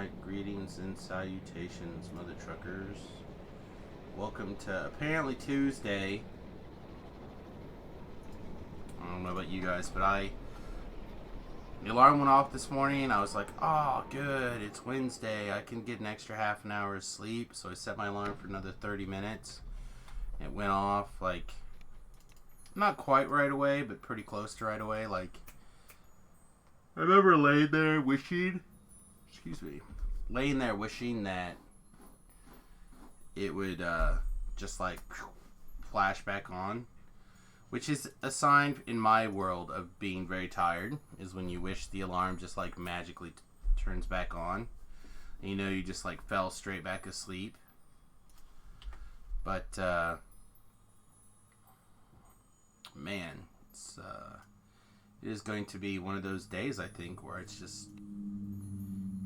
Alright, greetings and salutations, mother truckers. Welcome to apparently Tuesday. I don't know about you guys, but the alarm went off this morning. I was like, oh, good, it's Wednesday. I can get an extra half an hour of sleep. So I set my alarm for another 30 minutes. It went off, like, not quite right away, but pretty close to right away. Like, I remember laying there wishing that it would just like flash back on, which is a sign in my world of being very tired, is when you wish the alarm just like magically turns back on and you know you just like fell straight back asleep. But man, it is going to be one of those days, I think, where it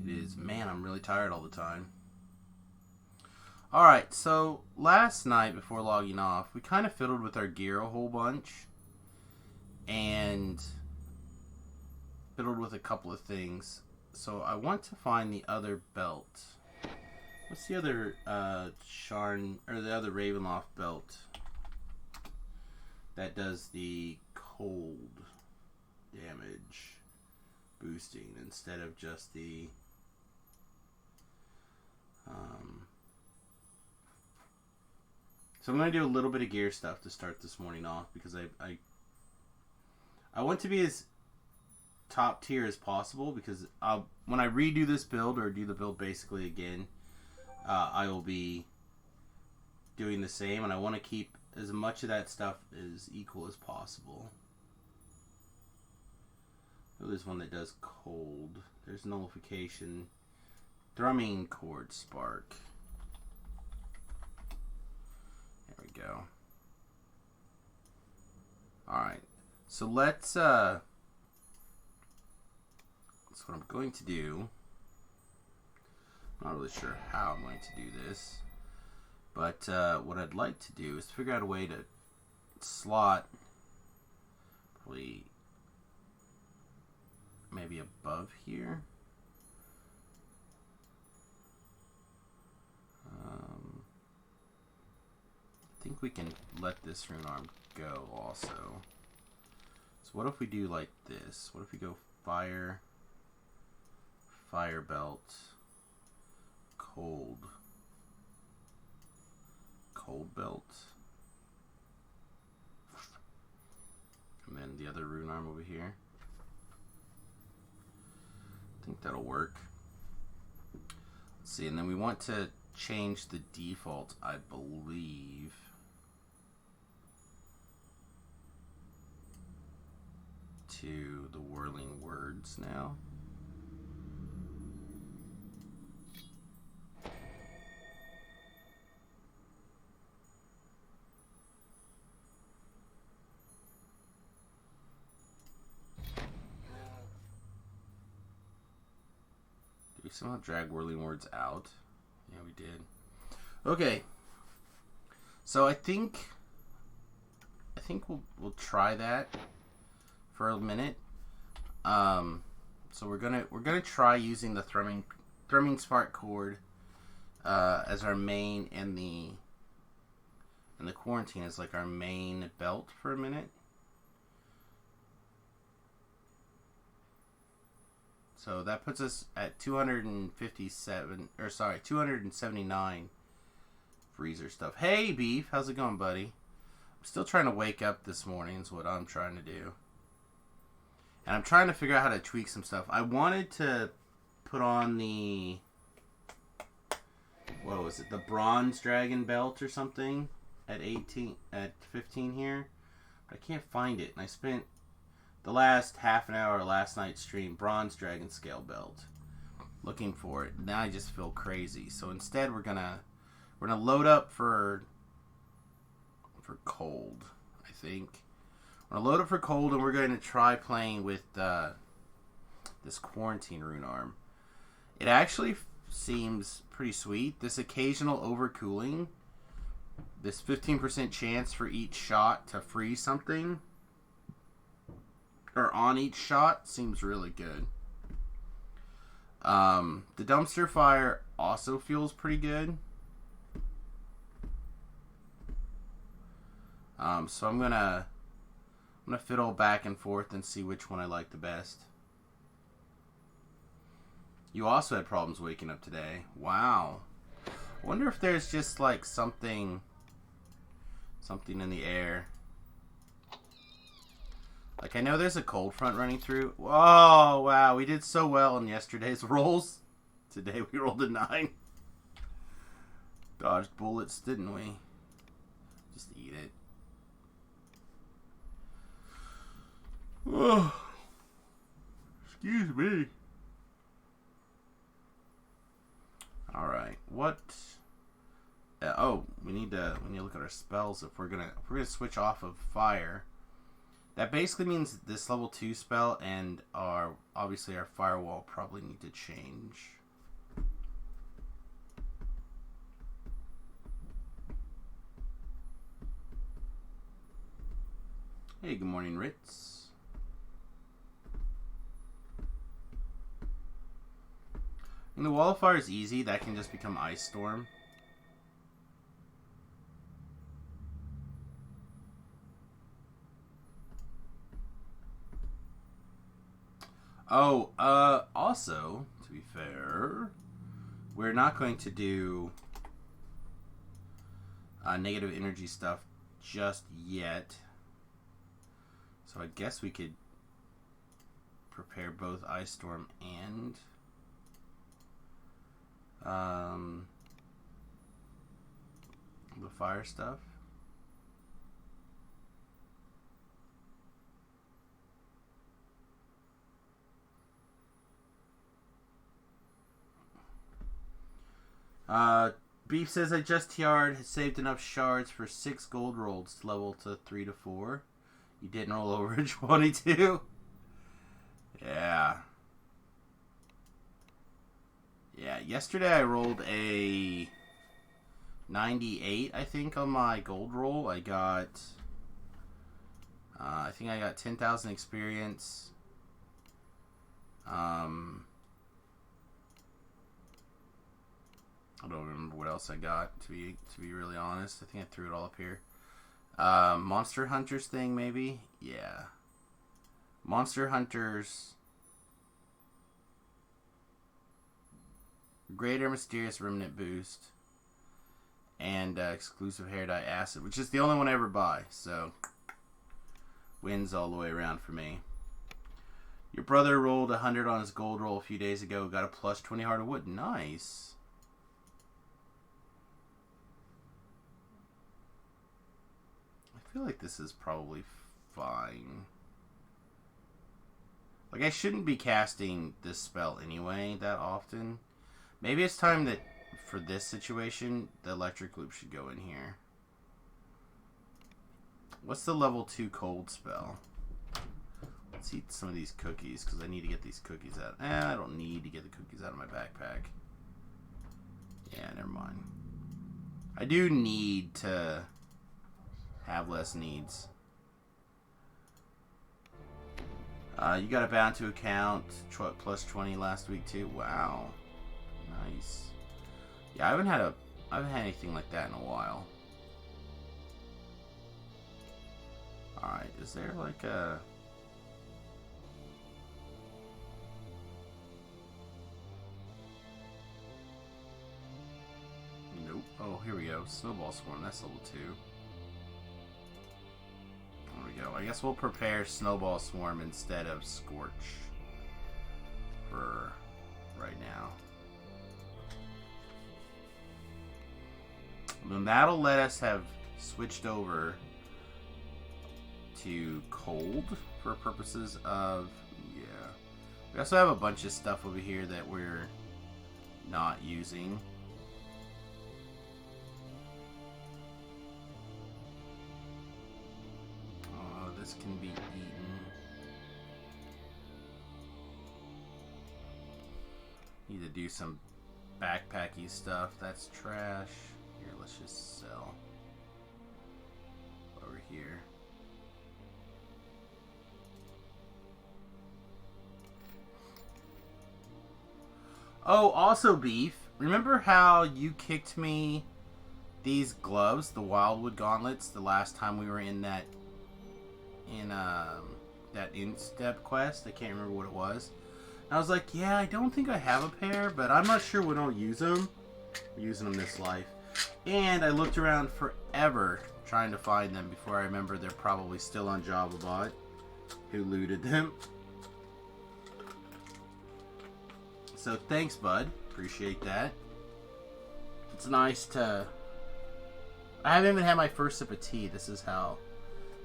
is, man, I'm really tired all the time. Alright, so last night before logging off, we kind of fiddled with our gear a whole bunch. And fiddled with a couple of things. So I want to find the other belt. What's the other the other Ravenloft belt that does the cold damage boosting instead of just the so I'm going to do a little bit of gear stuff to start this morning off, because I want to be as top tier as possible, because when I redo this build, or do the build basically again, I will be doing the same, and I want to keep as much of that stuff as equal as possible. Oh, there's one that does cold. There's nullification. Thrumming chord spark. There we go. Alright. So that's what I'm going to do. I'm not really sure how I'm going to do this. But what I'd like to do is figure out a way to slot probably maybe above here. I think we can let this rune arm go also. So what if we do like this? What if we go fire, fire belt, cold, cold belt, and then the other rune arm over here. I think that'll work. Let's see, and then we want to change the default, I believe, to the whirling words now. Did we somehow drag whirling words out? Yeah, we did. Okay. So I think we'll try that for a minute. So we're gonna try using the thrumming spark chord as our main, and the quarantine as like our main belt for a minute. So that puts us at 279 freezer stuff. Hey Beef, how's it going, buddy? I'm still trying to wake up this morning is what I'm trying to do. And I'm trying to figure out how to tweak some stuff. I wanted to put on the, what was it, the bronze dragon belt or something at 15 here. But I can't find it. And I spent the last half an hour of last night's stream, bronze dragon scale belt, looking for it. Now I just feel crazy. So instead we're gonna load up for cold, I think. We're gonna load up for cold, and we're going to try playing with this quarantine rune arm. It actually seems pretty sweet. This occasional overcooling, this 15% chance for each shot to freeze something, or on each shot, seems really good. The dumpster fire also feels pretty good. So I'm gonna fiddle back and forth and see which one I like the best. You also had problems waking up today. Wow. I wonder if there's just like something in the air. Like I know there's a cold front running through. Whoa, wow, we did so well in yesterday's rolls. Today we rolled a 9. Dodged bullets, didn't we? Just eat it. Oh, excuse me. All right, what? We need to look at our spells if we're gonna switch off of fire. That basically means this level 2 spell and obviously our firewall probably need to change. Hey, good morning, Ritz. And the wall of fire is easy. That can just become ice storm. Oh, also, to be fair, we're not going to do negative energy stuff just yet. So I guess we could prepare both ice storm and the fire stuff. Beef says I just TR'd, saved enough shards for 6 gold rolls to level to 3 to 4. You didn't roll over a 22? Yeah. Yeah, yesterday I rolled a 98, I think, on my gold roll. I got, I think I got 10,000 experience. I don't remember what else I got, to be really honest. I think I threw it all up here. Monster Hunters thing, maybe? Yeah. Monster Hunters. Greater Mysterious Remnant boost. And exclusive hair dye acid, which is the only one I ever buy. So, wins all the way around for me. Your brother rolled 100 on his gold roll a few days ago. Got a plus 20 heart of wood. Nice. I feel like this is probably fine. Like, I shouldn't be casting this spell anyway that often. Maybe it's time that, for this situation, the electric loop should go in here. What's the level 2 cold spell? Let's eat some of these cookies, because I need to get these cookies out. I don't need to get the cookies out of my backpack. Yeah, never mind. I do need to have less needs. You got a bound to account, plus 20 last week too. Wow, nice. Yeah, I haven't had anything like that in a while. All right, is there like a? Nope. Oh, here we go. Snowball Swarm. That's level 2. There we go. I guess we'll prepare Snowball Swarm instead of Scorch for right now. And then that'll let us have switched over to cold for purposes of, yeah. We also have a bunch of stuff over here that we're not using. This can be eaten. Need to do some backpacky stuff. That's trash. Here, let's just sell over here. Oh, also Beef. Remember how you kicked me these gloves, the Wildwood Gauntlets, the last time we were in that in-step quest? I can't remember what it was. And I was like, yeah, I don't think I have a pair, but I'm not sure when I'll use them. I'm using them this life. And I looked around forever trying to find them before I remember they're probably still on JavaBot, who looted them. So thanks, bud. Appreciate that. It's nice to... I haven't even had my first sip of tea. This is how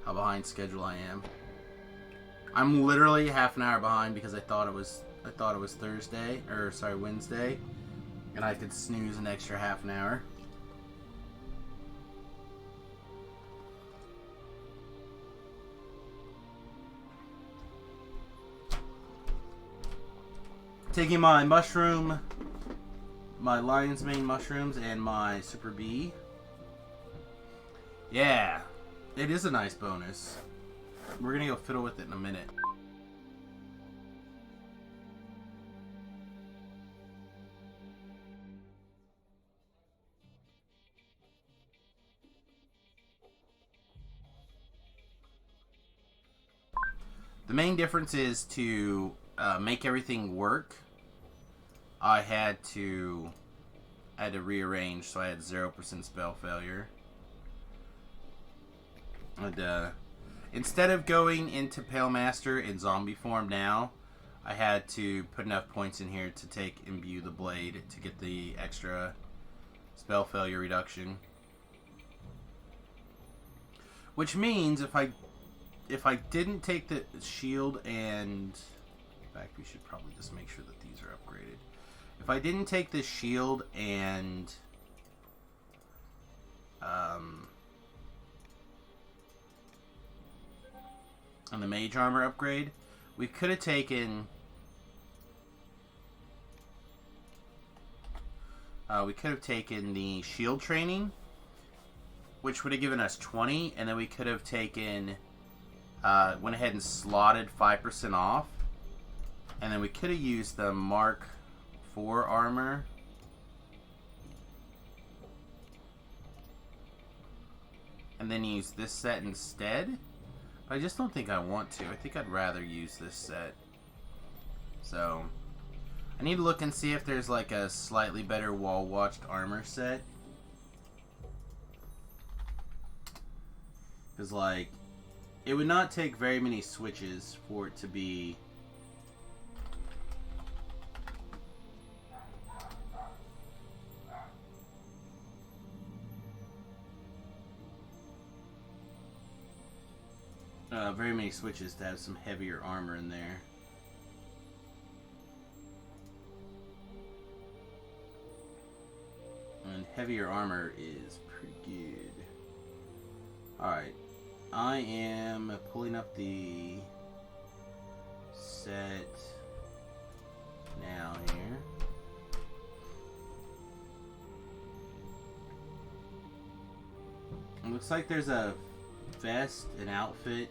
behind schedule I am. I'm literally half an hour behind because I thought it was Thursday, or sorry, Wednesday, and I could snooze an extra half an hour. Taking my mushroom, my lion's mane mushrooms, and my super bee. Yeah, it is a nice bonus. We're gonna go fiddle with it in a minute. The main difference is to make everything work. I had to rearrange, so I had 0% spell failure. And instead of going into Pale Master in zombie form now, I had to put enough points in here to imbue the blade to get the extra spell failure reduction. Which means if I didn't take the shield and... In fact, we should probably just make sure that these are upgraded. If I didn't take the shield and... and the mage armor upgrade, we could have taken... the shield training, which would have given us 20, and then we could have taken... went ahead and slotted 5% off, and then we could have used the Mark 4 armor. And then use this set instead. But I just don't think I want to. I think I'd rather use this set. So, I need to look and see if there's like a slightly better wall-watched armor set. Because like, it would not take very many switches for it to be... very many switches to have some heavier armor in there. And heavier armor is pretty good. Alright. I am pulling up the set now here. It looks like there's a vest, an outfit,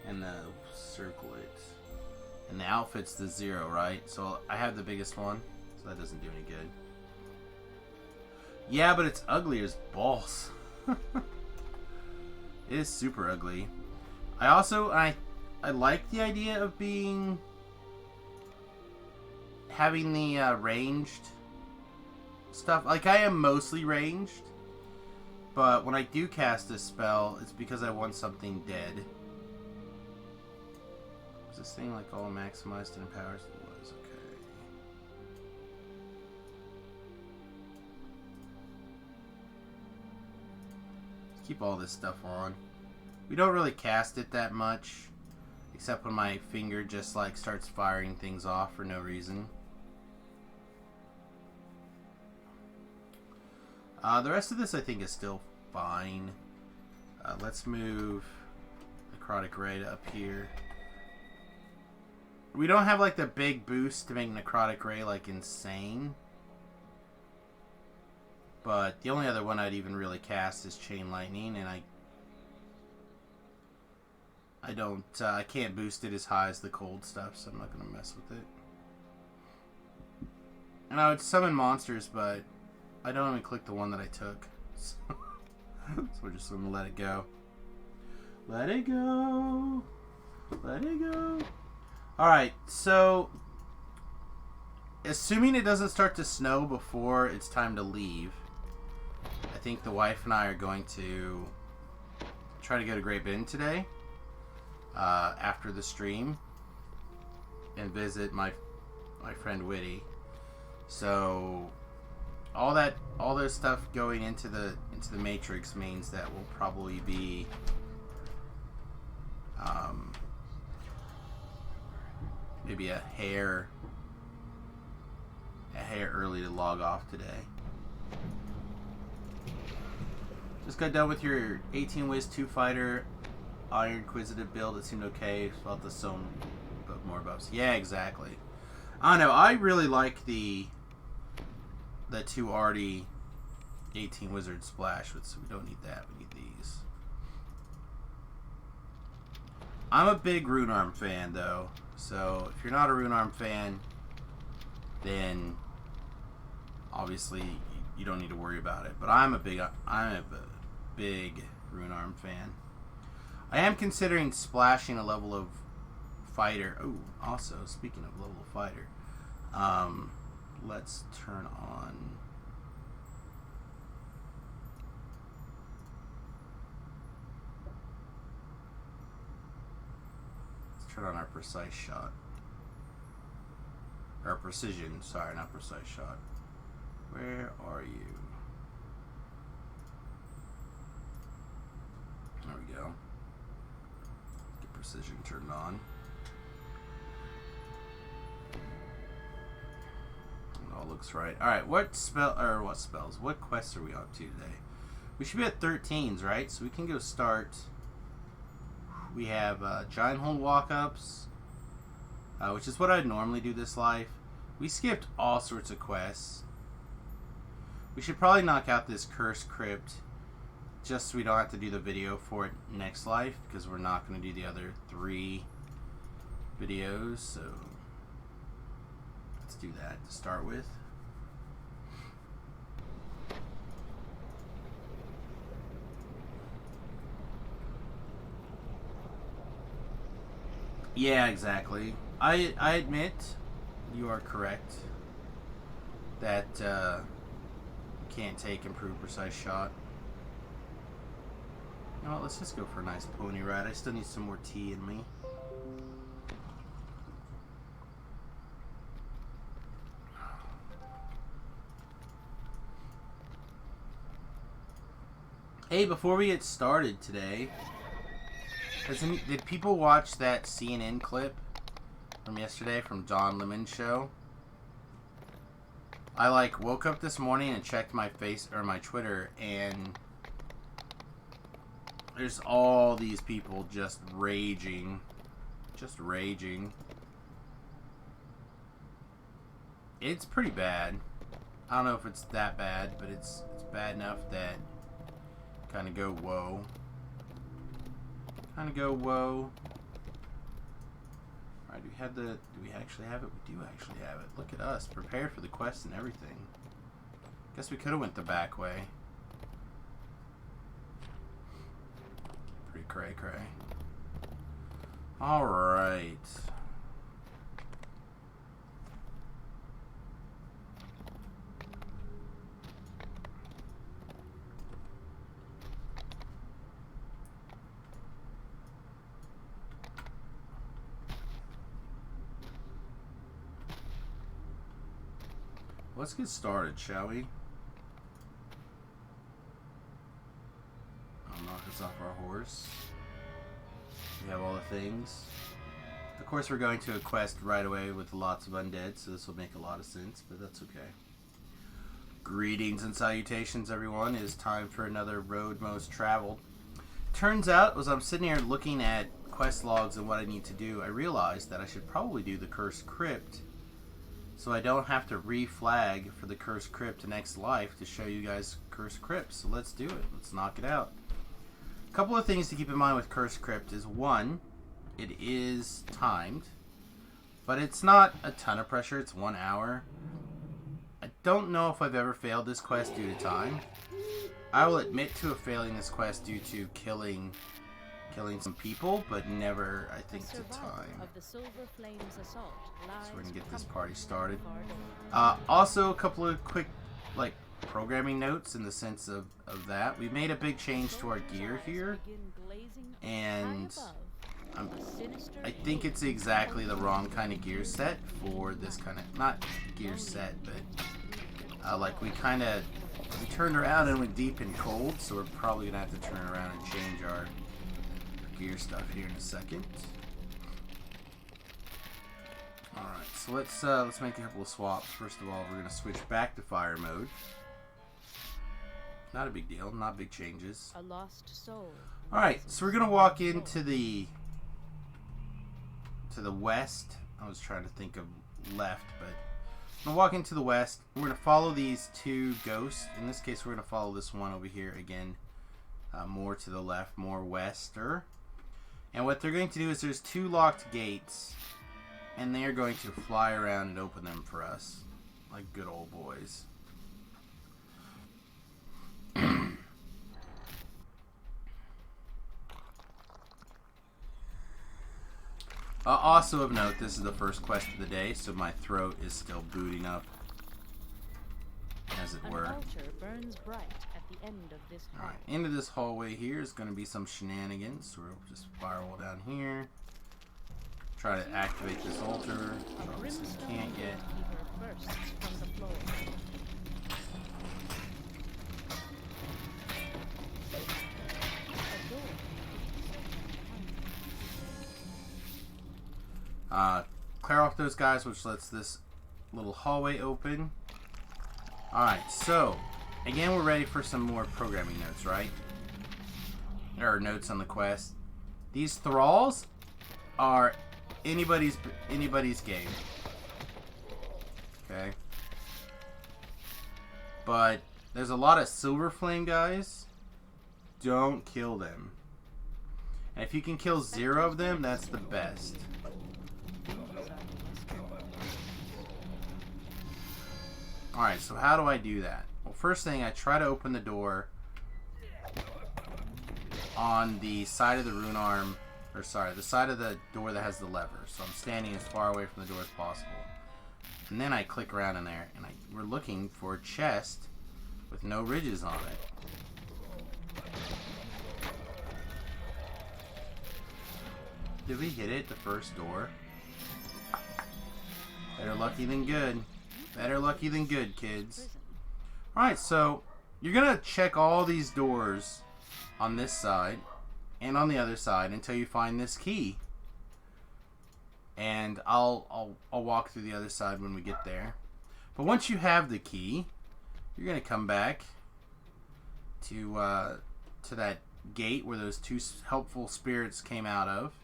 and the circlet. And the outfit's the 0, right? So I have the biggest one, so that doesn't do any good. Yeah, but it's ugly as balls. It is super ugly. I like the idea of having the ranged stuff. Like, I am mostly ranged, but when I do cast this spell, it's because I want something dead. Is this thing like all maximized and powers? It was, okay. Let's keep all this stuff on. We don't really cast it that much, except when my finger just like starts firing things off for no reason. The rest of this I think is still fine. Let's move Necrotic Ray to up here. We don't have like the big boost to make Necrotic Ray like insane. But the only other one I'd even really cast is Chain Lightning, and I can't boost it as high as the cold stuff, so I'm not going to mess with it. And I would summon monsters, but I don't even click the one that I took. So we're just going to let it go. Let it go. Let it go. Alright, so assuming it doesn't start to snow before it's time to leave, I think the wife and I are going to try to go to Great Bend today after the stream and visit my friend Whitty. So all those stuff going into the Matrix means that we'll probably be maybe a hair early to log off today. Just got done with your 18 Wiz 2 fighter Iron Inquisitive build. It seemed okay. Felt the some more buffs. Yeah, exactly. I don't know. I really like the 2 Arty 18 Wizard Splash, so we don't need that. We need these. I'm a big Rune Arm fan, though. So if you're not a Rune Arm fan, then obviously you don't need to worry about it. But I'm a big Rune Arm fan. I am considering splashing a level of fighter. Oh, also speaking of level of fighter, let's turn on. Turn on our precise shot. Or precision, sorry, not precise shot. Where are you? There we go. Get precision turned on. It all looks right. Alright, what spells? What quests are we up to today? We should be at 13s, right? So we can go start. We have Giant Hole Walk-Ups, which is what I'd normally do this life. We skipped all sorts of quests. We should probably knock out this Cursed Crypt just so we don't have to do the video for it next life, because we're not going to do the other 3 videos. So let's do that to start with. Yeah, exactly. I admit you are correct that you can't take improved precise shot. You know what, let's just go for a nice pony ride. I still need some more tea in me. Hey, before we get started today, did people watch that CNN clip from yesterday from John Lemon's show? I woke up this morning and checked my my Twitter, and there's all these people just raging. It's pretty bad. I don't know if it's that bad, but it's bad enough that kind of go whoa. Alright, do we actually have it? We do actually have it. Look at us, prepared for the quest and everything. Guess we could have went the back way. Pretty cray. Alright. Let's get started, shall we? I'll knock us off our horse. We have all the things. Of course, we're going to a quest right away with lots of undead, so this will make a lot of sense, but that's okay. Greetings and salutations, everyone. It is time for another Road Most Traveled. Turns out, as I'm sitting here looking at quest logs and what I need to do, I realized that I should probably do the Cursed Crypt, so I don't have to re-flag for the Cursed Crypt next life to show you guys Cursed Crypt. So let's do it. Let's knock it out. A couple of things to keep in mind with Cursed Crypt is, one, it is timed, but it's not a ton of pressure. It's 1 hour. don't know if I've ever failed this quest due to time. I will admit to failing this quest due to killing some people, but never, I think, to time. So we're gonna get this party started. Also, a couple of quick, like, programming notes in the sense of that. We made a big change to our gear here, and I think it's exactly the wrong kind of gear set for this kind of, not gear set, but like we turned around and went deep and cold, so we're probably gonna have to turn around and change our gear stuff here in a second. Alright, so let's make a couple of swaps. First of all, we're gonna switch back to fire mode. Not a big deal, not big changes. A lost soul. Alright, so we're gonna walk into the west. I was trying to think of left, but I'm gonna walk into the west. We're gonna follow these two ghosts. In this case, we're gonna follow this one over here again, more to the left, more wester. And what they're going to do is there's two locked gates, and they're going to fly around and open them for us, like good old boys. Also of note, this is the first quest of the day, so my throat is still booting up, as it were. An altar burns bright at the end of this hall. Alright, into this hallway here is going to be some shenanigans, so we'll just spiral down here. Try to activate this altar. Obviously can't yet. Clear off those guys, which lets this little hallway open. Alright, so again, we're ready for some more programming notes, right? Or notes on the quest. These thralls are anybody's game. Okay. But there's a lot of silver flame guys. Don't kill them. And if you can kill 0 of them, that's the best. Alright, so how do I do that? Well, first thing, I try to open the door on the side of the rune arm, or sorry, the side of the door that has the lever. So I'm standing as far away from the door as possible. And then I click around in there, and we're looking for a chest with no ridges on it. Did we hit it, the first door? Better lucky than good. Better lucky than good, kids. Alright, so you're going to check all these doors on this side and on the other side until you find this key. And I'll walk through the other side when we get there. But once you have the key, you're going to come back to that gate where those two helpful spirits came out of.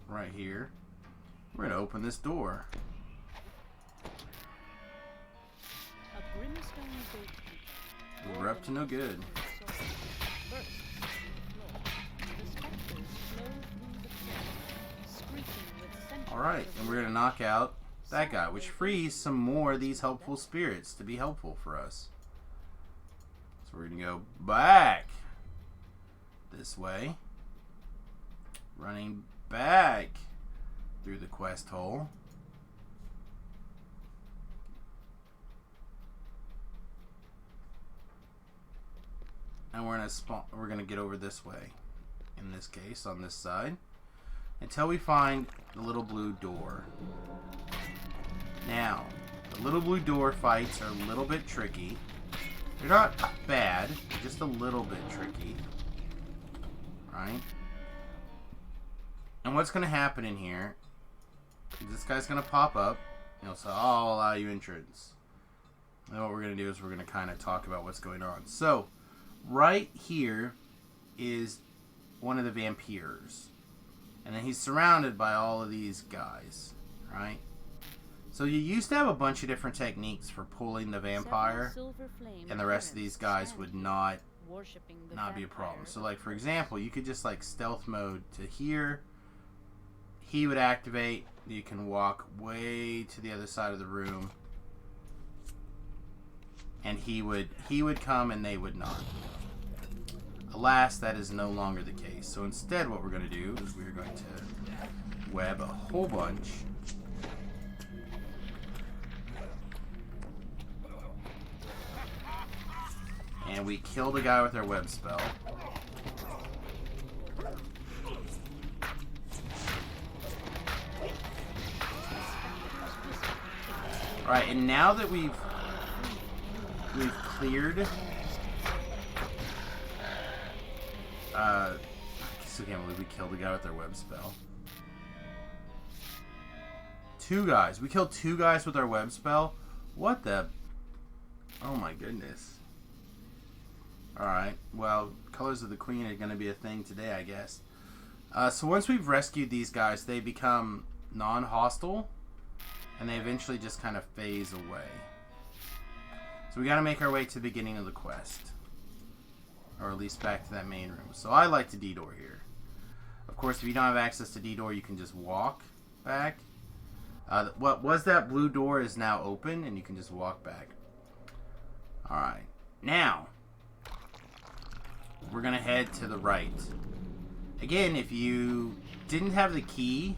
Right here. We're going to open this door. We're up to no good. Alright, and we're going to knock out that guy, which frees some more of these helpful spirits to be helpful for us. So we're going to go back this way. Running back through the quest hole. And we're gonna get over this way. In this case, on this side. Until we find the little blue door. Now, the little blue door fights are a little bit tricky. They're not bad, they're just a little bit tricky. Right? And what's going to happen in here is this guy's going to pop up. He'll say, I'll allow you entrance. And what we're going to do is we're going to kind of talk about what's going on. So, right here is one of the vampires. And then he's surrounded by all of these guys. Right? So you used to have a bunch of different techniques for pulling the vampire. And the rest of these guys would not be a problem. So, like, for example, you could just, like, stealth mode to here. he would activate. You can walk way to the other side of the room. And he would come and they would not. Alas, that is no longer the case. So instead what we're going to do is we're going to web a whole bunch. And we kill the guy with our web spell. Alright, and now that we've cleared... I still can't believe we killed the guy with our web spell. 2 guys. We killed 2 guys with our web spell? What the... Oh my goodness. Alright, well, Colors of the Queen are going to be a thing today, I guess. So once we've rescued these guys, they become non-hostile. And they eventually just kind of phase away. So we got to make our way to the beginning of the quest. Or at least back to that main room. So I like to D-door here. Of course, if you don't have access to D-door, you can just walk back. What was that blue door is now open, and you can just walk back. Alright. Now, we're going to head to the right. Again, if you didn't have the key,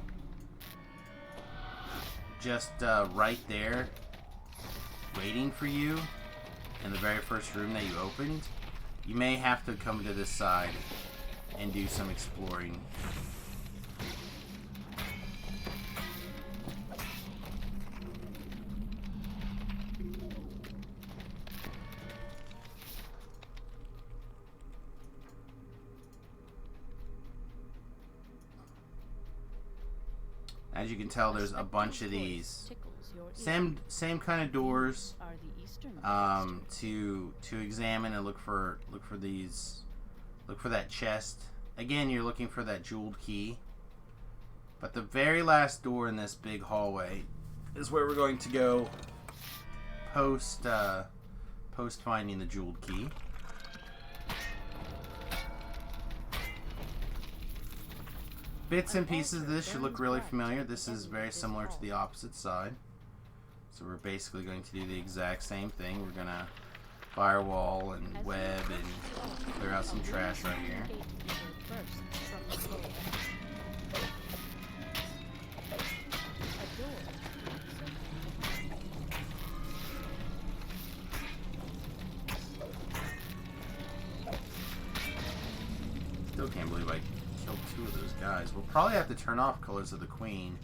just right there, waiting for you in the very first room that you opened, you may have to come to this side and do some exploring. As you can tell, there's a bunch of these same kind of doors to examine and look for that chest. Again, you're looking for that jeweled key. But the very last door in this big hallway is where we're going to go post finding the jeweled key. Bits and pieces of this should look really familiar. This is very similar to the opposite side. So we're basically going to do the exact same thing. We're going to firewall and web and clear out some trash right here. Still can't believe I killed 2 of those guys. We'll probably have to turn off Colors of the Queen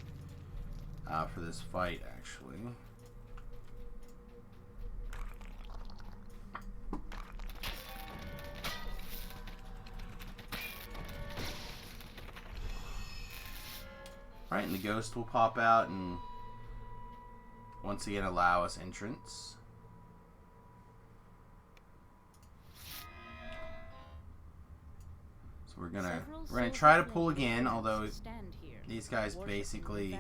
for this fight, actually. Alright, and the ghost will pop out and once again allow us entrance. So we're gonna try to pull again, although these guys basically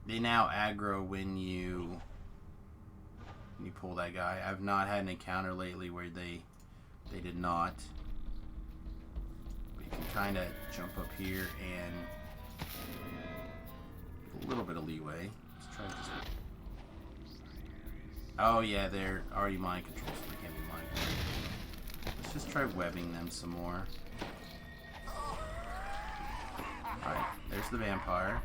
they now aggro when you pull that guy. I've not had an encounter lately where they did not. But you can kind of jump up here and a little bit of leeway. Let's try just... Oh yeah, they're already mind controlled, so they can't be mind controlled. Let's just try webbing them some more. Alright, there's the vampire.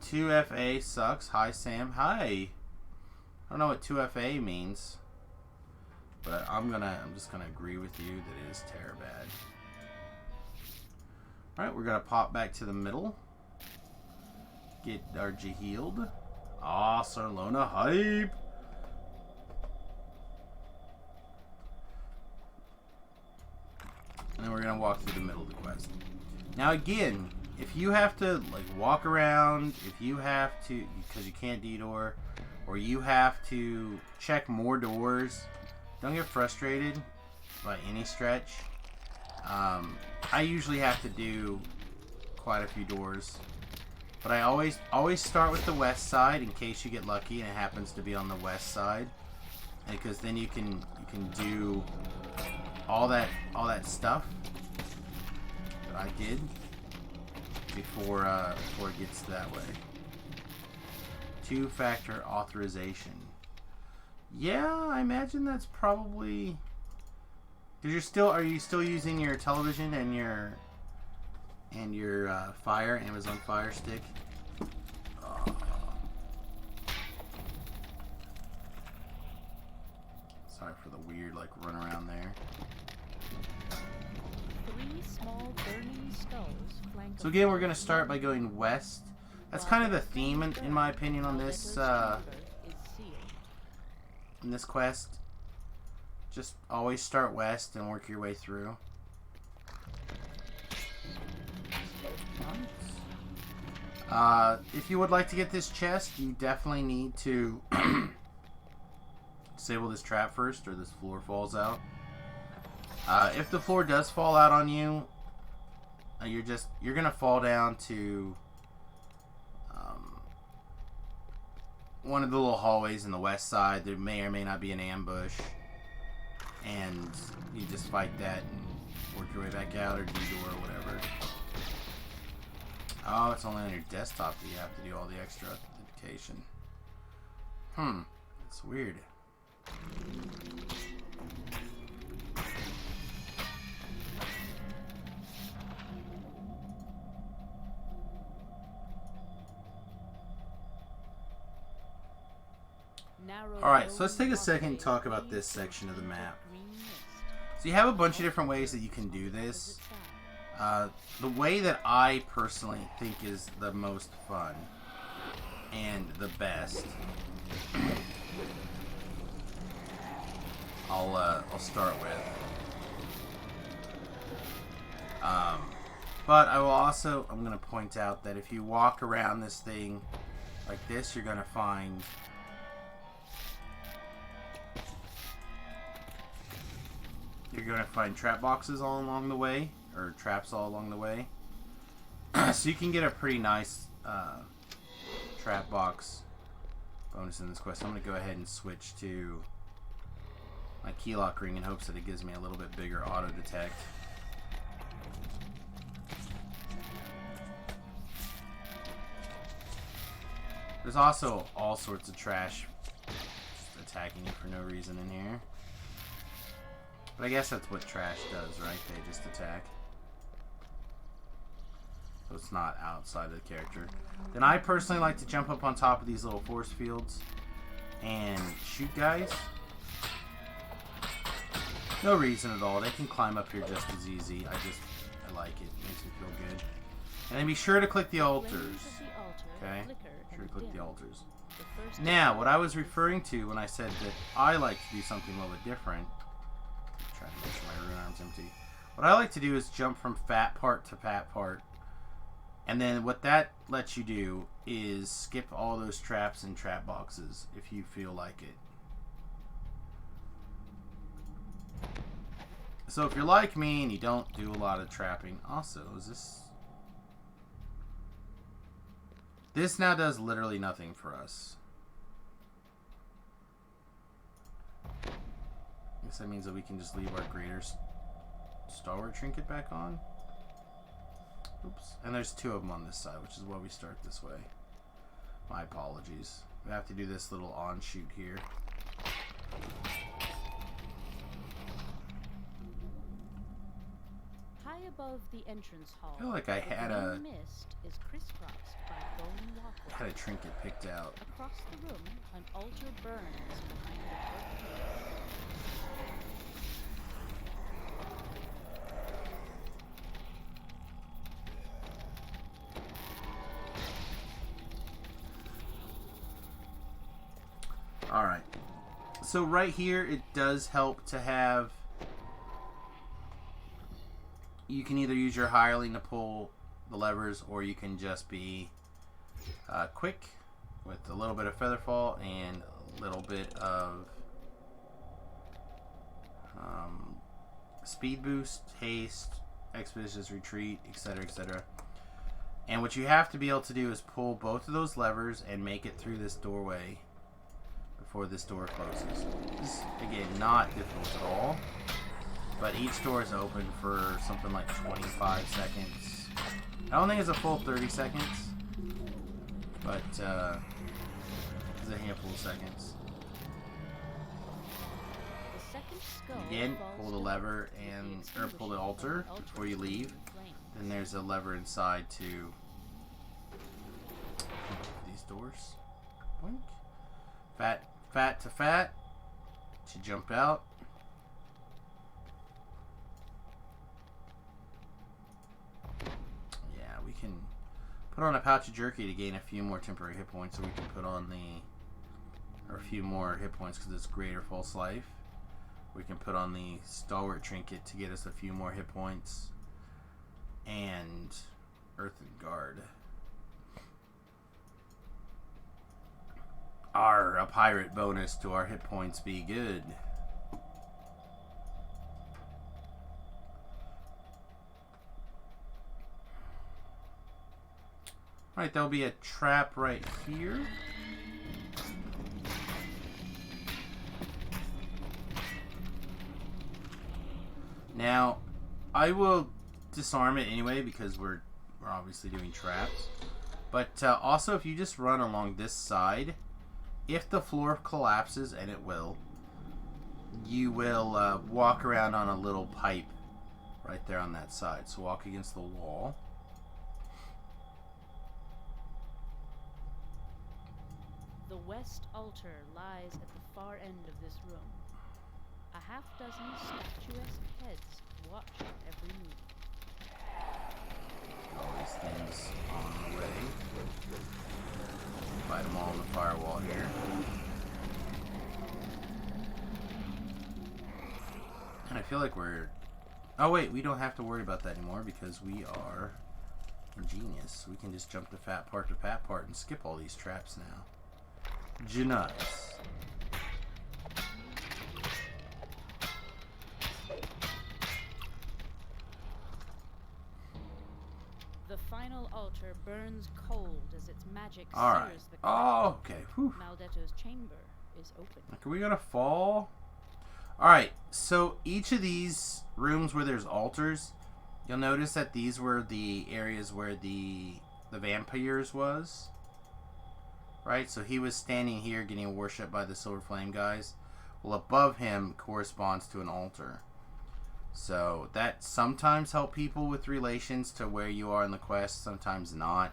"2FA sucks. Hi, Sam." Hi. I don't know what 2FA means, but I'm just gonna agree with you that it is terrible bad. Alright, we're gonna pop back to the middle. Get our G healed. Ah, Sarlona hype. And then we're gonna walk through the middle of the quest. Now again, if you have to like walk around, if you have to, because you can't D-door, or you have to check more doors, don't get frustrated by any stretch. I usually have to do quite a few doors. But I always start with the west side in case you get lucky and it happens to be on the west side. Because then you can do all that stuff that I did before it gets that way. 2-factor authorization. Yeah, I imagine that's probably because are you still using your television and your Amazon Fire Stick? Sorry for the weird run around there. 3 small burning skulls flank. So again, we're gonna start by going west. That's kind of the theme, in my opinion, on this in this quest. Just always start west and work your way through. If you would like to get this chest, you definitely need to disable this trap first, or this floor falls out. If the floor does fall out on you, you're gonna fall down to one of the little hallways in the west side. There may or may not be an ambush, and you just fight that and work your way back out, or do door or whatever. Oh, it's only on your desktop that you have to do all the extra authentication. It's weird. Alright, so let's take a second and talk about this section of the map. So you have a bunch of different ways that you can do this. The way that I personally think is the most fun and the best, I'll start with. But I will also, I'm going to point out that if you walk around this thing like this, you're going to find trap boxes all along the way, or traps all along the way. So you can get a pretty nice trap box bonus in this quest. I'm going to go ahead and switch to my key lock ring in hopes that it gives me a little bit bigger auto detect. There's also all sorts of trash just attacking you for no reason in here. But I guess that's what trash does, right? They just attack. So it's not outside of the character. Then I personally like to jump up on top of these little force fields and shoot guys. No reason at all. They can climb up here just as easy. I like it. It makes me feel good. And then be sure to click the altars. Okay? Be sure to click the altars. Now, what I was referring to when I said that I like to do something a little bit different. Trying to make sure my rune arm's empty. What I like to do is jump from fat part to fat part. And then what that lets you do is skip all those traps and trap boxes if you feel like it. So if you're like me and you don't do a lot of trapping, also, this now does literally nothing for us. I guess that means that we can just leave our greater stalwart trinket back on. Oops. And there's 2 of them on this side, which is why we start this way. My apologies. We have to do this little on shoot here. High above the entrance hall, I feel like I had a mist is crisscrossed by bone walkway. trinket picked out. Across the room, an altar burns behind the curtain. Alright. So right here, it does help to have... You can either use your hireling to pull the levers, or you can just be quick with a little bit of featherfall and a little bit of speed boost, haste, expeditious retreat, etc., etc. And what you have to be able to do is pull both of those levers and make it through this doorway before this door closes. This is, again, not difficult at all. But each door is open for something like 25 seconds. I don't think it's a full 30 seconds. But, it's a handful of seconds. Again, pull the lever or pull the altar before you leave. Then there's a lever inside to these doors. Boink. Fat to fat. To jump out. Yeah, we can put on a pouch of jerky to gain a few more temporary hit points, so we can put on a few more hit points because it's greater false life. We can put on the stalwart trinket to get us a few more hit points. And earthen guard. A pirate bonus to our hit points be good. Alright, there'll be a trap right here. Now, I will disarm it anyway because we're obviously doing traps. But also, if you just run along this side, if the floor collapses, and it will, you will walk around on a little pipe right there on that side. So walk against the wall. The west altar lies at the far end of this room. A half-dozen statuesque heads watch our every move. All these things on the way. Fight them all on the firewall here. And I feel like we're... Oh wait, we don't have to worry about that anymore because we are ingenious. We can just jump to fat part and skip all these traps now. Genius. The final altar burns cold as its magic Alright. sears the Oh, okay. Whew. Maldetto's chamber is open. Are we gonna fall? Alright, so each of these rooms where there's altars, you'll notice that these were the areas where the vampires was. Right, so he was standing here getting worshipped by the Silver Flame guys. Well, above him corresponds to an altar. So that sometimes help people with relations to where you are in the quest, sometimes not.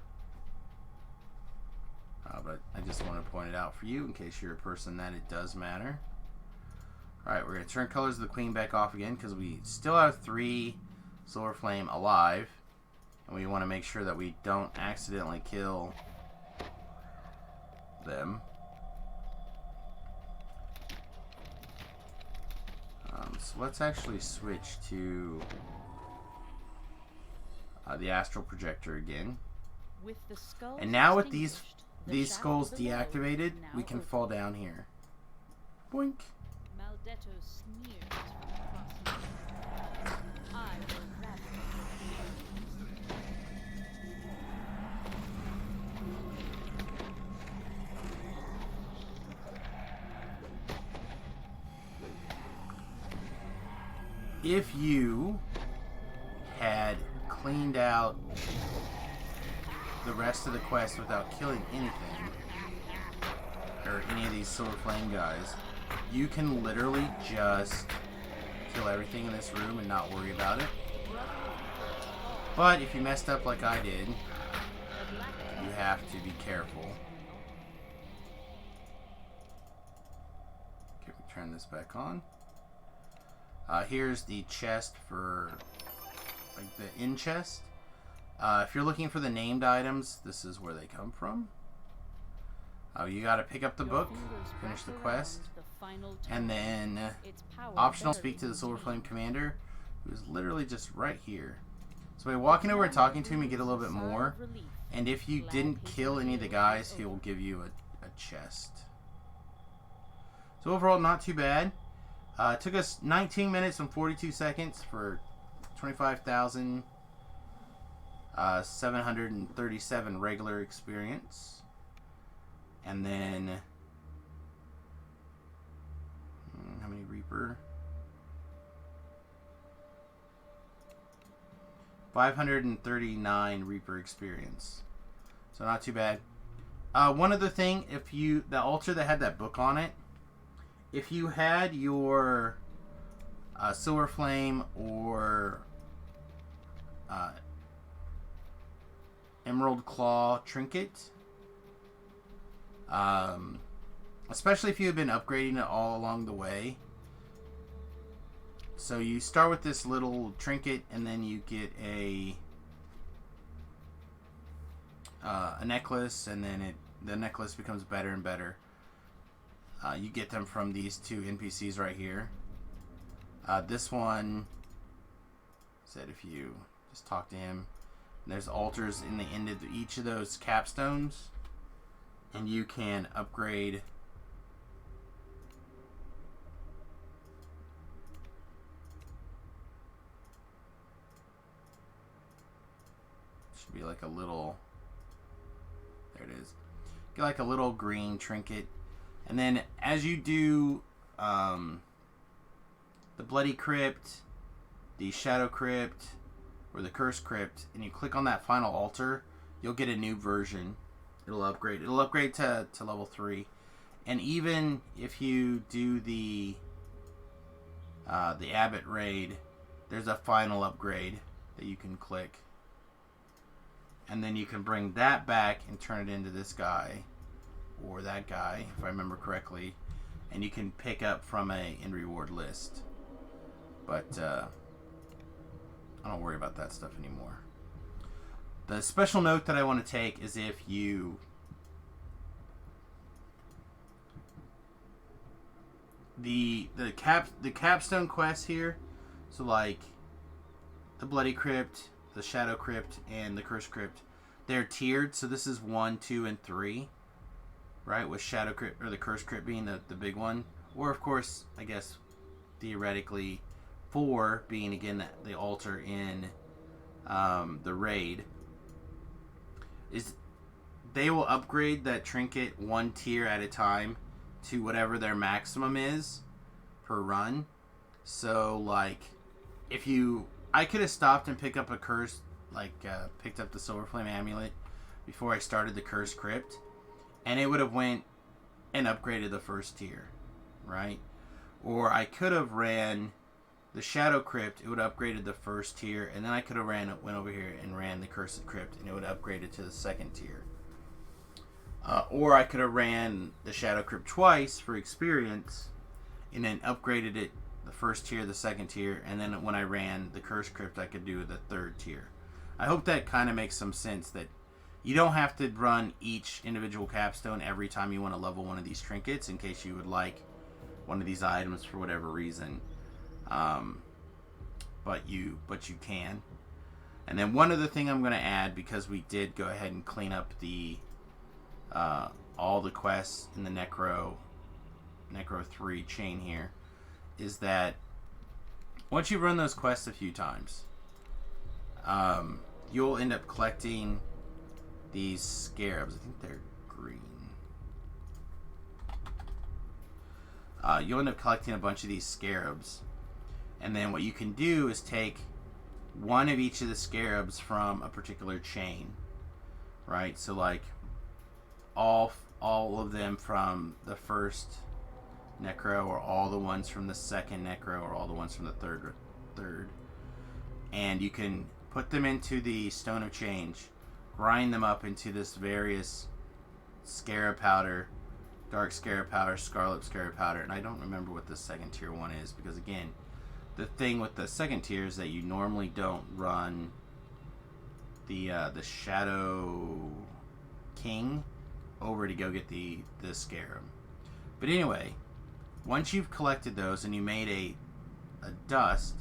But I just want to point it out for you in case you're a person that it does matter. Alright, we're going to turn Colors of the Queen back off again because we still have 3 Silver Flame alive. And we want to make sure that we don't accidentally kill them. So let's actually switch to the astral projector again. With the skulls and now with these extinguished, the skulls shadows below deactivated, now we can open. fall down here. Boink. Maldetto sneers from across the room. I will If you had cleaned out the rest of the quest without killing anything, or any of these Silver Flame guys, you can literally just kill everything in this room and not worry about it. But if you messed up like I did, you have to be careful. Okay, we turn this back on. Here's the chest for, like, the in chest. If you're looking for the named items, this is where they come from. You gotta pick up the book, finish the quest, and then optional speak to the Silver Flame Commander, who is literally just right here. So by walking over and talking to him, you get a little bit more. And if you didn't kill any of the guys, he will give you a chest. So overall, not too bad. It took us 19 minutes and 42 seconds for 25,737 regular experience. And then, how many Reaper? 539 Reaper experience. So not too bad. One other thing, the altar that had that book on it, if you had your Silver Flame or Emerald Claw trinket, especially if you had been upgrading it all along the way. So you start with this little trinket, and then you get a necklace, and then the necklace becomes better and better. You get them from these two NPCs right here. This one said if you just talk to him, there's altars in the end of each of those capstones, and you can upgrade should be like a little, there it is, get like a little green trinket. And then as you do the Bloody Crypt, the Shadow Crypt, or the Curse Crypt, and you click on that final altar, you'll get a new version. It'll upgrade to level 3. And even if you do the Abbot raid, there's a final upgrade that you can click. And then you can bring that back and turn it into this guy. Or that guy, if I remember correctly, and you can pick up from a in reward list. But I don't worry about that stuff anymore. The special note that I want to take is if you the capstone quests here, so like the Bloody Crypt, the Shadow Crypt, and the Curse Crypt, they're tiered. So this is 1, 2, and 3. Right, with Shadow Crypt or the Curse Crypt being the big one, or of course, I guess theoretically 4 being again the altar in the raid. Is they will upgrade that trinket 1 tier at a time to whatever their maximum is per run. So like, I could have stopped and picked up a curse, picked up the Silver Flame amulet before I started the Curse Crypt. And it would have went and upgraded the first tier, right? Or I could have ran the Shadow Crypt. It would have upgraded the first tier. And then I could have went over here and ran the Cursed Crypt. And it would have upgraded to the second tier. Or I could have ran the Shadow Crypt twice for experience. And then upgraded it the first tier, the second tier. And then when I ran the Cursed Crypt, I could do the third tier. I hope that kind of makes some sense, that you don't have to run each individual capstone every time you want to level one of these trinkets, in case you would like one of these items for whatever reason. But you can. And then one other thing I'm going to add, because we did go ahead and clean up the all the quests in the Necro 3 chain here, is that once you run those quests a few times, you'll end up collecting these scarabs. I think they're green. You'll end up collecting a bunch of these scarabs. And then what you can do is take one of each of the scarabs from a particular chain. Right? So like all of them from the first Necro, or all the ones from the second Necro, or all the ones from the third. And you can put them into the Stone of Change, grind them up into this various Scarab Powder, Dark Scarab Powder, Scarlet Scarab Powder, and I don't remember what the second tier one is, because again, the thing with the second tier is that you normally don't run the Shadow King over to go get the Scarab. But anyway, once you've collected those and you made a dust,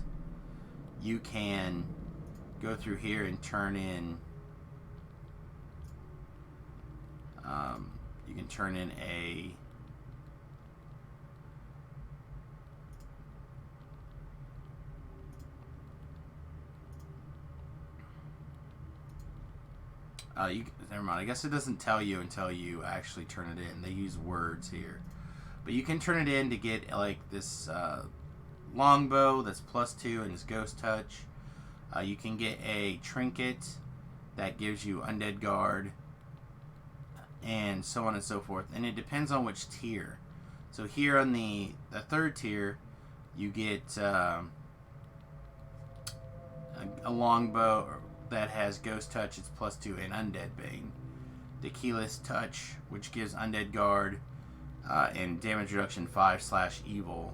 you can go through here and turn in you can turn in a Never mind. I guess it doesn't tell you until you actually turn it in. They use words here, but you can turn it in to get like this longbow that's +2 and it's ghost touch. You can get a trinket that gives you undead guard, and so on and so forth. And it depends on which tier. So here on the 3rd tier, you get a longbow that has ghost touch. It's +2 and undead bane. The keyless touch, which gives undead guard and damage reduction 5/evil.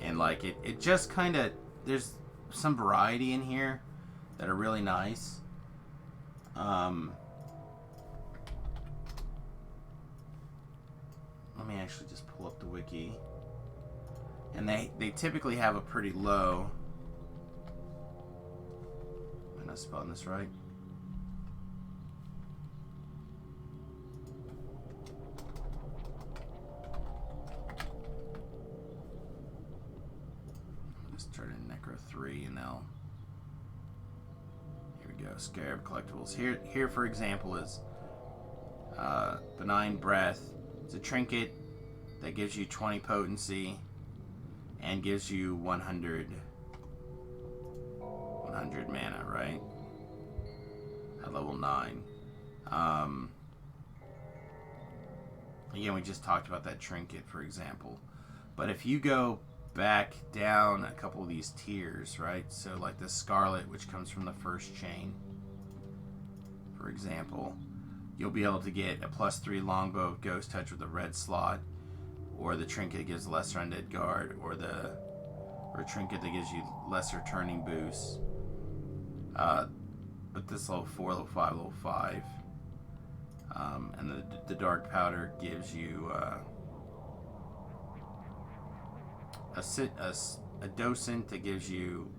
And like it just kind of, there's some variety in here that are really nice. Let me actually just pull up the wiki. And they typically have a pretty low. Am I not spelling this right? Just turn in Necro 3 and they'll. Here we go. Scarab collectibles. Here for example is Benign Breath. It's a trinket that gives you 20 potency and gives you 100 mana, right? At level 9. Again, we just talked about that trinket, for example. But if you go back down a couple of these tiers, right? So like the Scarlet, which comes from the 1st chain, for example, you'll be able to get a +3 longbow of ghost touch with a red slot, or the trinket gives lesser undead guard, or a trinket that gives you lesser turning boost. But this level 4, level 5, level 5, and the dark powder gives you a docent that gives you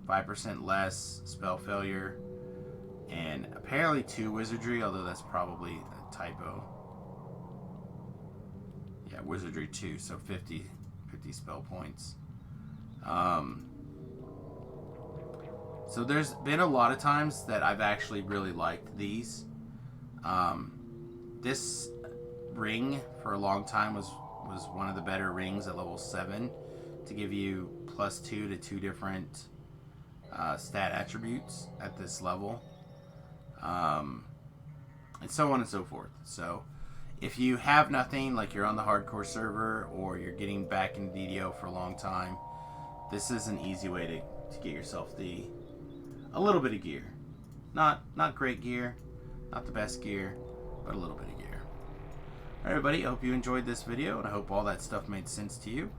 5% less spell failure, and apparently 2 wizardry, although that's probably a typo. Yeah, wizardry 2, so 50 spell points. So there's been a lot of times that I've actually really liked these. This ring for a long time was one of the better rings at level 7 to give you +2 to 2 different stat attributes at this level. And so on and so forth. So if you have nothing, like you're on the hardcore server or you're getting back into DDO for a long time, this is an easy way to get yourself a little bit of gear. Not great gear, not the best gear, but a little bit of gear. Alright everybody, I hope you enjoyed this video, and I hope all that stuff made sense to you.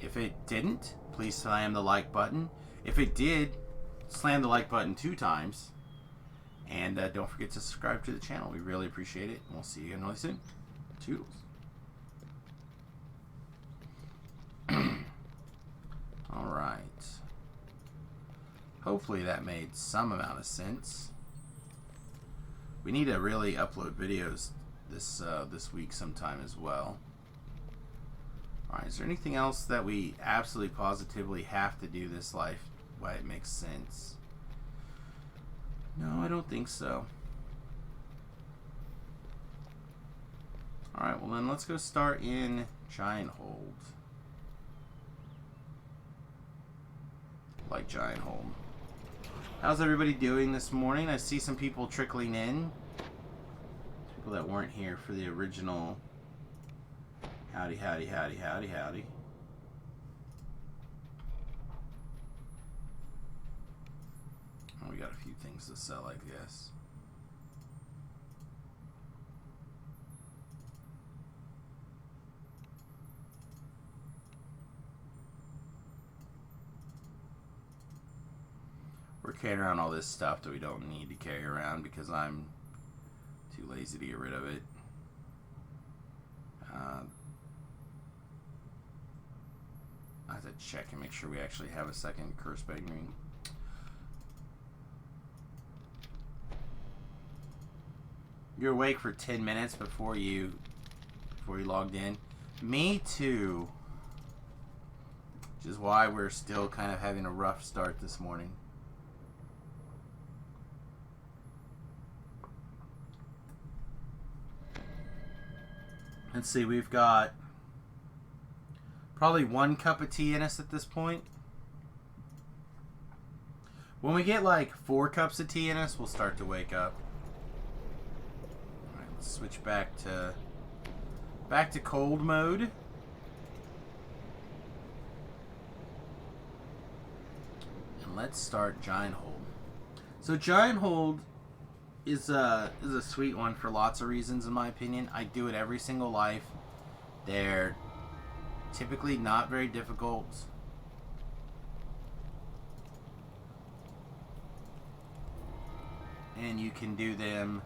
If it didn't, please slam the like button. If it did, slam the like button 2 times. And don't forget to subscribe to the channel. We really appreciate it. And we'll see you again really soon. Toodles. Alright. Hopefully that made some amount of sense. We need to really upload videos this week sometime as well. Alright, is there anything else that we absolutely positively have to do this life why it makes sense? No, I don't think so. Alright, well then let's go start in Giant Hold. Like Giant Hold. How's everybody doing this morning? I see some people trickling in. People that weren't here for the original. Howdy, howdy, howdy, howdy, howdy. Oh, we got a few things to sell, I guess. We're carrying around all this stuff that we don't need to carry around because I'm too lazy to get rid of it. I have to check and make sure we actually have a second curse bag ring. You're awake for 10 minutes before you logged in. Me too. Which is why we're still kind of having a rough start this morning. Let's see, we've got probably 1 cup of tea in us at this point. When we get like 4 cups of tea in us, we'll start to wake up. Alright, let's switch back to cold mode. And let's start Giant Hold. So Giant Hold is a sweet one for lots of reasons, in my opinion. I do it every single life. They're typically not very difficult. And you can do them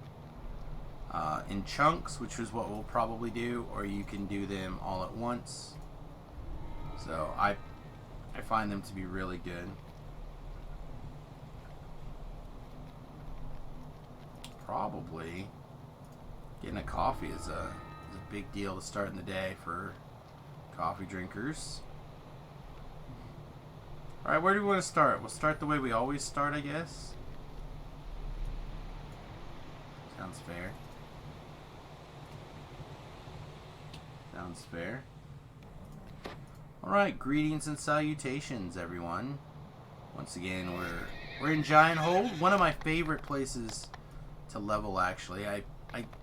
in chunks, which is what we'll probably do, or you can do them all at once. So I find them to be really good. Probably getting a coffee is a big deal to start in the day for coffee drinkers. Alright, where do we want to start? We'll start the way we always start, I guess. Sounds fair. Sounds fair. Alright, greetings and salutations, everyone. Once again, we're in Giant Hold, one of my favorite places to level, actually. I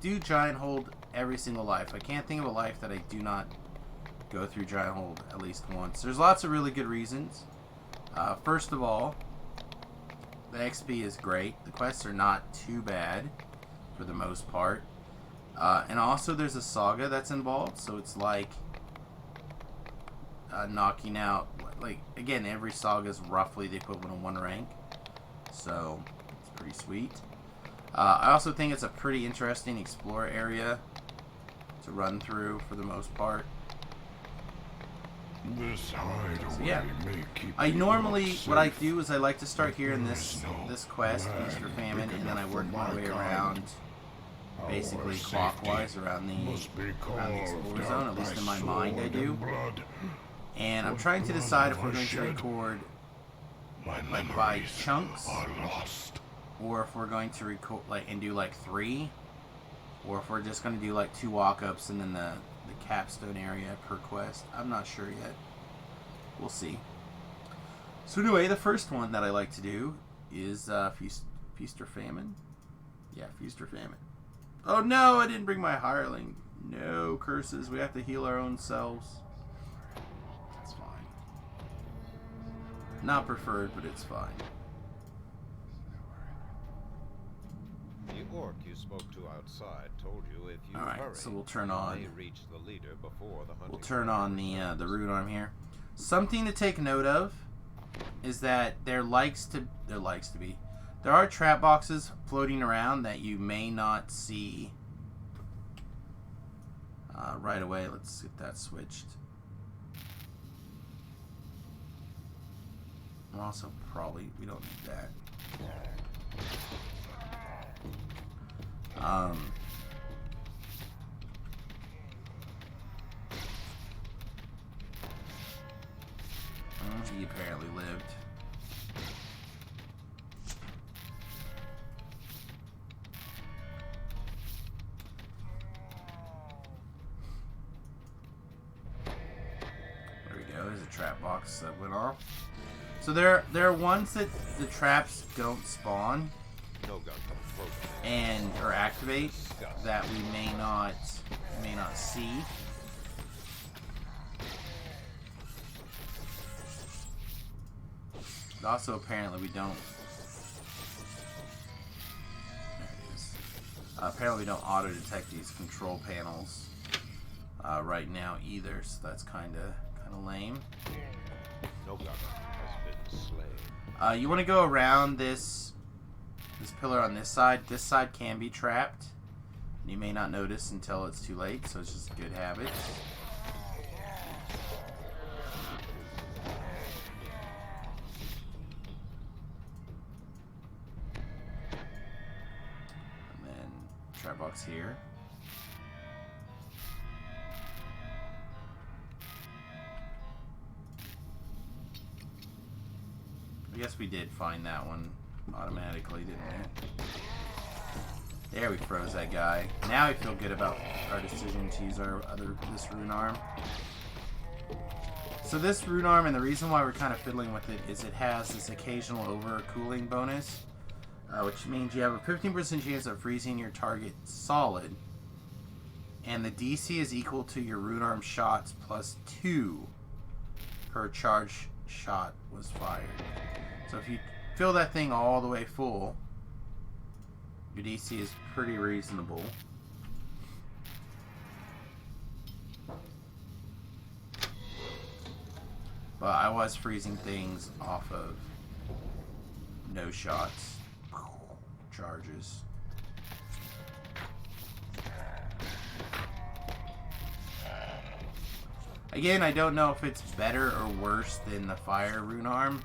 do Giant Hold every single life. I can't think of a life that I do not go through Giant Hold at least once. There's lots of really good reasons. First of all, the XP is great. The quests are not too bad for the most part. And also there's a saga that's involved, so it's like knocking out, like, again, every saga is roughly the equivalent of 1 rank. So it's pretty sweet. I also think it's a pretty interesting explorer area to run through for the most part. This hideaway Yeah. may keep I you normally, safe. what I do is I like to start here in this quest, Feast or Famine, and then I work my way around, basically clockwise around the Explorer Zone, at least in my mind I do. And I'm trying to decide if we're going to record like by chunks, or if we're going to record like and do like 3, or if we're just going to do like 2 walk-ups and then the capstone area per quest. I'm not sure yet. We'll see. So anyway, the first one that I like to do is Feast or Famine. Yeah, Feast or Famine. Oh no, I didn't bring my hireling. No curses. We have to heal our own selves. It's fine. Not preferred, but it's fine. The orc you spoke to outside told you if you Alright, hurry, so we'll turn on. you may reach the leader before the hunting. We'll turn on the root arm here. Something to take note of is that there are trap boxes floating around that you may not see right away. Let's get that switched. And also, probably we don't need that. He apparently lived. There we go. There's a trap box that went off. So there are ones that the traps don't spawn No gun and or activate that we may not see. But also apparently we don't. There it is. Apparently we don't auto detect these control panels right now either, so that's kind of lame. No gun has been slain. You want to go around this pillar on this side. This side can be trapped. You may not notice until it's too late, so it's just a good habit. And then trap box here. I guess we did find that one automatically, didn't we? There, we froze that guy. Now I feel good about our decision to use this rune arm. So this rune arm, and the reason why we're kind of fiddling with it, is it has this occasional overcooling bonus, which means you have a 15% chance of freezing your target solid, and the DC is equal to your rune arm shots plus 2 per charge shot was fired. So if you fill that thing all the way full, your DC is pretty reasonable. But I was freezing things off of no shots, charges. Again, I don't know if it's better or worse than the fire rune arm,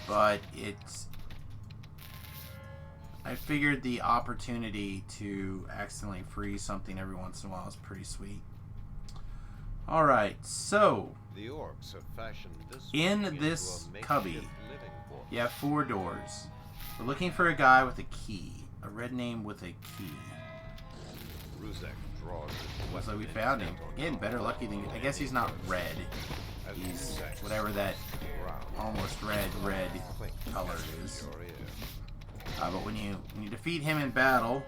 but it's... I figured the opportunity to accidentally freeze something every once in a while is pretty sweet. Alright, so... The orcs have fashioned this in this cubby, you have 4 doors. We're looking for a guy with a key. A red name with a key. Looks like we found him. Again, better lucky than... I guess he's not red. He's whatever that almost red color is. But when you defeat him in battle,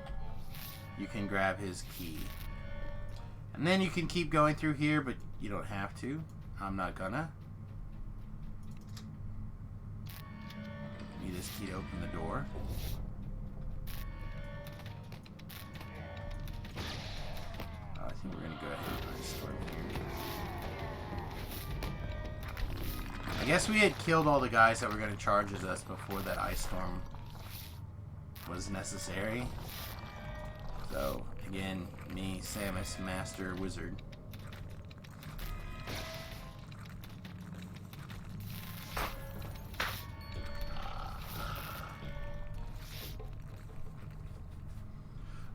you can grab his key. And then you can keep going through here, but you don't have to. I'm not gonna. Need this key to open the door. I think we're gonna go ahead and restore here. I guess we had killed all the guys that were gonna charge at us before that ice storm was necessary. So, again, me, Samius, Master Wizard.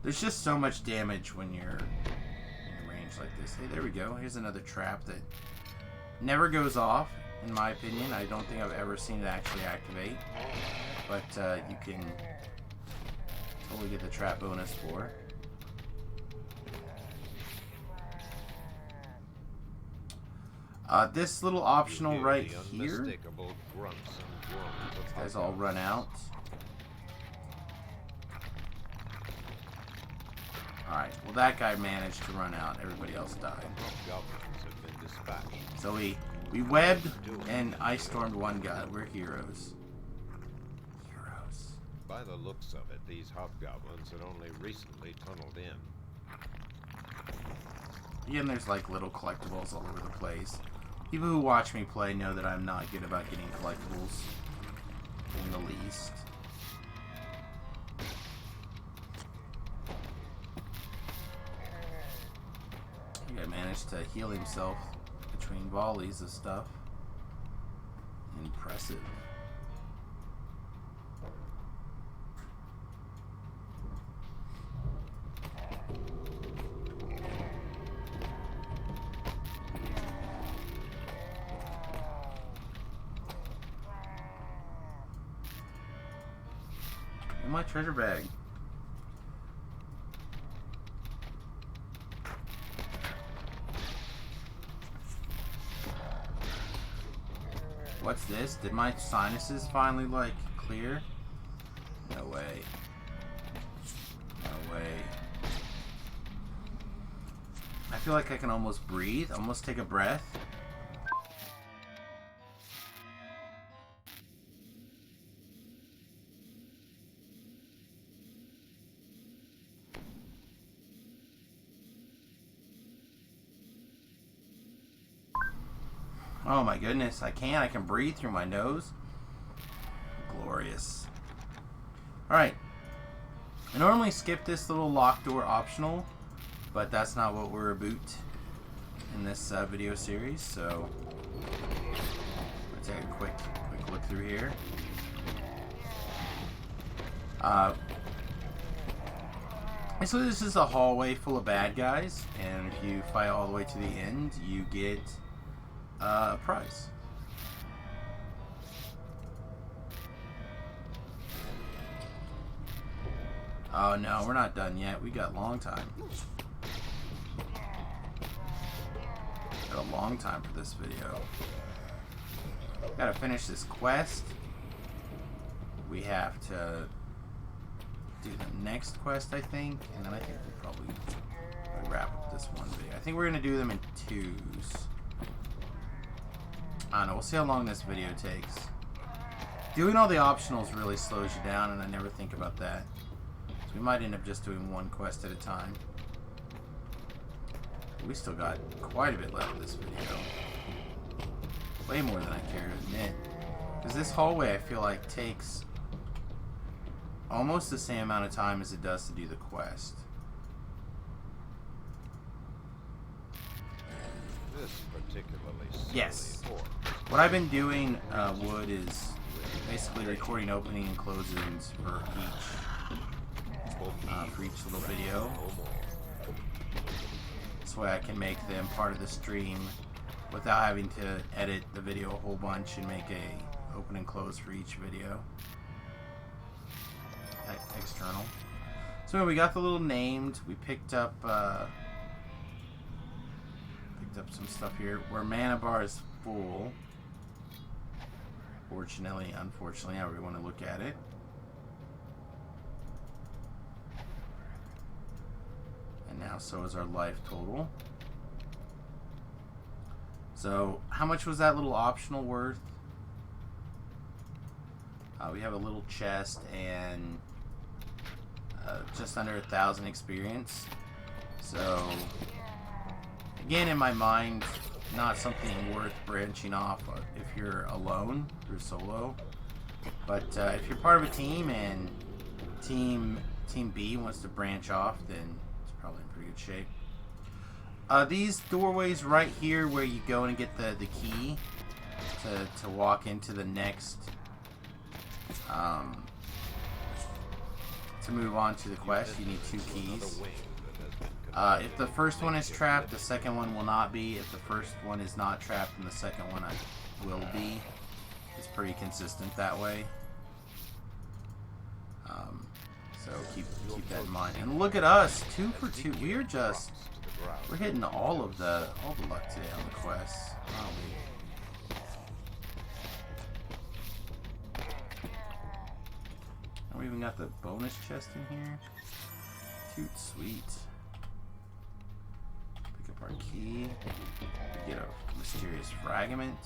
There's just so much damage when you're in range like this. Hey, there we go. Here's another trap that never goes off, in my opinion. I don't think I've ever seen it actually activate. But you can totally get the trap bonus for. This little optional right here. These guys all run out. Alright, well that guy managed to run out. Everybody else died. So we webbed and ice stormed one guy. We're heroes. Heroes. By the looks of it, these hobgoblins had only recently tunneled in. Again, there's like little collectibles all over the place. People who watch me play know that I'm not good about getting collectibles in the least. I think I managed to heal himself between volleys of stuff. Impressive. In my treasure bag. What's this? Did my sinuses finally, like, clear? No way. No way. I feel like I can almost breathe, almost take a breath. Oh my goodness, I can breathe through my nose. Glorious. Alright. I normally skip this little locked door optional, but that's not what we're about in this video series, so let's take a quick look through here. So this is a hallway full of bad guys, and if you fight all the way to the end, you get a prize. Oh no, we're not done yet. We got a long time. Got a long time for this video. Gotta finish this quest. We have to do the next quest, I think, and then I think we'll probably wrap up this one video. I think we're gonna do them in twos. I don't know. We'll see how long this video takes. Doing all the optionals really slows you down, and I never think about that. So we might end up just doing one quest at a time. We still got quite a bit left of this video. Way more than I care to admit. Because this hallway, I feel like, takes almost the same amount of time as it does to do the quest. This particularly Yes. silly fork. What I've been doing, Wood, is basically recording opening and closings for each little video. This way I can make them part of the stream without having to edit the video a whole bunch and make a open and close for each video. External. So we got the little named. We picked up some stuff here. Where mana bar is full. Fortunately, unfortunately, however you want to look at it. And now so is our life total. So, how much was that little optional worth? We have a little chest and just under 1,000 experience. So, again, in my mind, not something worth branching off if you're alone or solo. But if you're part of a team and Team B wants to branch off, then it's probably in pretty good shape. These doorways right here where you go and get the key to walk into the next, to move on to the quest, you need 2 keys. If the first one is trapped, the second one will not be. If the first one is not trapped, then the second one will be. It's pretty consistent that way. So keep that in mind. And look at us, 2 for 2. We're hitting all the luck today on the quests, aren't we? And we even got the bonus chest in here. Cute, sweet. Pick up our key. We get a mysterious fragment.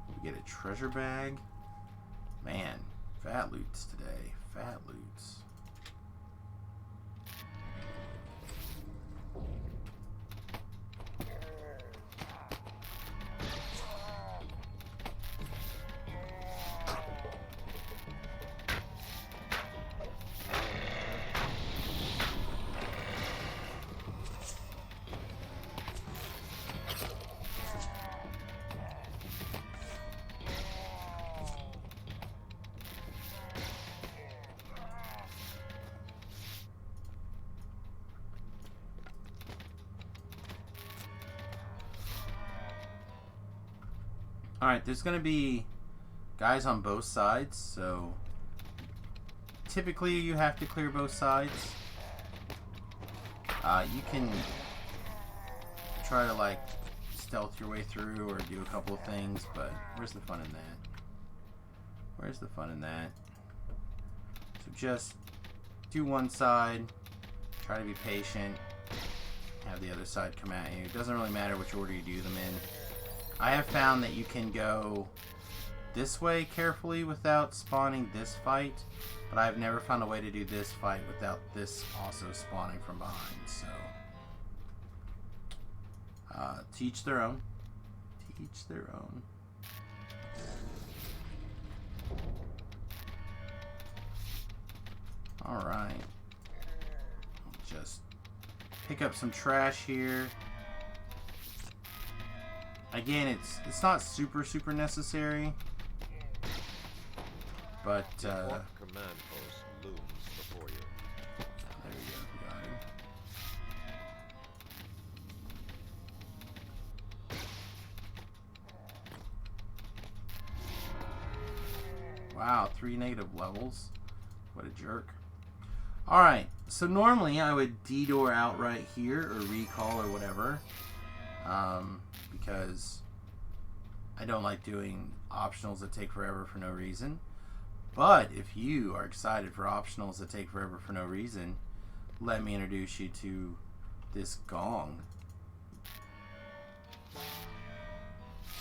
We get a treasure bag. Man, fat loots today. Fat loots. Alright, there's going to be guys on both sides, so typically you have to clear both sides. You can try to like stealth your way through or do a couple of things, but where's the fun in that? Where's the fun in that? So just do one side, try to be patient, have the other side come at you. It doesn't really matter which order you do them in. I have found that you can go this way carefully without spawning this fight, but I've never found a way to do this fight without this also spawning from behind, so to each their own. To each their own. Alright. Just pick up some trash here. Again, it's not super necessary, but What command post looms before you? there you go, got him. Wow, 3 negative levels. What a jerk. Alright, so normally I would detour out right here, or recall, or whatever. Because I don't like doing optionals that take forever for no reason. But if you are excited for optionals that take forever for no reason, let me introduce you to this gong.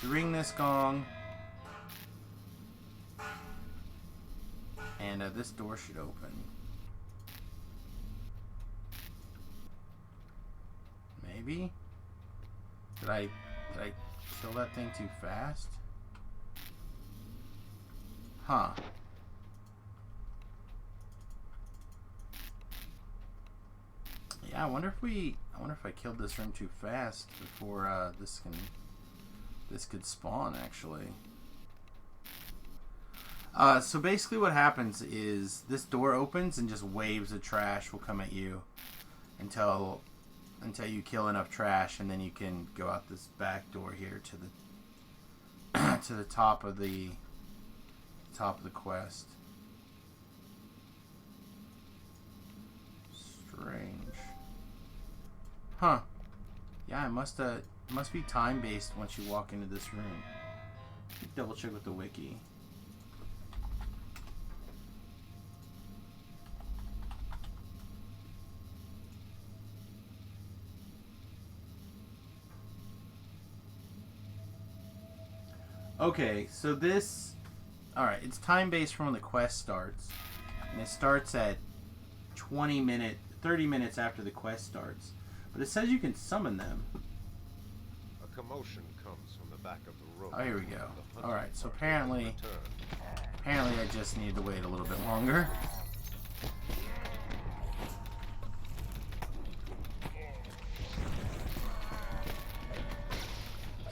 So ring this gong, and this door should open. Maybe? Did I kill that thing too fast? Huh. Yeah, I wonder if I killed this room too fast before this could spawn actually. So basically what happens is this door opens and just waves of trash will come at you until you kill enough trash, and then you can go out this back door here to the to the top of the quest. Strange. Huh. Yeah, it must be time based once you walk into this room. Double check with the wiki. Okay, so this... Alright, it's time-based from when the quest starts. And it starts at 30 minutes after the quest starts. But it says you can summon them. A commotion comes from the back of the room. Oh, here we go. Alright, so apparently I just need to wait a little bit longer.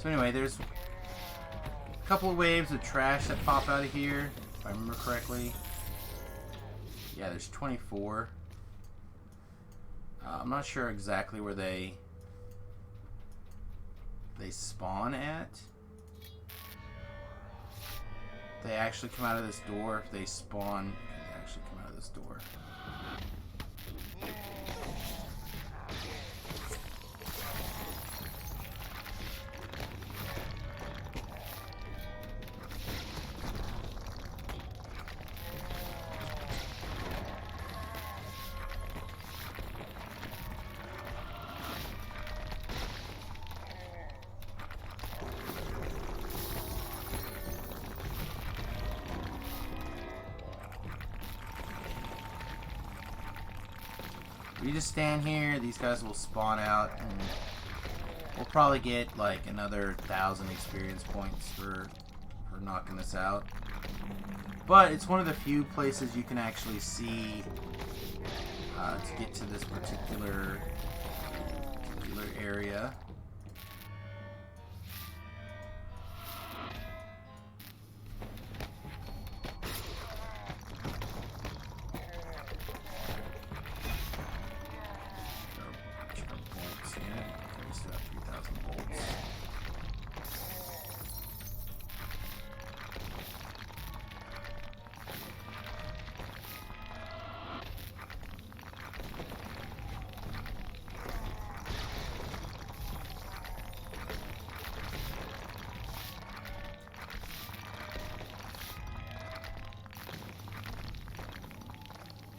So anyway, there's a couple of waves of trash that pop out of here, if I remember correctly. Yeah, there's 24. I'm not sure exactly where they spawn at. They actually come out of this door. If they spawn, they actually come out of this door. We just stand here, these guys will spawn out, and we'll probably get like another 1,000 experience points for knocking this out. But it's one of the few places you can actually see to get to this particular area.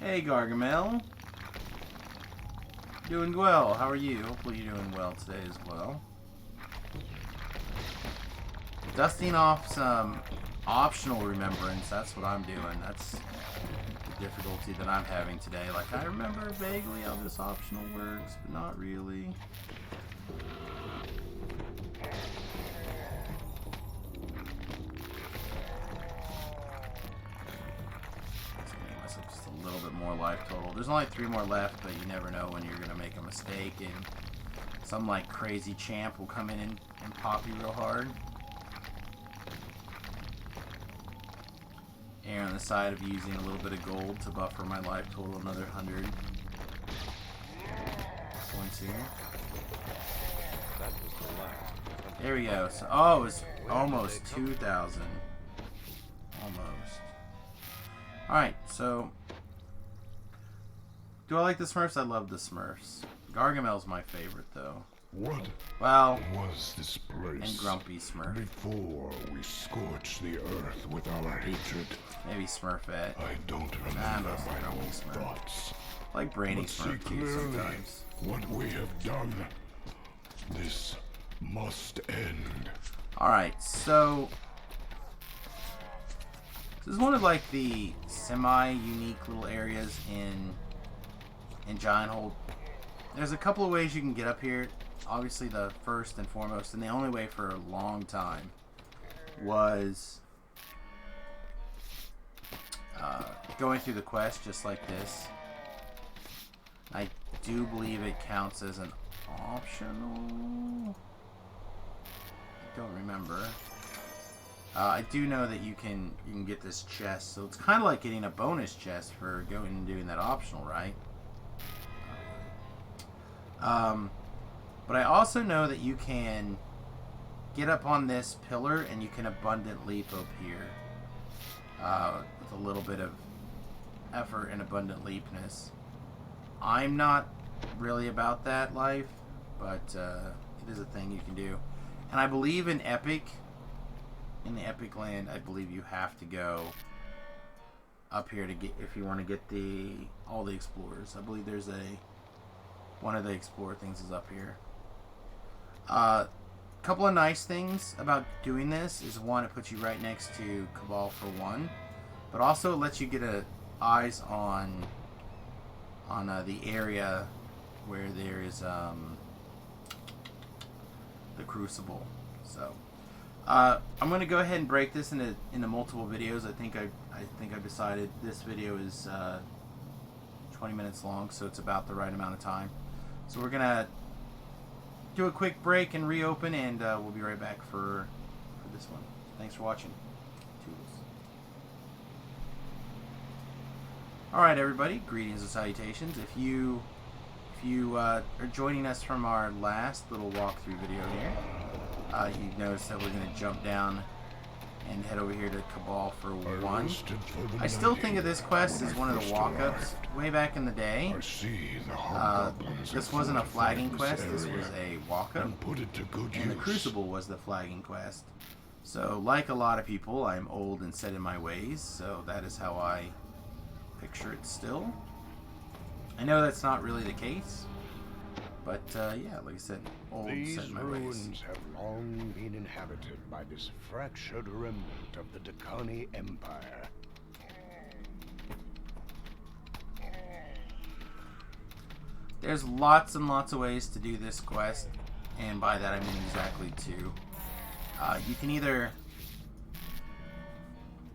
Hey Gargamel. Doing well. How are you? Hopefully you're doing well today as well. Dusting off some optional remembrance. That's what I'm doing. That's the difficulty that I'm having today. Like, I remember vaguely how this optional works, but not really. Just a little bit more life total. There's only 3 more left, but you never know when you're going to make a mistake, and some like crazy champ will come in and pop you real hard. And on the side of using a little bit of gold to buffer my life total, another 100 points here. There we go. So, oh, it was almost 2,000. Almost. Alright, so Do I like the Smurfs? I love the Smurfs. Gargamel's my favorite, though. What Well, was this place and Grumpy Smurf. before we scorched the earth with our hatred? Maybe Smurfette. I don't remember mostly my Grumpy own Smurf. thoughts. Like Brainy But see Smurf, too, clearly sometimes. what we have done. This must end. Alright, so... This is one of, like, the semi-unique little areas in Giant Hold. There's a couple of ways you can get up here. Obviously, the first and foremost, and the only way for a long time, was going through the quest just like this. I do believe it counts as an optional. I don't remember. I do know that you can get this chest, so it's kind of like getting a bonus chest for going and doing that optional, right? But I also know that you can get up on this pillar and you can abundant leap up here with a little bit of effort and abundant leapness. I'm not really about that life, but it is a thing you can do. And I believe in Epic, in the Epic Land, I believe you have to go up here to get, if you want to get all the explorers. I believe there's one of the explorer things is up here. Couple of nice things about doing this is, one, it puts you right next to Cabal for one, but also it lets you get eyes on the area where there is the Crucible. So I'm going to go ahead and break this into multiple videos. I think I've decided this video is 20 minutes long, so it's about the right amount of time. So we're gonna do a quick break and reopen, and we'll be right back for this one. Thanks for watching. Toodles. Alright, everybody, greetings and salutations. If you are joining us from our last little walkthrough video here, you notice that we're going to jump down and head over here to Cabal for one. I still think of this quest as one of the walk-ups way back in the day. This wasn't a flagging quest, this was a walk-up, and the Crucible was the flagging quest. So, like a lot of people, I'm old and set in my ways, so that is how I picture it still. I know that's not really the case, but yeah, like I said, old and set in my ways. These ruins have long been inhabited by this fractured remnant of the Dakani Empire. There's lots and lots of ways to do this quest, and by that I mean exactly two. You can either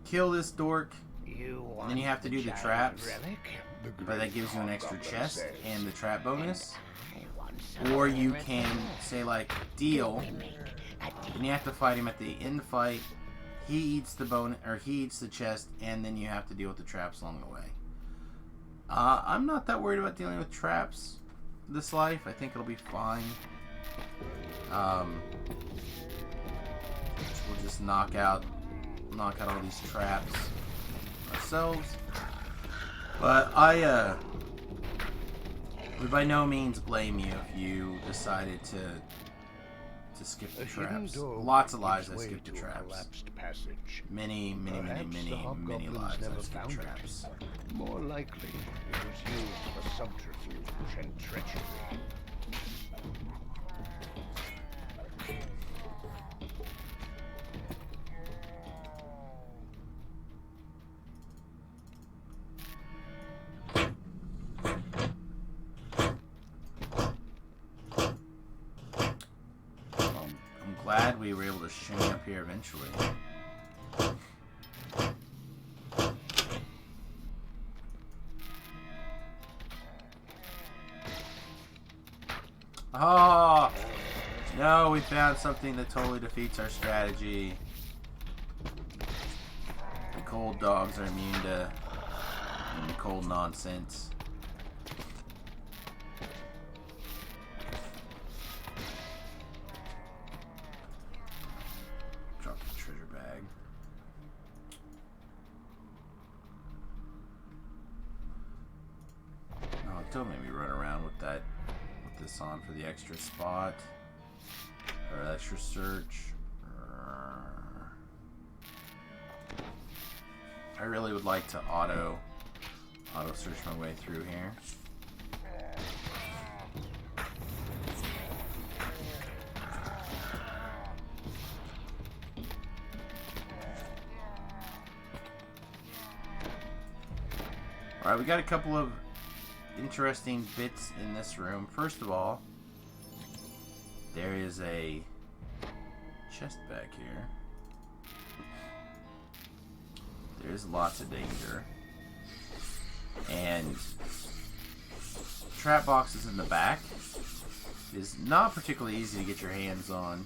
kill this dork, and then you have to do the traps, but that gives you an extra chest and the trap bonus. Or you can say, like, deal, and you have to fight him at the end of the fight. He eats the bonus, or he eats the chest, and then you have to deal with the traps along the way. I'm not that worried about dealing with traps this life. I think it'll be fine. We'll just knock out all these traps ourselves. But I would by no means blame you if you decided to skip the traps. Lots of lives I skipped the traps. Many lives I skipped traps. More likely, it was used for subterfuge and treachery. I'm glad we were able to shimmy up here eventually. Oh! No, we found something that totally defeats our strategy. The cold dogs are immune to cold nonsense. Drop the treasure bag. Oh, Don't make me run around with that, with this on for the extra spot or extra search. I really would like to auto search my way through here. Alright, we got a couple of interesting bits in this room. First of all, there is a chest back here. There's lots of danger. And trap boxes in the back is not particularly easy to get your hands on.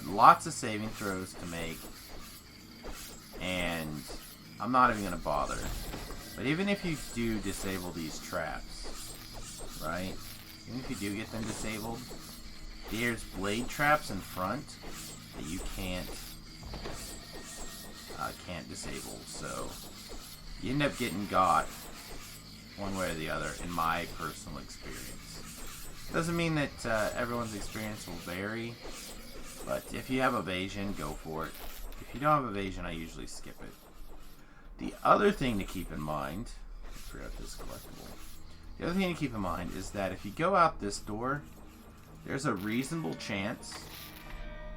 Lots of saving throws to make. And I'm not even going to bother. But even if you do disable these traps, right? Even if you do get them disabled, there's blade traps in front that you can't disable. So you end up getting got one way or the other, in my personal experience. Doesn't mean that everyone's experience will vary, but if you have evasion, go for it. If you don't have evasion, I usually skip it. The other thing to keep in mind, I forgot this collectible. The other thing to keep in mind is that if you go out this door, there's a reasonable chance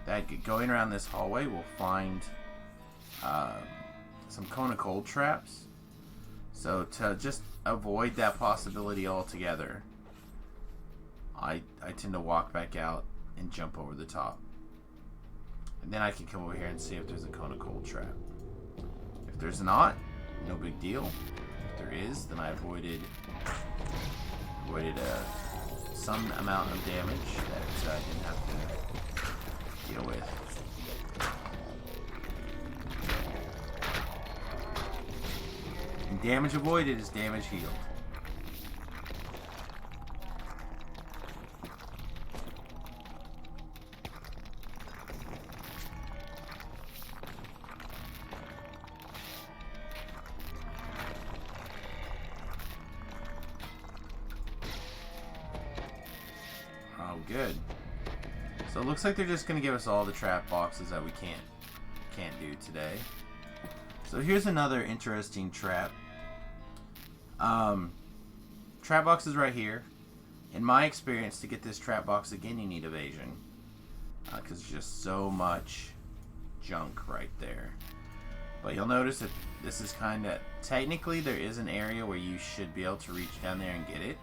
that going around this hallway will find some cone of cold traps. So to just avoid that possibility altogether, I tend to walk back out and jump over the top. And then I can come over here and see if there's a cone of cold trap. If there's not, no big deal. If there is, then I avoided some amount of damage that I didn't have to deal with. And damage avoided is damage healed. Oh, good. So it looks like they're just going to give us all the trap boxes that we can't do today. So here's another interesting trap. Trap box is right here. In my experience, to get this trap box again, you need evasion. Because there's just so much junk right there. But you'll notice that this is kind of... Technically, there is an area where you should be able to reach down there and get it.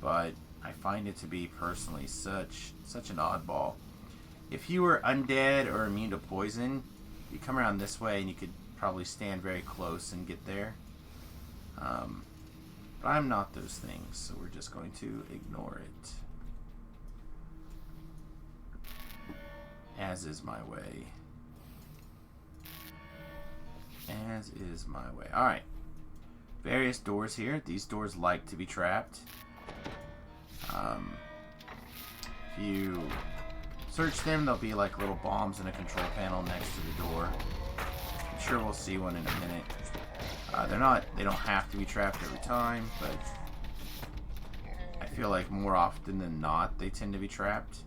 But I find it to be, personally, such an oddball. If you were undead or immune to poison, you come around this way and you could probably stand very close and get there. But I'm not those things, so we're just going to ignore it. As is my way. As is my way. Alright. Various doors here. These doors like to be trapped. If you search them, there'll be like little bombs in a control panel next to the door. I'm sure we'll see one in a minute. They don't have to be trapped every time, but I feel like more often than not, they tend to be trapped.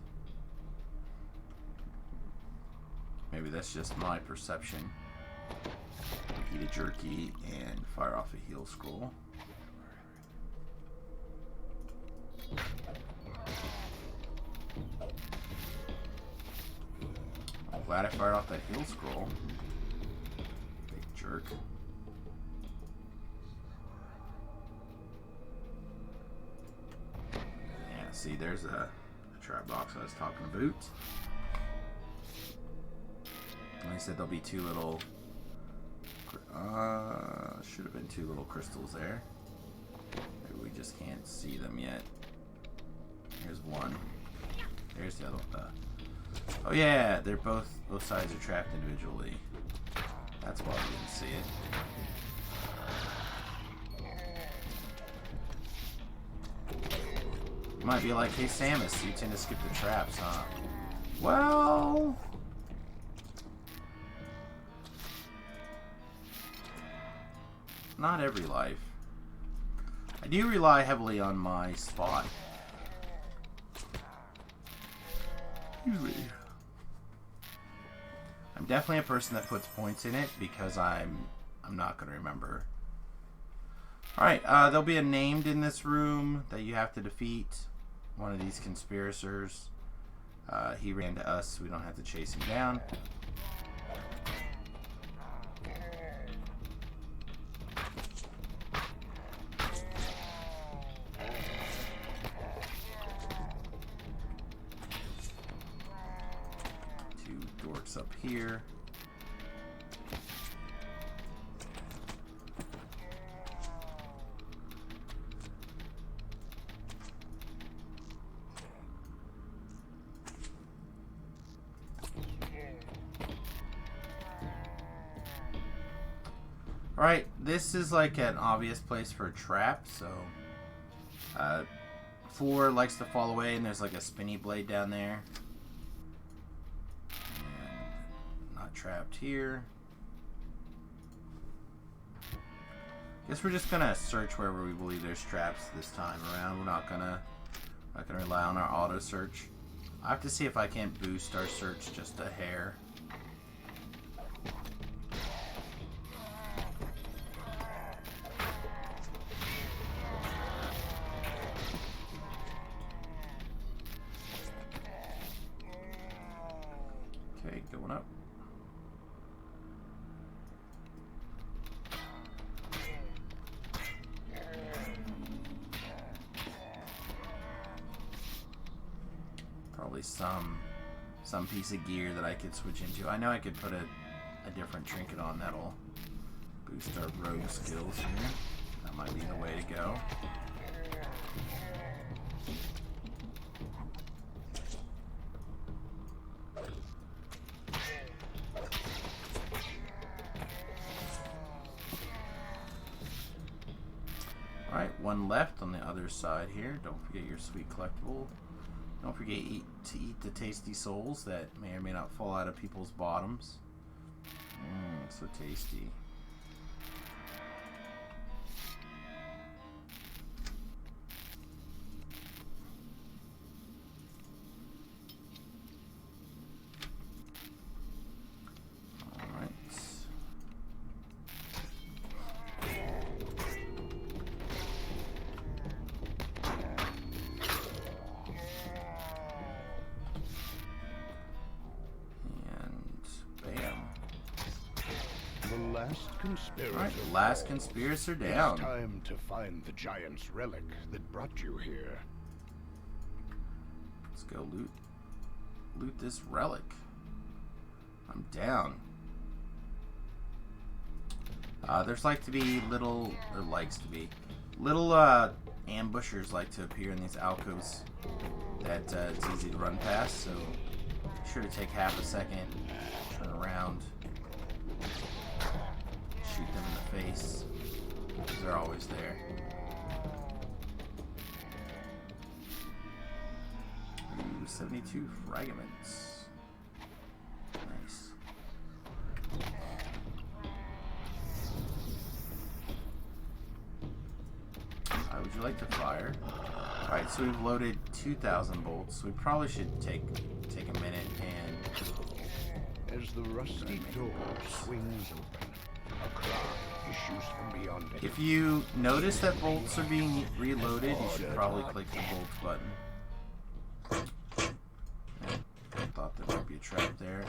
Maybe that's just my perception. Eat a jerky and fire off a heal scroll. I'm glad I fired off that heal scroll. Big jerk. Yeah, see, there's a trap box I was talking about. And I said there'll be two little... should have been two little crystals there. Maybe we just can't see them yet. Here's one. There's the other one. Oh yeah, they're both sides are trapped individually. That's why we didn't see it. You might be like, hey Samius, you tend to skip the traps, huh? Well... not every life. I do rely heavily on my spot. Excuse me. I'm definitely a person that puts points in it because I'm not going to remember. Alright, there'll be a named in this room that you have to defeat. One of these conspirators. He ran to us, so we don't have to chase him down. Two dorks up here. Alright, this is like an obvious place for a trap, so 4 likes to fall away, and there's like a spinny blade down there. And not trapped here. Guess we're just gonna search wherever we believe there's traps this time around. We're not gonna rely on our auto search. I have to see if I can't boost our search just a hair. Okay, going up. Probably some piece of gear that I could switch into. I know I could put a different trinket on that'll boost our rogue skills here. That might be the way to go. Alright, one left on the other side here. Don't forget your sweet collectible. Don't forget to eat the tasty souls that may or may not fall out of people's bottoms. So tasty. Alright. Alright, the last conspirator down. It's time to find the giant's relic that brought you here. Let's go loot this relic. I'm down. There's like to be little, or likes to be, little ambushers like to appear in these alcoves that it's easy to run past, so be sure to take half a second, turn around, shoot them in the face, because they're always there. Ooh, 72 fragments. Nice. Would you like to fire? Alright, so we've loaded 2,000 bolts. We probably should take a minute and... As the rusty door swings open, a cry issues from beyond it. If you notice that bolts are being reloaded, you should probably click the bolts button. I thought there might be a trap there.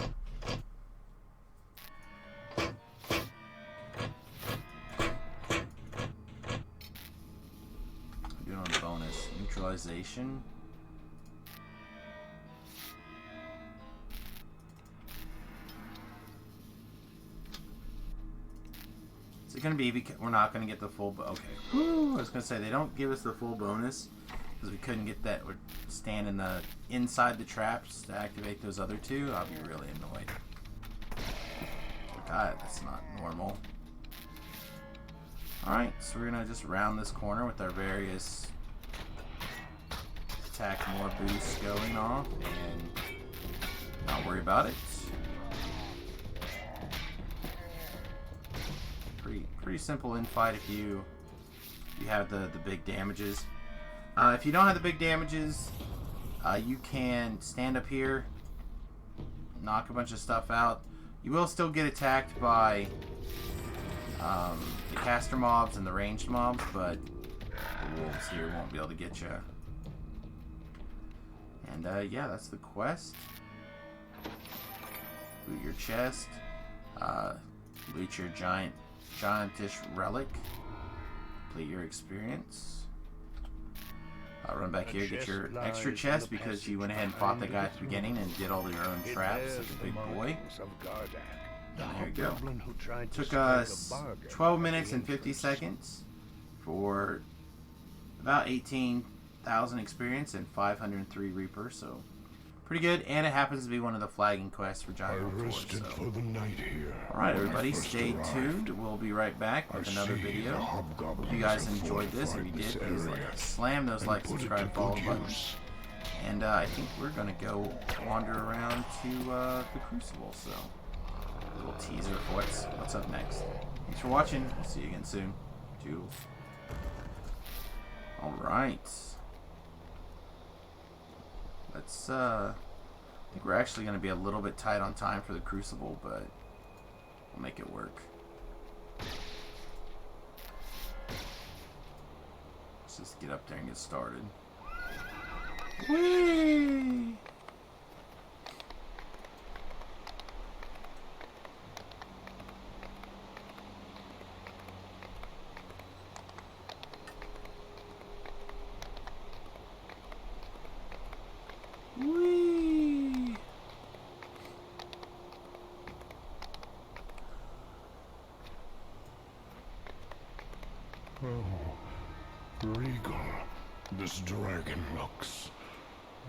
I'm doing a bonus. Neutralization. Is it going to be because we're not going to get the full... Okay. Whew, I was going to say, they don't give us the full bonus because we couldn't get that. We're standing inside the traps to activate those other two. I'll be really annoyed. God, that's not normal. Alright, so we're going to just round this corner with our various attack more boosts going off and not worry about it. Pretty simple in fight if you you have the big damages. If you don't have the big damages, you can stand up here, knock a bunch of stuff out. You will still get attacked by the caster mobs and the ranged mobs, but the wolves here won't be able to get you. And yeah, that's the quest. Loot your chest. Loot your giantish relic. Complete your experience. Run back here, get your extra chest because you went ahead and fought that guy at the beginning and did all your own traps like a big boy. And there you go. Took us 12 minutes and 50 seconds for about 18,000 experience and 503 Reaper, so pretty good. And it happens to be one of the flagging quests for Giant Force. So. Alright, everybody, stay tuned. We'll be right back with another video. Hope you guys enjoyed this. If you did, please slam those like, subscribe, follow buttons. And I think we're going to go wander around to the Crucible, so a little teaser for what's up next. Thanks for watching. See you again soon. Toodles. Alright. Let's, I think we're actually going to be a little bit tight on time for the Crucible, but we'll make it work. Let's just get up there and get started. Whee! Whee! Oh, regal. This dragon looks.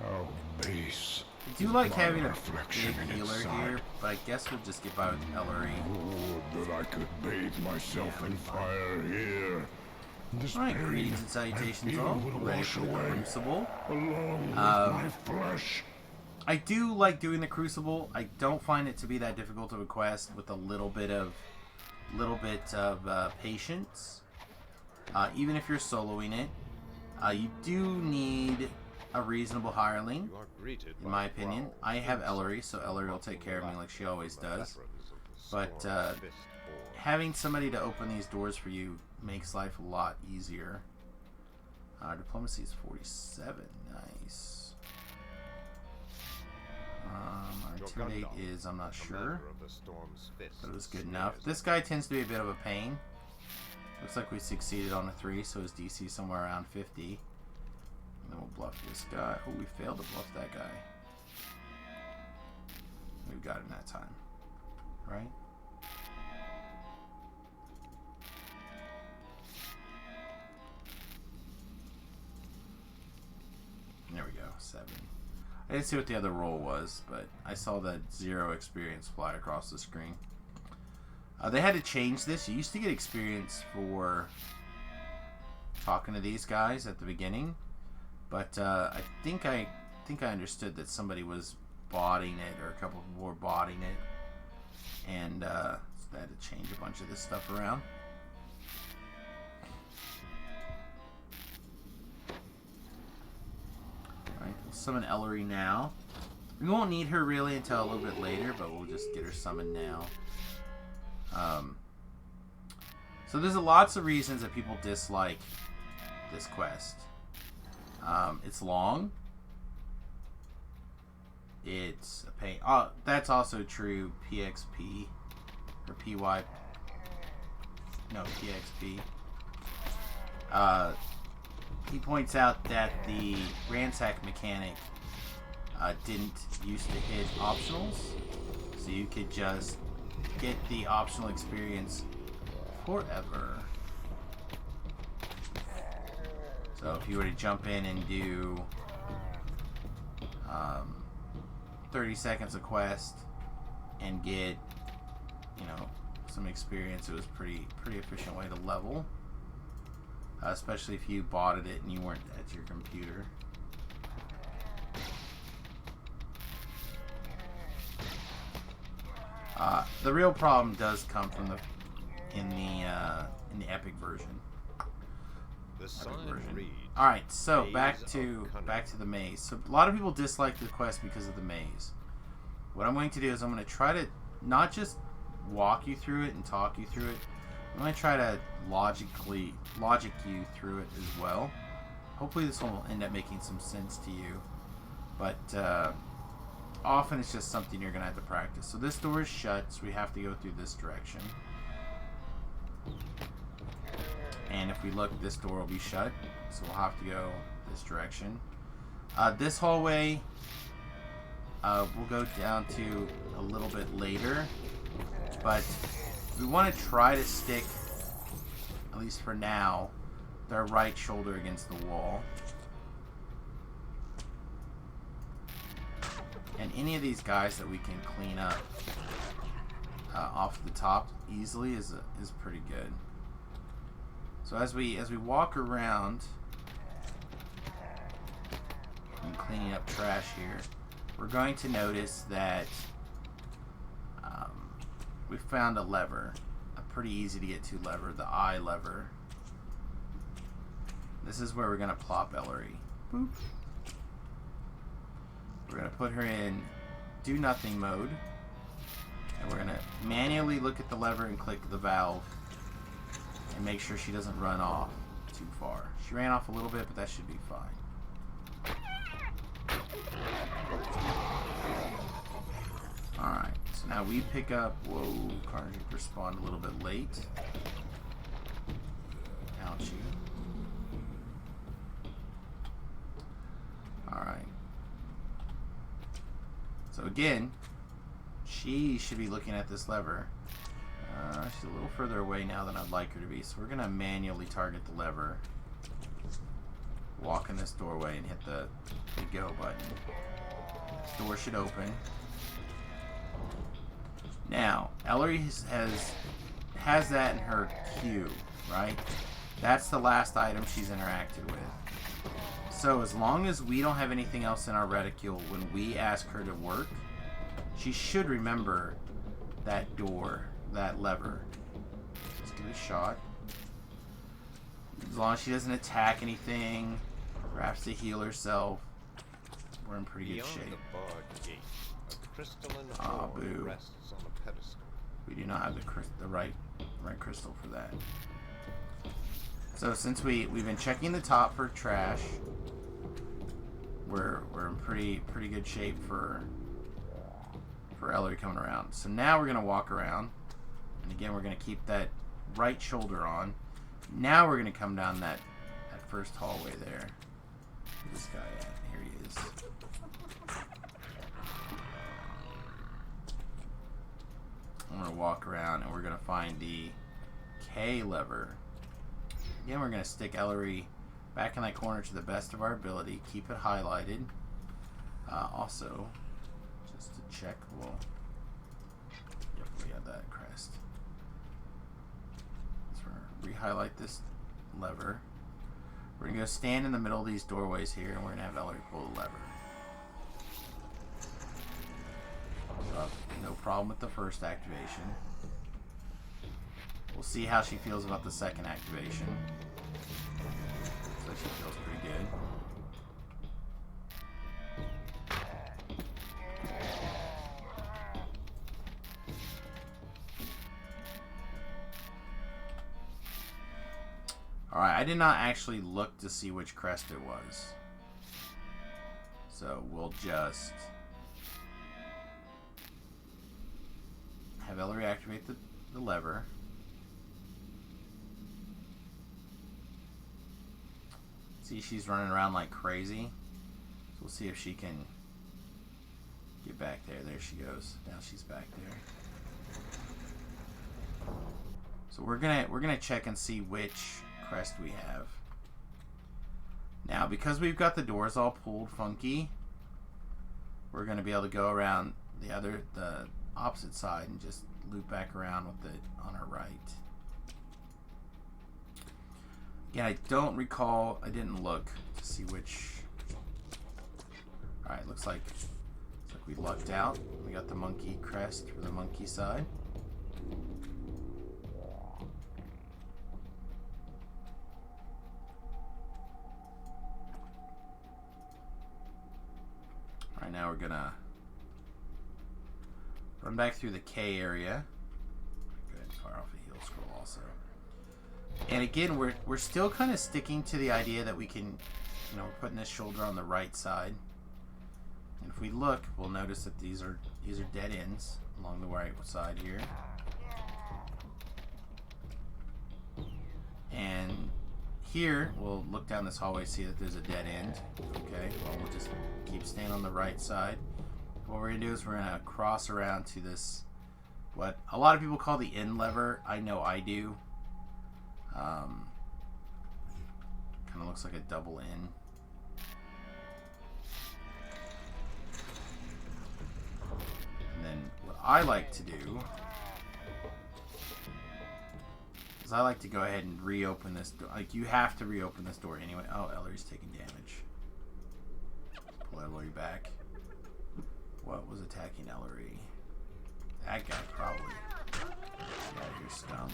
How base. I do like having a big healer here, but I guess we'll just get by with Ellery. Oh, that I could bathe myself in fire here. Alright, greetings and salutations all. Ready for the Crucible. Along with my flesh. I do like doing the Crucible. I don't find it to be that difficult of a quest with a little bit of patience. Even if you're soloing it, you do need a reasonable hireling, in my opinion. I have Ellery, so Ellery will take care of me like she always does. But having somebody to open these doors for you makes life a lot easier. Diplomacy is 47. Nice. Our Intimidate is, I'm not sure, but it was good enough. This guy tends to be a bit of a pain. Looks like we succeeded on a 3, so his DC is somewhere around 50. And then we'll bluff this guy. Oh, we failed to bluff that guy. We got it in that time. Right? There we go, 7. I didn't see what the other roll was, but I saw that 0 experience fly across the screen. They had to change this. You used to get experience for talking to these guys at the beginning, but I think I understood that somebody was botting it, or a couple of people were botting it, and so they had to change a bunch of this stuff around. Alright, we'll summon Ellery now. We won't need her really until a little bit later, but we'll just get her summoned now. So there's lots of reasons that people dislike this quest. It's long. It's a pain. Oh, that's also true. PXP or PY. No, PXP. He points out that the ransack mechanic didn't used to hit optionals, so you could just get the optional experience forever. So if you were to jump in and do 30 seconds of quest and get, you know, some experience, it was pretty efficient way to level. Especially if you botted it and you weren't at your computer. The real problem does come from in the epic version. The sign version. reads, All right, so Maze back of to Cunning. the maze. So a lot of people dislike the quest because of the maze. What I'm going to do is I'm going to try to not just walk you through it and talk you through it. I'm going to try to logic you through it as well. Hopefully this will end up making some sense to you. But often it's just something you're going to have to practice. So this door is shut, so we have to go through this direction. And if we look, this door will be shut, so we'll have to go this direction. This hallway we'll go down to a little bit later, but we want to try to stick, at least for now, their right shoulder against the wall. And any of these guys that we can clean up off the top easily is pretty good. So as we walk around and cleaning up trash here, we're going to notice that we found a lever, a pretty easy to get to lever, the I lever. This is where we're going to plop Ellery. Boop. We're going to put her in do nothing mode, and we're going to manually look at the lever and click the valve and make sure she doesn't run off too far. She ran off a little bit, but that should be fine. Alright, so now we pick up... Whoa, Carnage respawned a little bit late. Ouchie. Alright. So again, she should be looking at this lever. She's a little further away now than I'd like her to be, so we're going to manually target the lever. Walk in this doorway and hit the go button. This door should open. Now, Ellery has that in her queue, right? That's the last item she's interacted with. So as long as we don't have anything else in our reticule when we ask her to work, she should remember that door, that lever. Let's give it a shot. As long as she doesn't attack anything, perhaps to heal herself, we're in pretty good shape. The barred gate, a crystalline Ah, orb boo. rests on a pedestal. We do not have the right crystal for that. So since we've been checking the top for trash, we're in pretty good shape for Ellery coming around. So now we're gonna walk around, and again we're gonna keep that right shoulder on. Now we're gonna come down that first hallway there. Where's this guy at? Here he is. I'm gonna walk around and we're gonna find the K lever. Again, we're gonna stick Ellery back in that corner to the best of our ability. Keep it highlighted. Also, just to check, yep, we got that crest. So we're gonna re-highlight this lever. We're gonna go stand in the middle of these doorways here, and we're gonna have Ellery pull the lever. So, no problem with the first activation. We'll see how she feels about the second activation. So she feels pretty good. Alright, I did not actually look to see which crest it was. So we'll just have Ellery activate the lever. See, she's running around like crazy. So we'll see if she can get back there. There she goes. Now she's back there. So we're gonna check and see which crest we have. Now, because we've got the doors all pulled funky, we're gonna be able to go around the opposite side and just loop back around with it on our right. Again, I don't recall, I didn't look to see which. Alright, looks like we lucked out. We got the monkey crest for the monkey side. Alright, now we're gonna run back through the K area. Go ahead and fire off a heal scroll also. And again, we're still kind of sticking to the idea that we can, you know, we're putting this shoulder on the right side. And if we look, we'll notice that these are dead ends along the right side here. And here, we'll look down this hallway, see that there's a dead end. Okay, well, we'll just keep staying on the right side. What we're going to do is we're going to cross around to this, what a lot of people call the end lever. I know I do. Kind of looks like a double N. And then what I like to do is I like to go ahead and reopen this door. Like, you have to reopen this door anyway. Oh, Ellery's taking damage. Pull Ellery back. What was attacking Ellery? That guy, probably. Yeah, you're scum.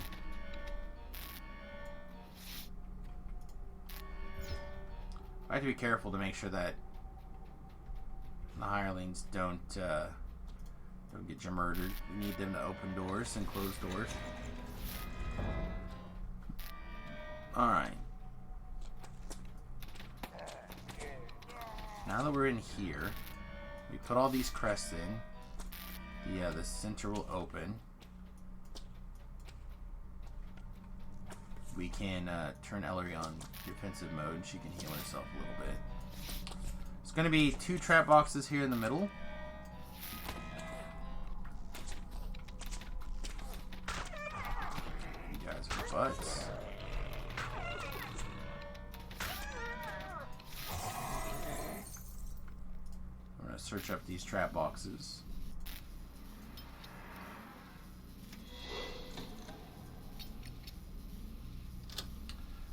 I have to be careful to make sure that the hirelings don't get you murdered. We need them to open doors and close doors. Alright. Now that we're in here, we put all these crests in. The center will open. We can turn Ellery on defensive mode and she can heal herself a little bit. There's going to be 2 trap boxes here in the middle. You guys are butts. I'm going to search up these trap boxes.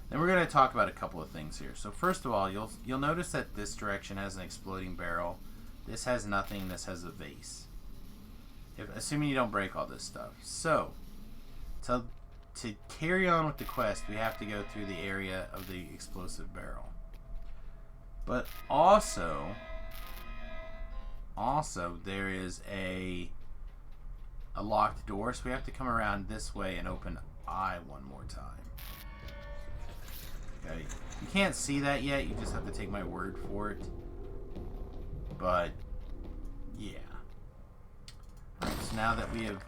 Then we're going to talk about a couple of things here. So first of all, you'll notice that this direction has an exploding barrel. This has nothing. This has a vase. Assuming you don't break all this stuff. So to carry on with the quest, we have to go through the area of the explosive barrel. But also there is a locked door, so we have to come around this way and open I one more time. Okay, you can't see that yet, you just have to take my word for it. But, yeah. Alright, so now that we have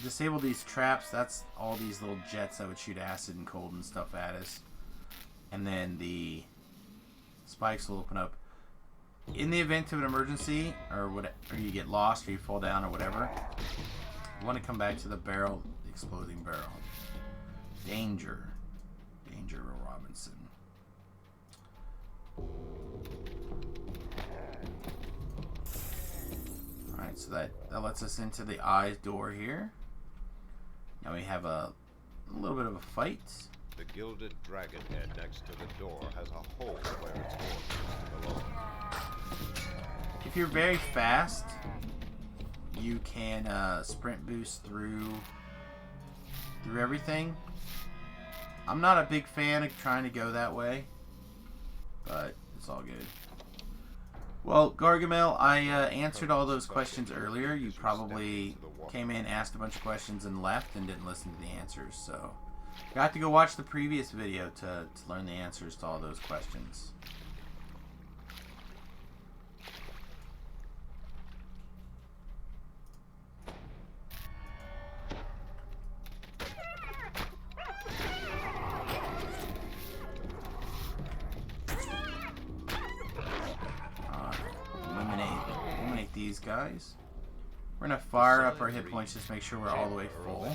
disabled these traps, that's all these little jets that would shoot acid and cold and stuff at us. And then the spikes will open up. In the event of an emergency, or you get lost, or you fall down, or whatever, you want to come back to the barrel, the exploding barrel. Danger. Danger, Robinson. Alright, so that lets us into the eye door here. Now we have a little bit of a fight. The gilded dragon head next to the door has a hole where its horns below. If you're very fast, you can sprint boost through everything. I'm not a big fan of trying to go that way, but it's all good. Well, Gargamel, I answered all those questions earlier. You probably came in, asked a bunch of questions, and left and didn't listen to the answers. So you have to go watch the previous video to learn the answers to all those questions. Eliminate these guys. We're gonna fire up our hit points, just make sure we're all the way full.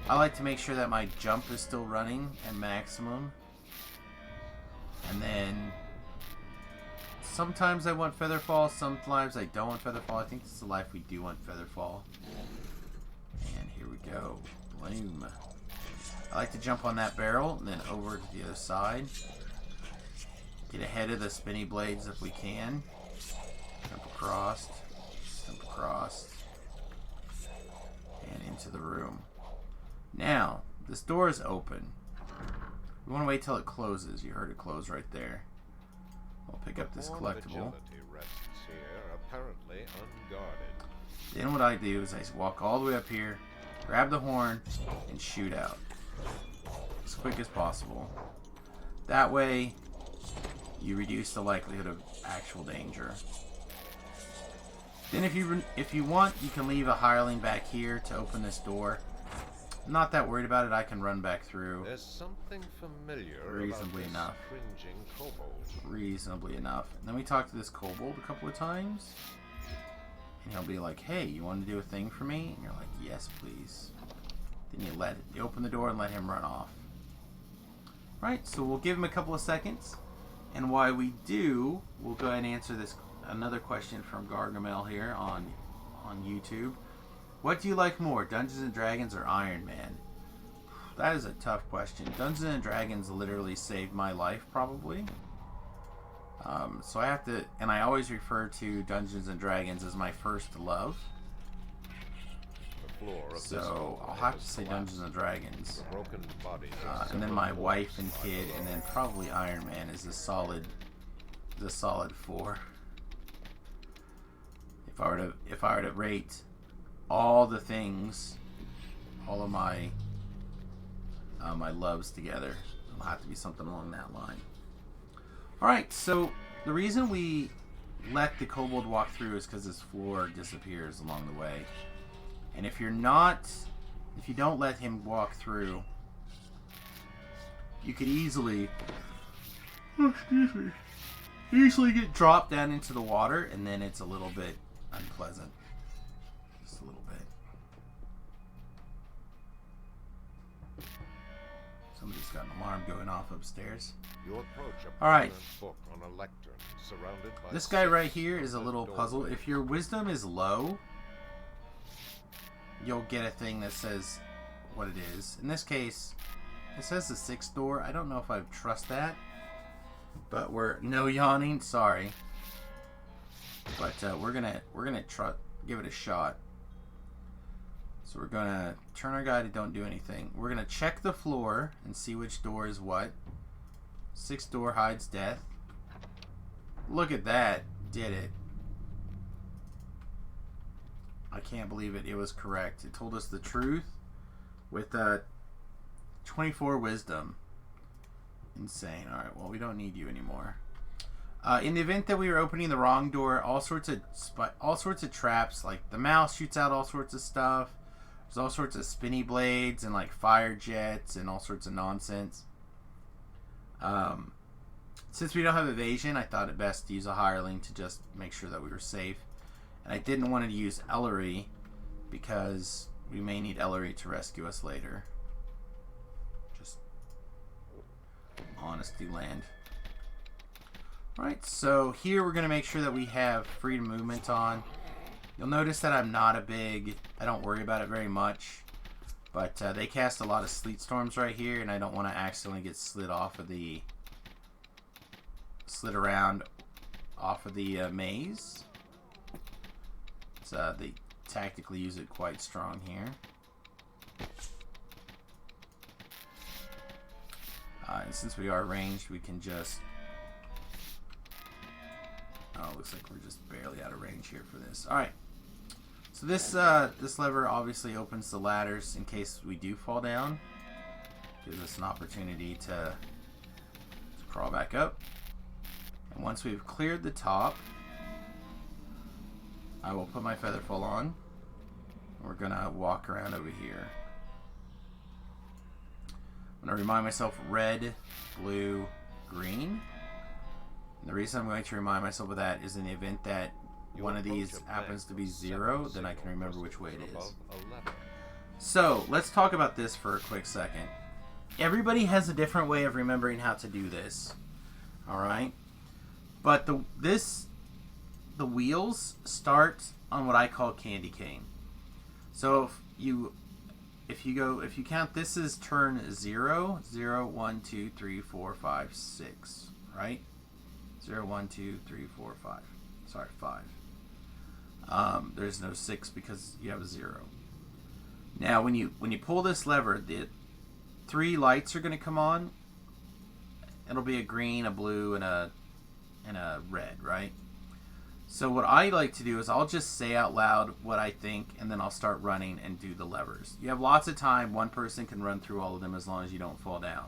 I like to make sure that my jump is still running at maximum. And then sometimes I want Featherfall, sometimes I don't want Featherfall. I think this is the life we do want Featherfall. And here we go. Bloom. I like to jump on that barrel and then over to the other side. Get ahead of the spinny blades if we can. Jump across. Jump across. And into the room. Now, this door is open. We want to wait till it closes. You heard it close right there. We'll pick up this collectible. apparently unguarded. Then what I do is I walk all the way up here, grab the horn, and shoot out as quick as possible. That way, you reduce the likelihood of actual danger. Then if you want, you can leave a hireling back here to open this door. I'm not that worried about it. I can run back through. There's something familiar Reasonably about enough. this cringing kobold. Reasonably enough. And then we talk to this kobold a couple of times. And he'll be like, hey, you want to do a thing for me? And you're like, yes, please. Then you open the door and let him run off. Right, so we'll give him a couple of seconds. And while we do, we'll go ahead and answer another question from Gargamel here on YouTube. What do you like more, Dungeons and Dragons or Iron Man? That is a tough question. Dungeons and Dragons literally saved my life, probably. So I have to, and I always refer to Dungeons and Dragons as my first love. The floor of So this hallway I'll have to has say collapsed. Dungeons and Dragons. The broken bodies of And then several my wolves wife and lie kid, below. and then probably Iron Man is a solid 4. If I were to rate all the things, all of my my loves together, it'll have to be something along that line. All right, so the reason we let the kobold walk through is because his floor disappears along the way, and if you don't let him walk through, you could easily get dropped down into the water, and then it's a little bit unpleasant. Just a little bit. Somebody's got an alarm going off upstairs. You approach a All right. prominent book on a lectern, surrounded by This guy 6 right here is a lit little puzzle. doorways. If your wisdom is low, you'll get a thing that says what it is. In this case, it says the 6th door. I don't know if I trust that, but no yawning. Sorry, but we're gonna give it a shot. So we're gonna turn our guy to don't do anything. We're gonna check the floor and see which door is what. 6th door hides death. Look at that. Did it. I can't believe it. It was correct. It told us the truth with 24 wisdom. Insane. Alright, well, we don't need you anymore. In the event that we were opening the wrong door, all sorts of traps, like the mouse shoots out all sorts of stuff. There's all sorts of spinny blades and like fire jets and all sorts of nonsense. Since we don't have evasion, I thought it best to use a hireling to just make sure that we were safe. And I didn't want to use Ellery because we may need Ellery to rescue us later. Just honesty land. Alright, so here we're going to make sure that we have freedom movement on. You'll notice that I don't worry about it very much. But they cast a lot of sleet storms right here, and I don't want to accidentally get slid around off of the maze. So they tactically use it quite strong here. And since we are ranged, we can just... Oh, looks like we're just barely out of range here for this. Alright. So this lever obviously opens the ladders in case we do fall down. Gives us an opportunity to crawl back up. And once we've cleared the top, I will put my featherfall on. We're gonna walk around over here. I'm gonna remind myself red, blue, green. And the reason I'm going to remind myself of that is in the event that one of these happens to be 0, then I can remember which way it is. So, let's talk about this for a quick second. Everybody has a different way of remembering how to do this. Alright? But the wheels start on what I call candy cane. So if you count, this is turn 0, 0, 1, 2, 3, 4, 5, 6, right? 0, 1, 2, 3, 4, 5. Sorry, 5. There's no 6 because you have a 0. Now, when you pull this lever, the 3 lights are going to come on. It'll be a green, a blue, and a red, right? So what I like to do is I'll just say out loud what I think, and then I'll start running and do the levers. You have lots of time. One person can run through all of them as long as you don't fall down.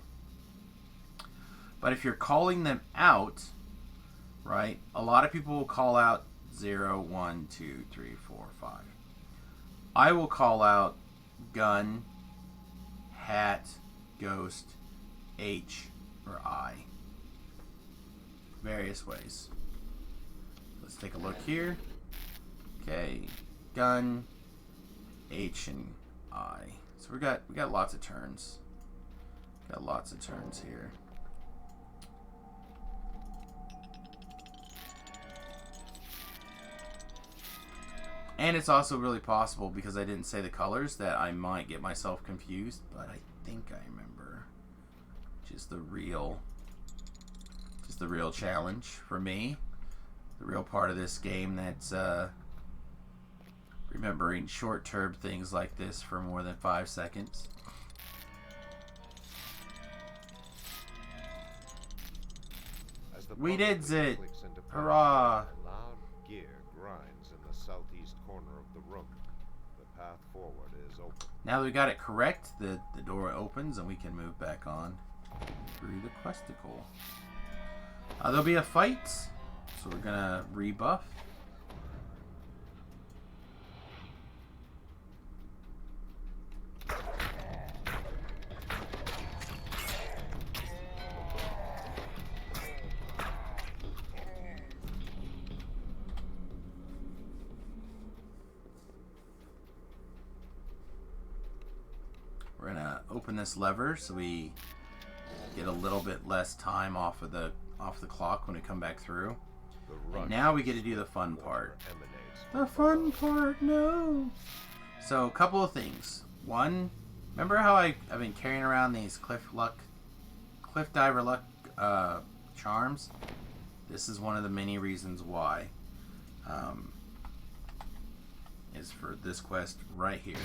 But if you're calling them out, right, a lot of people will call out 0, 1, 2, 3, 4, 5. I will call out gun, hat, ghost, H, or I. Various ways. Let's take a look here. Okay, gun, H, and I. So we got lots of turns. Got lots of turns here. And it's also really possible, because I didn't say the colors, that I might get myself confused, but I think I remember. Which is the real challenge for me. The real part of this game that's remembering short-term things like this for more than 5 seconds. We did it! Hurrah! A loud gear grinds in the southeast corner of the room. The path forward is open. Now that we got it correct, the door opens and we can move back on through the questicle. There'll be a fight, so we're gonna rebuff. We're gonna open this lever so we get a little bit less time off the clock when we come back through. And now we get to do the fun part. The fun part, no. So a couple of things. One, remember how I've been carrying around these cliff diver luck charms? This is one of the many reasons why. Is for this quest right here.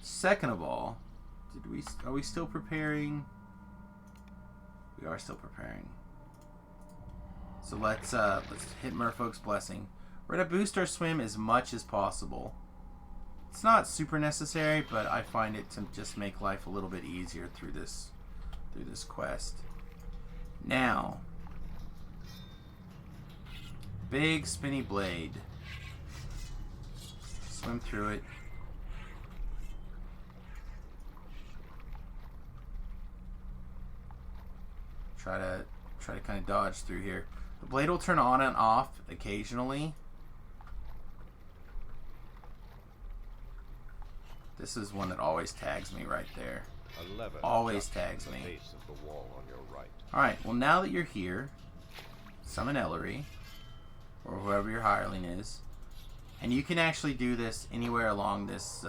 Second of all, are we still preparing? We are still preparing. So let's hit Merfolk's Blessing. We're gonna boost our swim as much as possible. It's not super necessary, but I find it to just make life a little bit easier through this quest. Now, big spinny blade. Swim through it. Try to kind of dodge through here. The blade will turn on and off occasionally. This is one that always tags me right there. 11 always tags me. Base of the wall on your right. Alright, well now that you're here, summon Ellery, or whoever your hireling is. And you can actually do this anywhere along this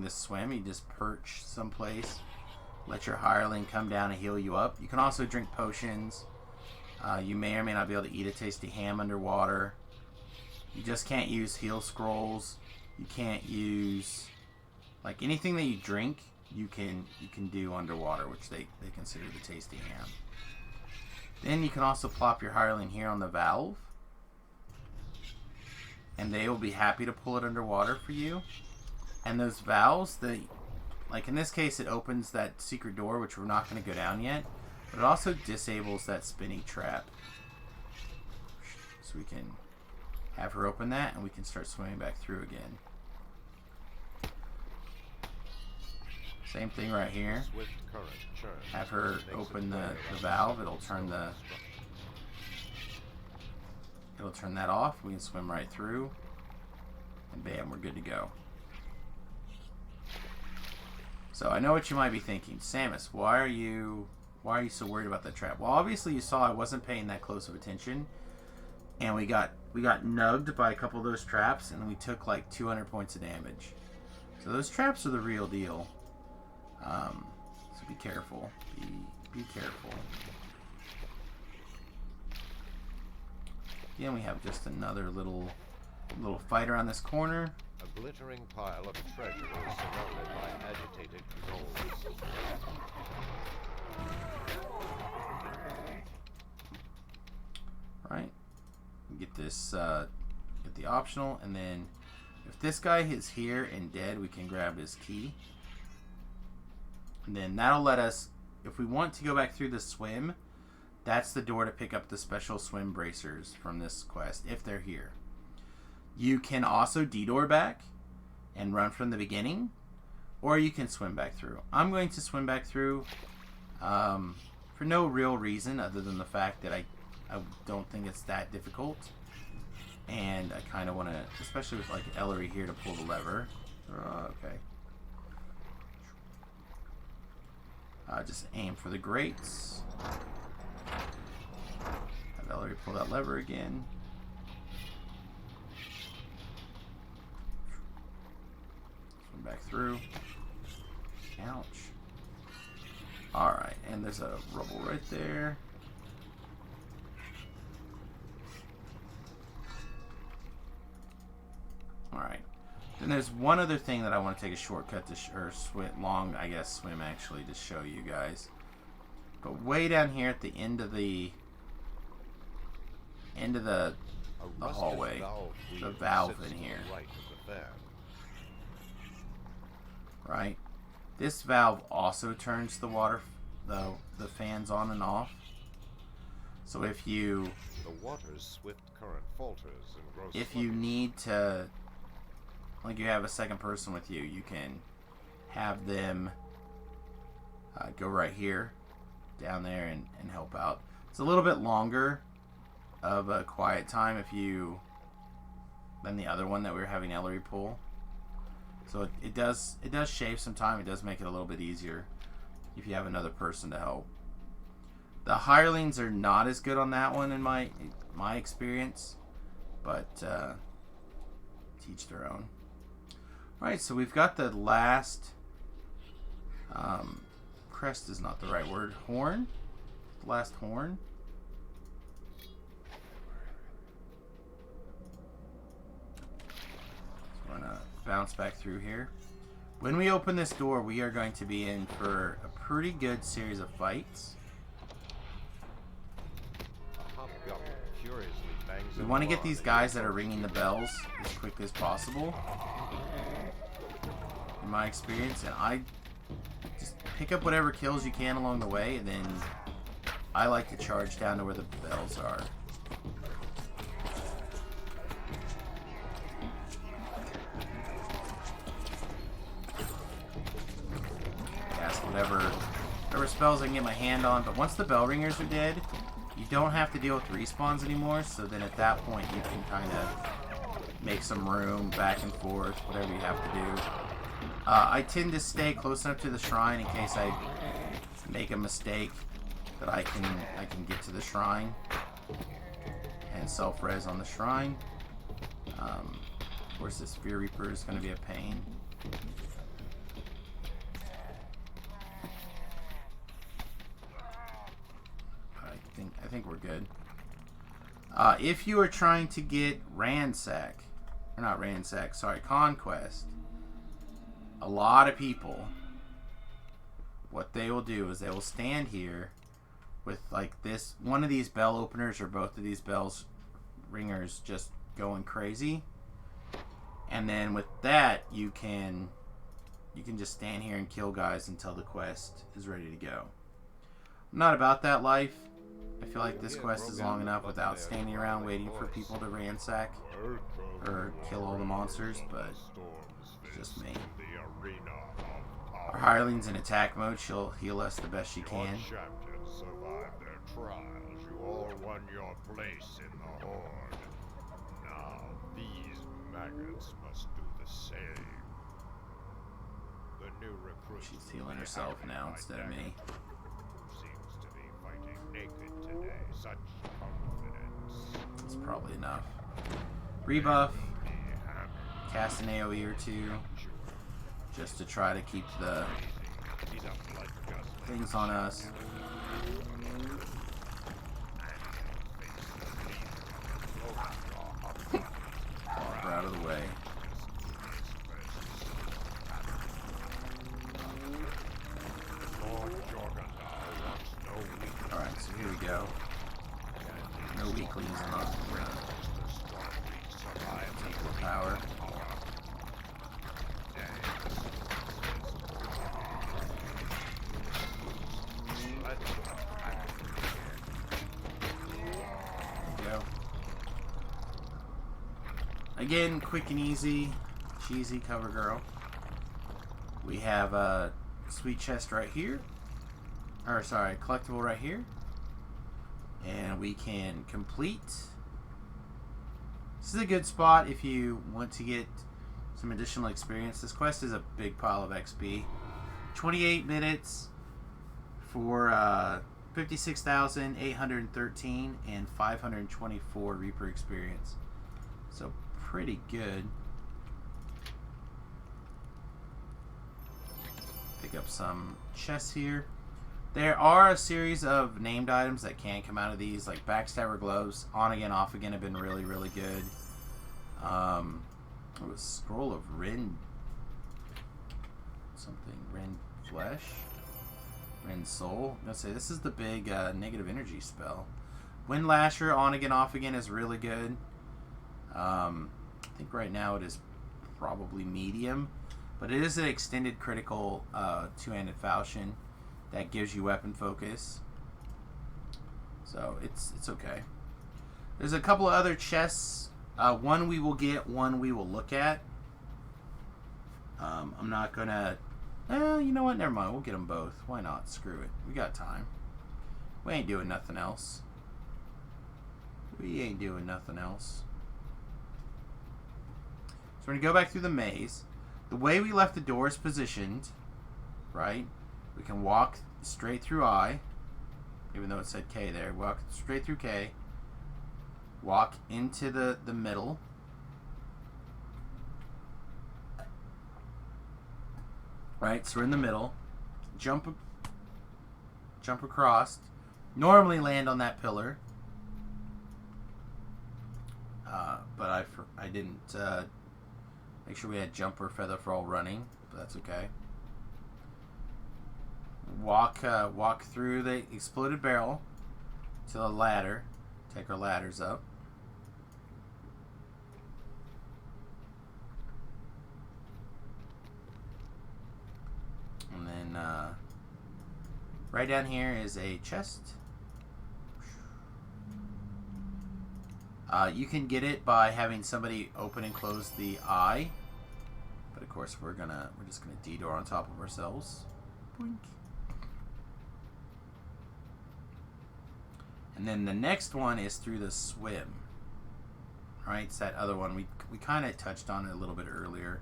swim. You just perch someplace. Let your hireling come down and heal you up. You can also drink potions. You may or may not be able to eat a tasty ham underwater. You just can't use heal scrolls. You can't use, like, anything that you drink. You can do underwater, which they consider the tasty ham. Then you can also plop your hireling here on the valve, and they will be happy to pull it underwater for you. And those valves, like in this case, it opens that secret door, which we're not going to go down yet, but it also disables that spinning trap. So we can have her open that, and we can start swimming back through again. Same thing right here. Have her open the valve. It'll turn that off. We can swim right through, and bam, we're good to go. So I know what you might be thinking, Samus, why are you so worried about that trap? Well, obviously you saw I wasn't paying that close of attention, and we got nugged by a couple of those traps, and we took like 200 points of damage. So those traps are the real deal. So be careful. Be careful. Again, we have just another little fight around this corner. A glittering pile of treasure is surrounded by agitated gnolls. Right. Get this, get the optional, and then if this guy is here and dead, we can grab his key. And then that'll let us, if we want to go back through the swim, that's the door to pick up the special swim bracers from this quest, if they're here. You can also detour back and run from the beginning, or you can swim back through. I'm going to swim back through for no real reason other than the fact that I don't think it's that difficult. And I kind of want to, especially with like Ellery here to pull the lever. Okay. Just aim for the grates. Have Ellery pull that lever again. Swim back through. Ouch. Alright, and there's a rubble right there. Alright. Then there's one other thing that I want to take a shortcut to, or swim actually, to show you guys. But way down here at the end of the hallway, the valve in here. Right? This valve also turns the water, the fans on and off. So if you, the water's swift current falters and grows if you need to, like you have a second person with you, you can have them go right here, down there, and help out. It's a little bit longer of a quiet time than the other one that we were having Ellery pull. So it does shave some time. It does make it a little bit easier if you have another person to help. The hirelings are not as good on that one in my experience, but teach their own. Right, so we've got the last crest is not the right word. Horn? The last horn? So we're going to bounce back through here. When we open this door, we are going to be in for a pretty good series of fights. We want to get these guys that are ringing the bells as quickly as possible, in my experience, and I just pick up whatever kills you can along the way, and then I like to charge down to where the bells are. Cast whatever spells I can get my hand on, but once the bell ringers are dead, you don't have to deal with respawns anymore, so then at that point you can kind of make some room back and forth, whatever you have to do. I tend to stay close enough to the shrine in case I make a mistake that I can get to the shrine and self-res on the shrine. Of course, this Fear Reaper is going to be a pain. I think we're good. If you are trying to get Conquest, a lot of people, what they will do is they will stand here with like this, one of these bell openers or both of these bells ringers just going crazy, and then with that you can just stand here and kill guys until the quest is ready to go. I'm not about that life. I feel like this quest is long enough without standing around waiting for people to ransack or kill all the monsters, but it's just me. Our hireling's in attack mode. She'll heal us the best she can. Champions survived their trials. You all won your place in the Horde. Now these maggots must do the same. The new recruit. She's healing herself now instead of me. Seems to be fighting naked today. Such confidence. That's probably enough. Rebuff. Cast an AoE or two. Just to try to keep the things on us. Walk her out of the way. Alright, so here we go. No weaklings on the power. Again, quick and easy, cheesy cover girl. We have a sweet chest right here. Or sorry, collectible right here. And we can complete. This is a good spot if you want to get some additional experience. This quest is a big pile of XP. 28 minutes for 56,813 and 524 Reaper experience. So pretty good. Pick up some chests here. There are a series of named items that can come out of these, like backstabber gloves, on again, off again, have been really, really good. It was scroll of Ren something, Ren flesh, Ren soul. I'm gonna say this is the big negative energy spell. Wind lasher, on again, off again, is really good. I think right now it is probably medium, but it is an extended critical two-handed falchion that gives you weapon focus, so it's okay. There's a couple of other chests. One we will get, one we will look at. I'm not gonna. You know what? Never mind. We'll get them both. Why not? Screw it. We got time. We ain't doing nothing else. We ain't doing nothing else. So we're going to go back through the maze. The way we left the doors positioned, right? We can walk straight through I, even though it said K there. Walk straight through K. Walk into the middle. Right, so we're in the middle. Jump across. Normally land on that pillar. But I didn't make sure we had jumper feather for all running, but that's okay. Walk through the exploded barrel to the ladder. Take our ladders up. And then right down here is a chest. You can get it by having somebody open and close the eye, but of course we're just gonna D-door on top of ourselves. Boink. And then the next one is through the swim. All right, it's that other one we kind of touched on it a little bit earlier.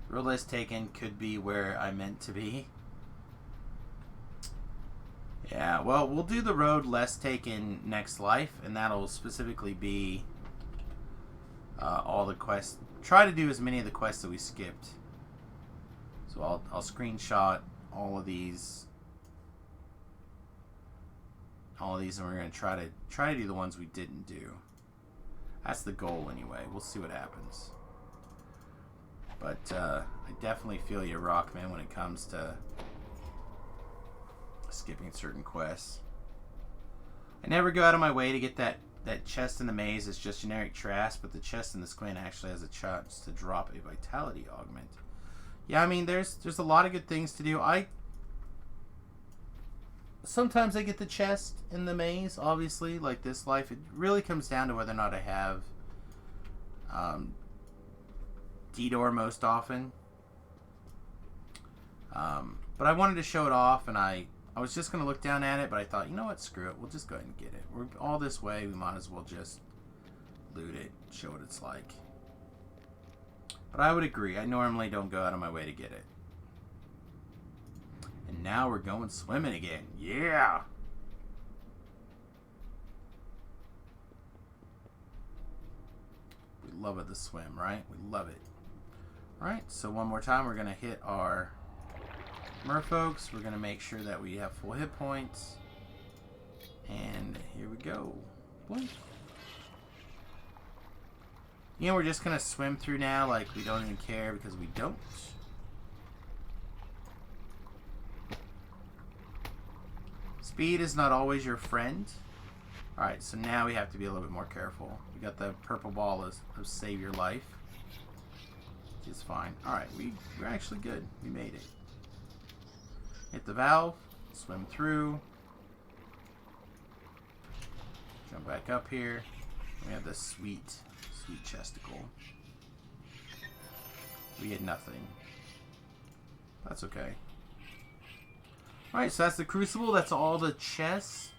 Road less taken could be where I meant to be. Yeah, well, we'll do the road less taken next life, and that'll specifically be all the quests. Try to do as many of the quests that we skipped. So I'll screenshot all of these, and we're gonna try to do the ones we didn't do. That's the goal, anyway. We'll see what happens. But I definitely feel you, Rockman, when it comes to skipping certain quests. I never go out of my way to get that chest in the maze. It's just generic trash, but the chest in the squint actually has a chance to drop a vitality augment. Yeah, I mean, there's a lot of good things to do. Sometimes I get the chest in the maze, obviously, like this life. It really comes down to whether or not I have D-door most often. But I wanted to show it off, and I was just going to look down at it, but I thought, you know what, screw it. We'll just go ahead and get it. We're all this way, we might as well just loot it, show what it's like. But I would agree, I normally don't go out of my way to get it. And now we're going swimming again. Yeah! We love it, the swim, right? We love it. Alright, so one more time, we're going to hit our merfolks. We're going to make sure that we have full hit points. And here we go. Blink. You know, we're just going to swim through now like we don't even care, because we don't. Speed is not always your friend. Alright, so now we have to be a little bit more careful. We got the purple ball of save your life. Which is fine. Alright, we're actually good. We made it. Hit the valve. Swim through. Jump back up here. We have this sweet chesticle. We get nothing. That's okay. Alright, so that's the Crucible. That's all the chests.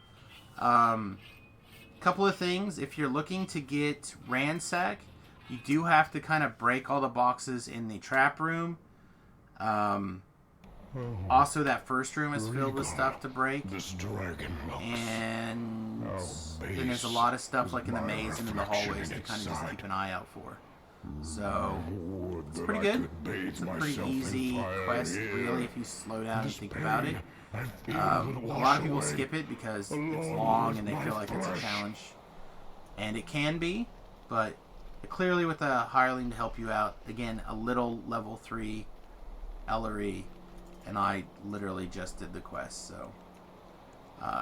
Couple of things. If you're looking to get Ransack, you do have to kind of break all the boxes in the trap room. Also, that first room is filled with stuff to break. This dragon looks. And then there's a lot of stuff like in the maze and in the hallways to kind of just keep an eye out for. So, it's pretty good. It's a pretty easy quest, really, if you slow down and think about it. A lot of people skip it because it's long and they feel like it's a challenge. And it can be, but clearly with a hireling to help you out, again, a little level 3 Ellery, and I literally just did the quest. So,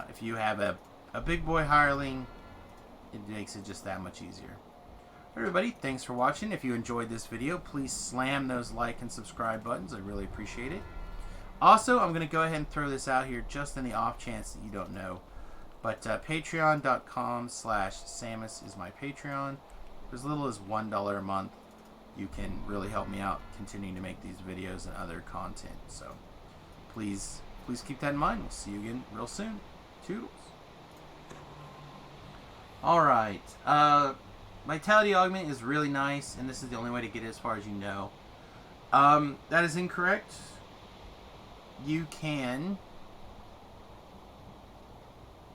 if you have a big boy hireling, it makes it just that much easier. Everybody, thanks for watching. If you enjoyed this video, please slam those like and subscribe buttons. I really appreciate it. Also, I'm going to go ahead and throw this out here just in the off chance that you don't know. But patreon.com/Samius is my Patreon. For as little as $1 a month, you can really help me out continuing to make these videos and other content. So please keep that in mind. We'll see you again real soon. Toodles. Alright. Vitality Augment is really nice, and this is the only way to get it as far as you know. That is incorrect. You can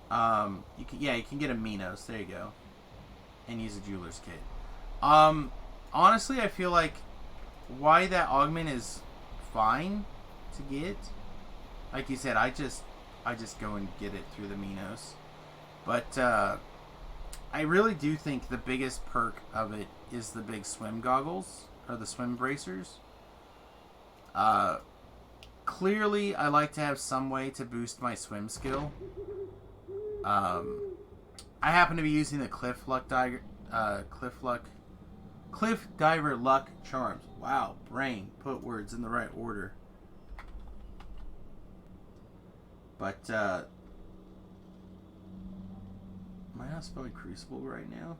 get a Minos, there you go, and use a jeweler's kit. Honestly, I feel like why that augment is fine to get. Like you said, I just go and get it through the Minos. But I really do think the biggest perk of it is the big swim goggles, or the swim bracers. Clearly, I like to have some way to boost my swim skill. I happen to be using the Cliff Diver Luck Charms. Wow, brain, put words in the right order. But, am I not spelling Crucible right now?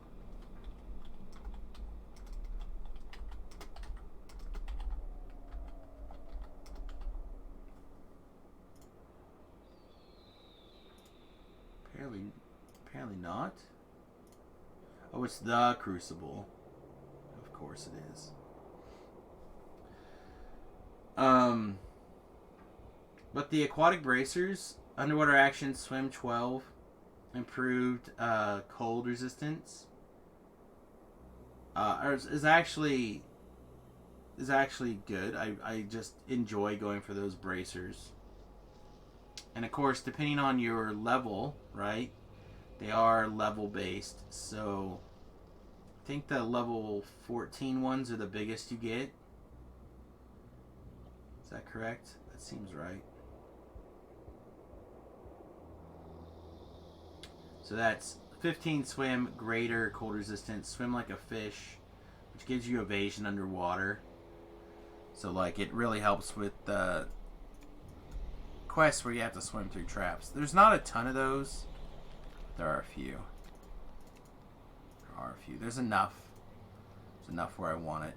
Apparently not. Oh, it's the Crucible. Of course it is. But the aquatic bracers, underwater action, swim 12, improved cold resistance, is actually good. I just enjoy going for those bracers. And of course, depending on your level, right? They are level based. So I think the level 14 ones are the biggest you get. Is that correct? That seems right. So that's 15 swim, greater cold resistance, swim like a fish, which gives you evasion underwater. So like it really helps with the quests where you have to swim through traps. There's not a ton of those. There are a few. There's enough. There's enough where I want it.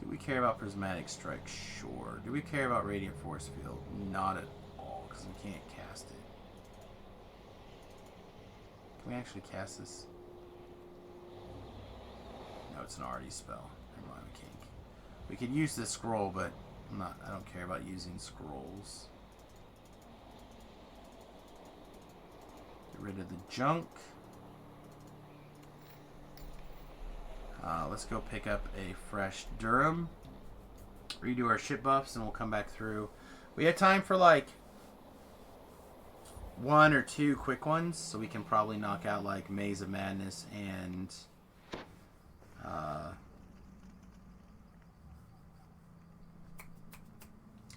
Do we care about Prismatic Strike? Sure. Do we care about Radiant Force Field? Not at all, because we can't cast it. Can we actually cast this? No, it's an already spell. Never mind, we can't. We could use this scroll, but I don't care about using scrolls. Get rid of the junk. Let's go pick up a fresh Durham. Redo our ship buffs, and we'll come back through. We have time for like 1 or 2 quick ones, so we can probably knock out like Maze of Madness and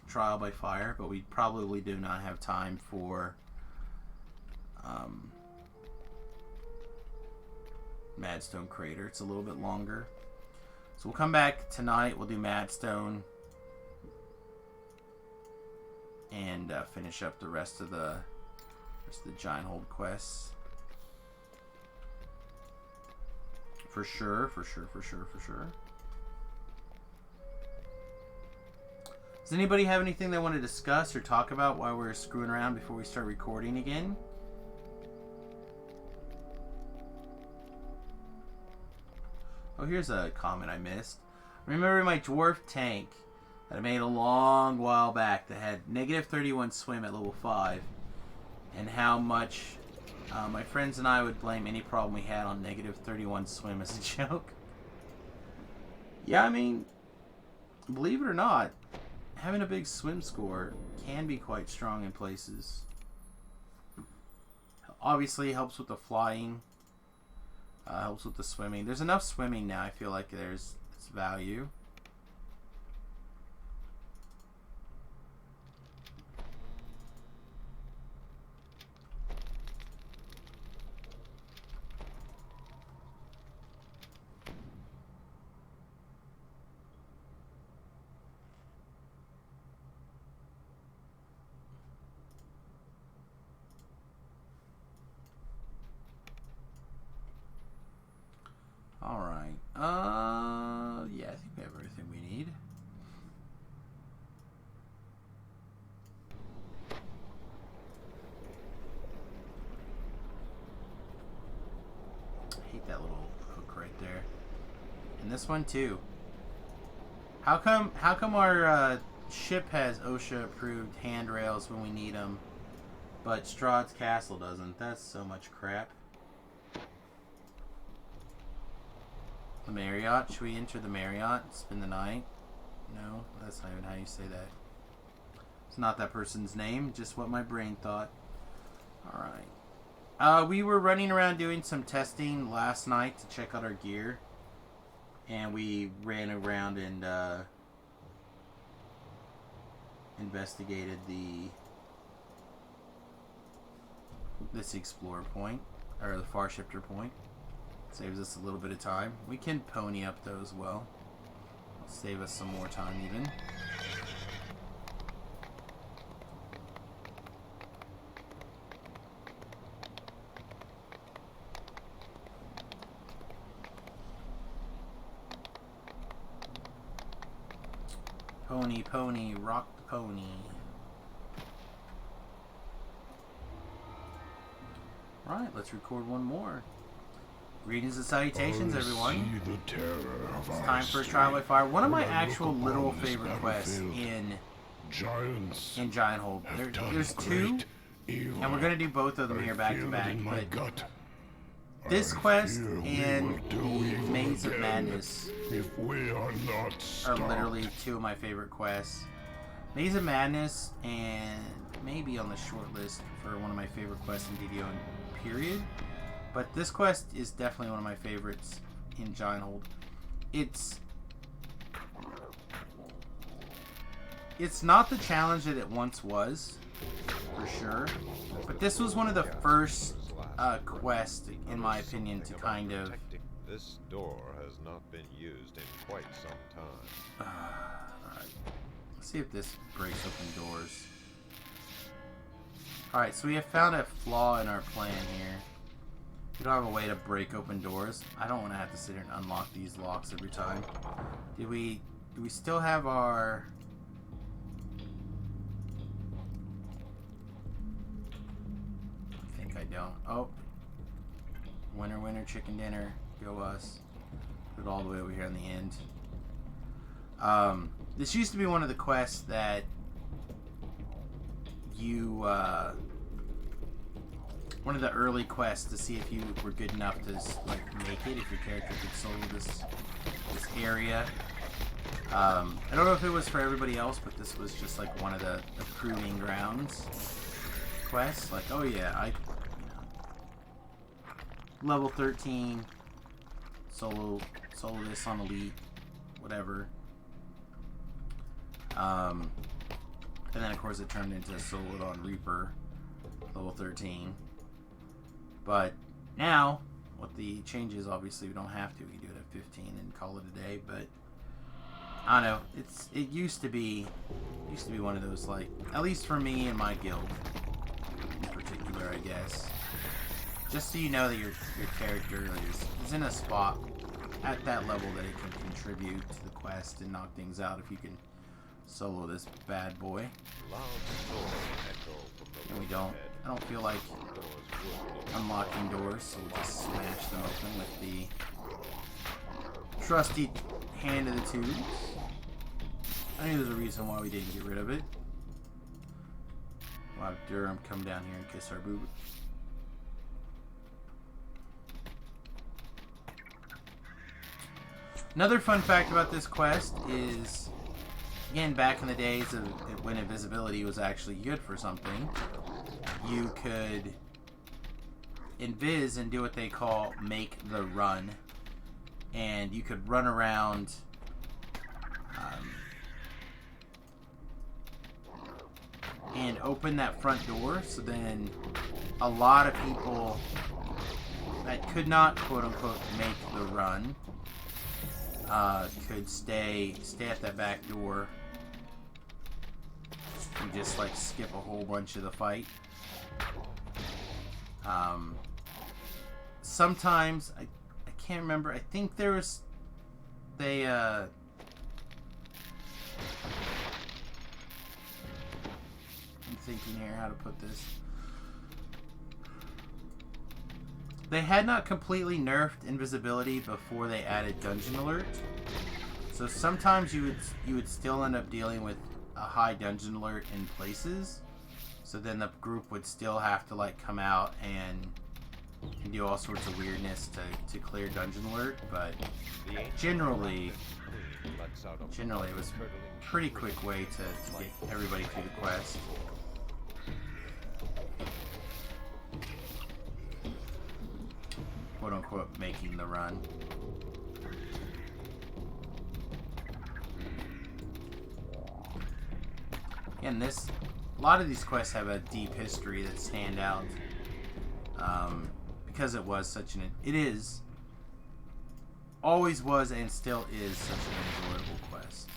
Trial by Fire, but we probably do not have time for Madstone Crater. It's a little bit longer. So we'll come back tonight. We'll do Madstone. And finish up the rest of the Giant Hold quests. For sure. Does anybody have anything they want to discuss or talk about while we're screwing around before we start recording again? Oh, here's a comment I missed. Remember my dwarf tank that I made a long while back that had -31 swim at level 5, and how much my friends and I would blame any problem we had on -31 swim as a joke. Yeah, I mean, believe it or not, having a big swim score can be quite strong in places. Obviously, it helps with the flying. Helps with the swimming. There's enough swimming now. I feel like there's its value. Alright. Yeah, I think we have everything we need. I hate that little hook right there. And this one too. How come our ship has OSHA approved handrails when we need them, but Strahd's Castle doesn't? That's so much crap. The Marriott? Should we enter the Marriott and spend the night? No, that's not even how you say that. It's not that person's name, just what my brain thought. Alright. We were running around doing some testing last night to check out our gear. And we ran around and investigated this Explorer point, or the Far Shifter point. Saves us a little bit of time. We can pony up though as well. Save us some more time even. Pony, pony, rock the pony. Right, let's record one more. Greetings and salutations, everyone. It's time for a trial by fire. One of my actual literal favorite quests in Giant Hold. There's two, and we're gonna do both of them here back to back. But this quest and the Maze of Madness are literally two of my favorite quests. Maze of Madness and maybe on the short list for one of my favorite quests in DDO period. But this quest is definitely one of my favorites in Giant Hold. It's not the challenge that it once was, for sure. But this was one of the first quests, in my opinion, to kind of... This door has not been used in quite some time. Alright. Let's see if this breaks open doors. Alright, so we have found a flaw in our plan here. We don't have a way to break open doors. I don't want to have to sit here and unlock these locks every time. Do we still have our... I think I don't. Oh. Winner, winner, chicken dinner. Go us. Put it all the way over here on the end. This used to be one of the quests that you... one of the early quests to see if you were good enough to like make it, if your character could solo this area. I don't know if it was for everybody else, but this was just like one of the proving grounds quests. Like, oh yeah, level 13, solo this on Elite, whatever. And then of course it turned into solo on Reaper, level 13. But now, with the changes, obviously we don't have to. We can do it at 15 and call it a day. But I don't know. It used to be one of those, like, at least for me and my guild in particular, I guess. Just so you know that your character is in a spot at that level that it can contribute to the quest and knock things out if you can solo this bad boy. And we don't. I don't feel like unlocking doors, so we'll just smash them open with the trusty hand of the tubes. I knew there's a reason why we didn't get rid of it. We'll have Durham come down here and kiss our boob. Another fun fact about this quest is, again, back in the days of when invisibility was actually good for something, you could invis and do what they call make the run. And you could run around and open that front door, so then a lot of people that could not quote-unquote make the run could stay at that back door and just like skip a whole bunch of the fight. Sometimes I can't remember. I think there was I'm thinking here how to put this. They had not completely nerfed invisibility before they added Dungeon Alert. So sometimes you would still end up dealing with a high Dungeon Alert in places. So then the group would still have to like come out and do all sorts of weirdness to clear Dungeon Alert, but generally it was a pretty quick way to get everybody through the quest. Quote unquote making the run. Again, a lot of these quests have a deep history that stand out because it was always was and still is such an enjoyable quest.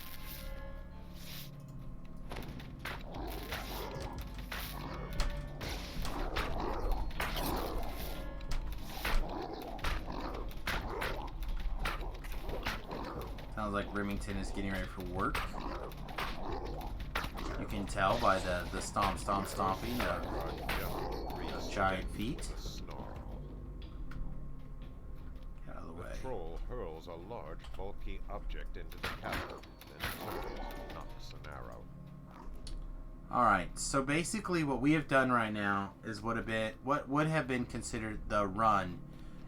Sounds like Remington is getting ready for work. You can tell by the stomping of giant feet. Get out of the way. The troll hurls a large, bulky object into the cavern, then turns and knocks an arrow. Alright, so basically what we have done right now is what would have been considered the run.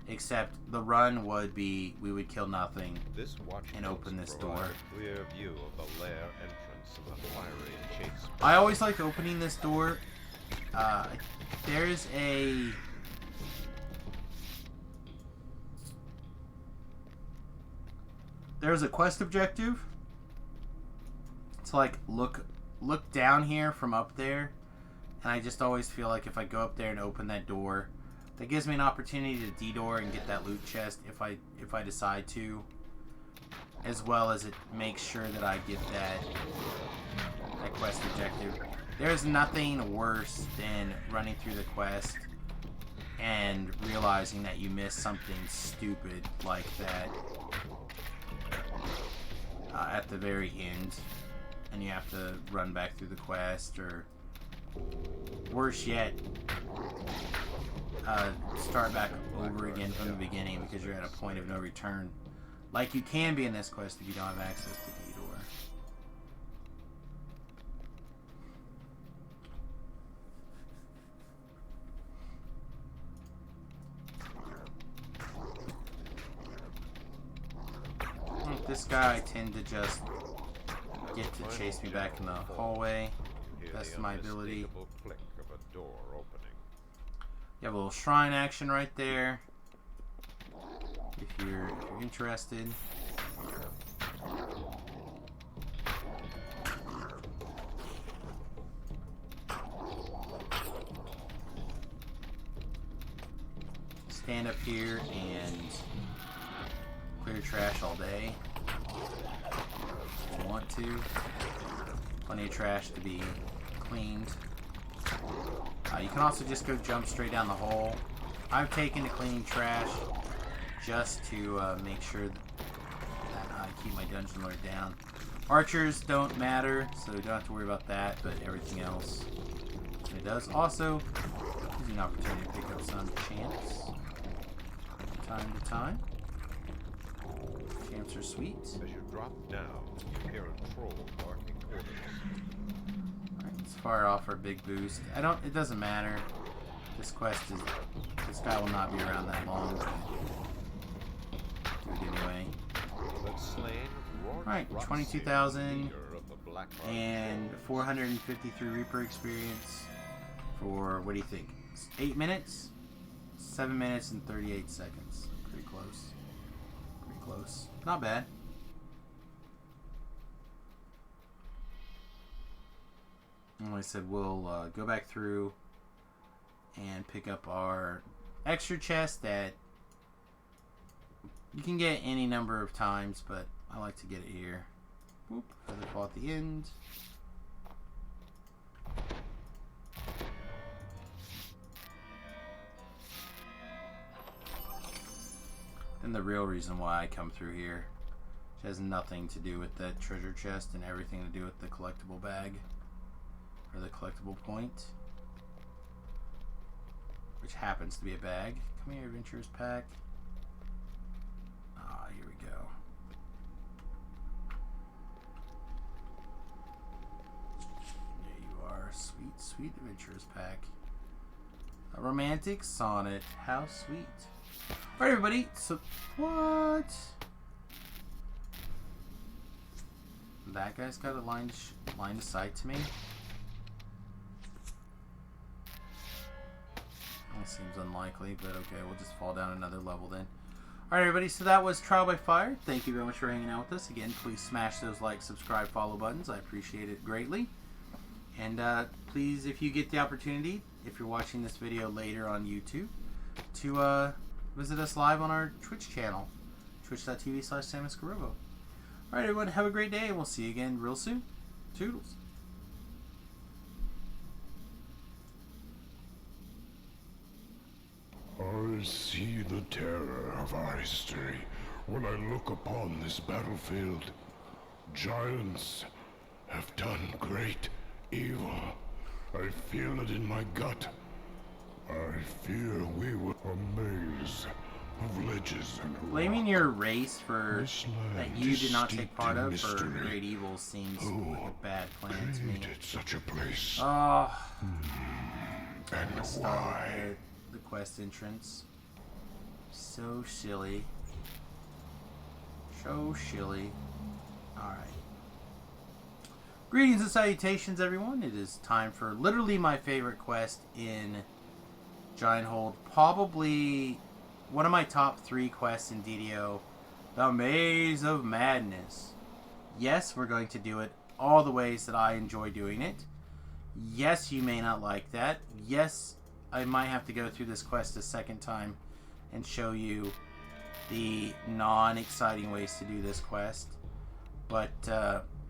Except the run would be, we would kill nothing and open this door. A clear view of the lair entrance of the fiery chase. I always like opening this door. There's a quest objective to like look down here from up there, and I just always feel like if I go up there and open that door, that gives me an opportunity to de-door and get that loot chest if I decide to, as well as it makes sure that I get that quest objective. There's nothing worse than running through the quest and realizing that you missed something stupid like that at the very end, and you have to run back through the quest, or worse yet, start back over again from the beginning because you're at a point of no return, like you can be in this quest if you don't have access to D-Door. This guy I tend to just get to chase me back in the hallway. That's my ability. Click of a door opening. You have a little shrine action right there, if you're interested. stand up here and clear trash all day. If you want to. Plenty of trash to be cleaned. You can also just go jump straight down the hole. I've taken to cleaning trash just to make sure that I keep my dungeon lord down. Archers don't matter, so you don't have to worry about that, but everything else it does. Also, gives you an opportunity to pick up some champs from time to time. Champs are sweet. As you drop down, you hear a troll barking orders. Alright, let's fire off our big boost. It doesn't matter. This guy will not be around that long. Do it anyway. Alright, 22,000 and 453 Reaper experience for, what do you think? 8 minutes? 7 minutes and 38 seconds. Pretty close. Pretty close. Not bad. And like I said, we'll go back through and pick up our extra chest that you can get any number of times, but I like to get it here. Whoop, feather fall at the end. Then the real reason why I come through here, which has nothing to do with that treasure chest and everything to do with the collectible bag, or the collectible point, which happens to be a bag. Come here, Adventurers Pack. Ah, here we go. There you are. Sweet, sweet Adventurers Pack. A romantic sonnet. How sweet. Alright, everybody. So, what? That guy's got a line of sight to me. That seems unlikely, but okay, we'll just fall down another level then. Alright, everybody, so that was Trial by Fire. Thank you very much for hanging out with us. Again, please smash those like, subscribe, follow buttons. I appreciate it greatly. And please, if you get the opportunity, if you're watching this video later on YouTube, to visit us live on our Twitch channel, twitch.tv/Samius. Alright, everyone, have a great day, and we'll see you again real soon. Toodles. I see the terror of our history when I look upon this battlefield. Giants have done great evil. I feel it in my gut. I fear we will amaze of ledges and Blaming your race for This land that you is did not take steeped part in of for mystery. great evil seems Who like a bad plan to me. created such a place, Oh, and start why? with the quest entrance. So silly. So silly. Alright. Greetings and salutations, everyone. It is time for literally my favorite quest in Giant Hold. Probably one of my top 3 quests in DDO. The Maze of Madness. Yes, we're going to do it all the ways that I enjoy doing it. Yes, you may not like that. Yes, I might have to go through this quest a second time and show you the non-exciting ways to do this quest. But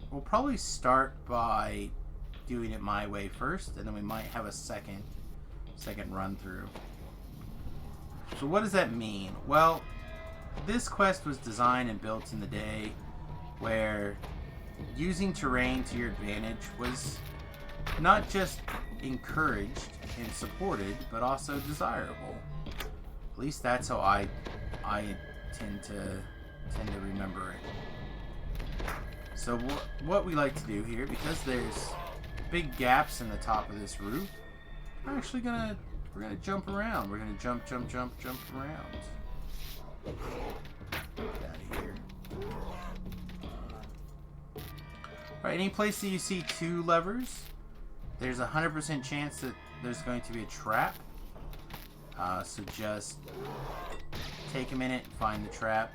we'll probably start by doing it my way first, and then we might have a second run through. So what does that mean? Well, this quest was designed and built in the day where using terrain to your advantage was not just encouraged and supported, but also desirable. At least that's how I tend to remember it. So what we like to do here, because there's big gaps in the top of this roof, we're actually gonna jump around. We're gonna jump around. Get out of here. Alright, any place that you see 2 levers, there's a 100% chance that there's going to be a trap. So just take a minute and find the trap.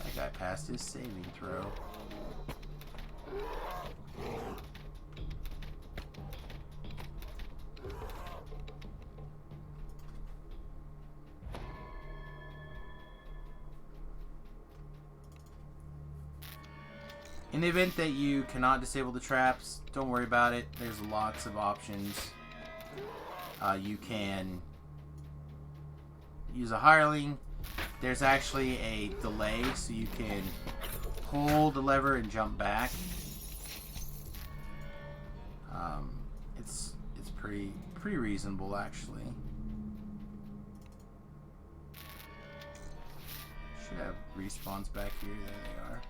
That guy passed his saving throw. In the event that you cannot disable the traps, don't worry about it. There's lots of options. You can use a hireling. There's actually a delay, so you can pull the lever and jump back. It's pretty reasonable, actually. Should have respawns back here. There they are.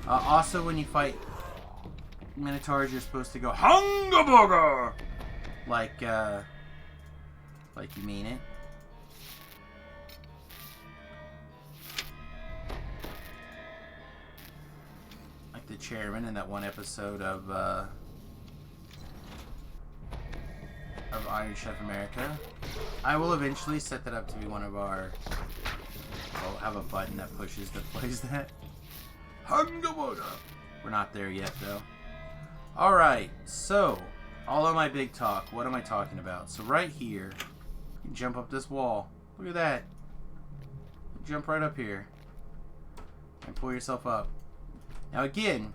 Also, when you fight Minotaurs, you're supposed to go Hunga Booga! Like you mean it. Like the chairman in that one episode of Iron Chef America. I will eventually set that up to be one of our... I'll have a button that pushes that plays that. We're not there yet, though. Alright, so, all of my big talk, what am I talking about? So right here, you jump up this wall. Look at that. Jump right up here. And pull yourself up. Now again,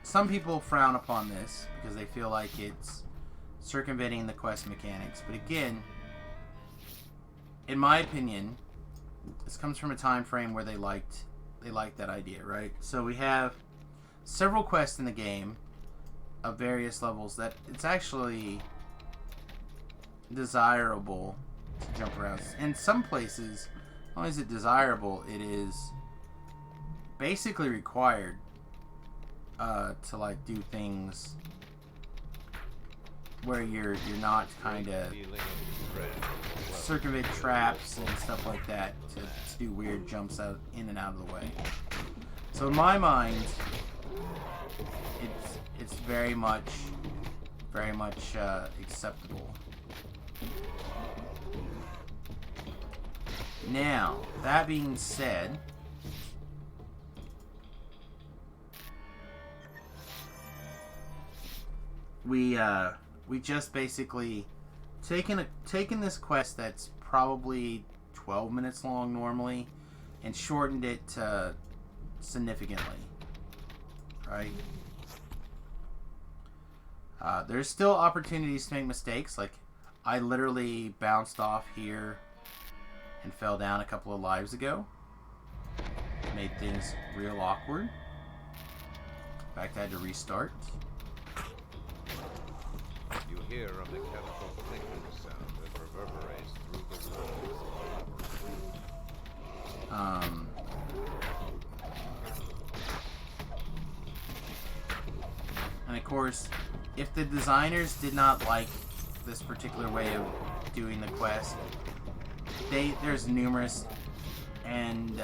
some people frown upon this because they feel like it's circumventing the quest mechanics. But again, in my opinion, this comes from a time frame where they liked that idea, right? So we have several quests in the game of various levels that it's actually desirable to jump around. In some places, not only is it desirable, it is basically required to like do things where you're not kind of circumvent traps and stuff like that to do weird jumps out in and out of the way. So in my mind, it's very much acceptable. Now, that being said, we just basically taken this quest that's probably 12 minutes long normally and shortened it significantly, right? There's still opportunities to make mistakes. Like, I literally bounced off here and fell down a couple of lives ago. Made things real awkward. In fact, I had to restart. You hear a mechanical clicking sound that reverberates through the walls. And of course, if the designers did not like this particular way of doing the quest, there's numerous and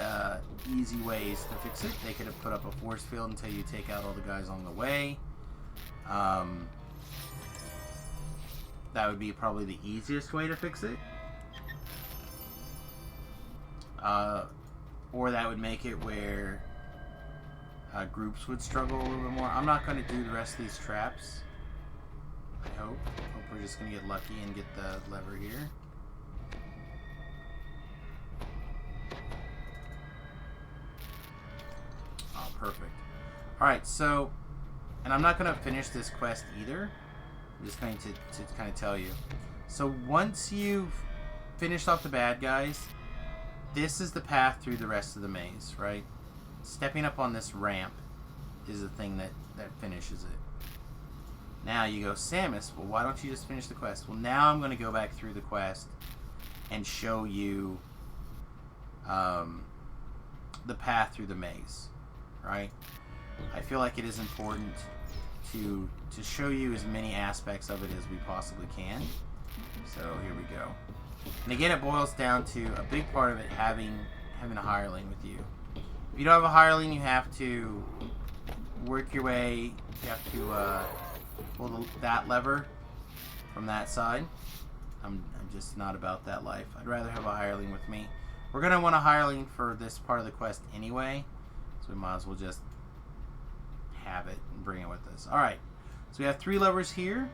easy ways to fix it. They could have put up a force field until you take out all the guys on the way. That would be probably the easiest way to fix it. Or that would make it where groups would struggle a little bit more. I'm not going to do the rest of these traps. I hope we're just going to get lucky and get the lever here. Oh, perfect. Alright, so... And I'm not going to finish this quest either. I'm just going to kind of tell you. So once you've finished off the bad guys, this is the path through the rest of the maze, right? Stepping up on this ramp is the thing that finishes it. Now you go, Samius, well, why don't you just finish the quest? Well, now I'm going to go back through the quest and show you the path through the maze, right? I feel like it is important to show you as many aspects of it as we possibly can. So here we go. And again, it boils down to a big part of it having a hireling with you. If you don't have a hireling, you have to work your way. You have to pull that lever from that side. I'm just not about that life. I'd rather have a hireling with me. We're going to want a hireling for this part of the quest anyway, so we might as well just have it and bring it with us. Alright, so we have 3 levers here.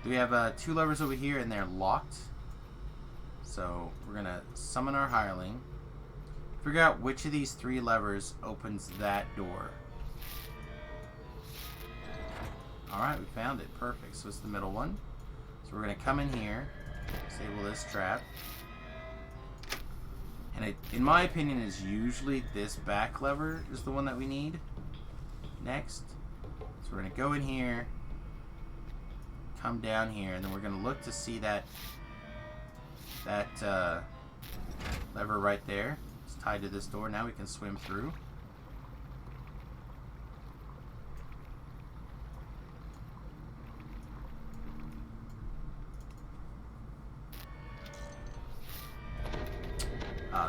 We have 2 levers over here, and they're locked. So we're going to summon our hireling. Figure out which of these 3 levers opens that door. Alright, we found it. Perfect. So it's the middle one. So we're going to come in here, disable this trap. And it, in my opinion, is usually this back lever is the one that we need next. So we're going to go in here, come down here, and then we're going to look to see that lever right there. It's tied to this door. Now we can swim through.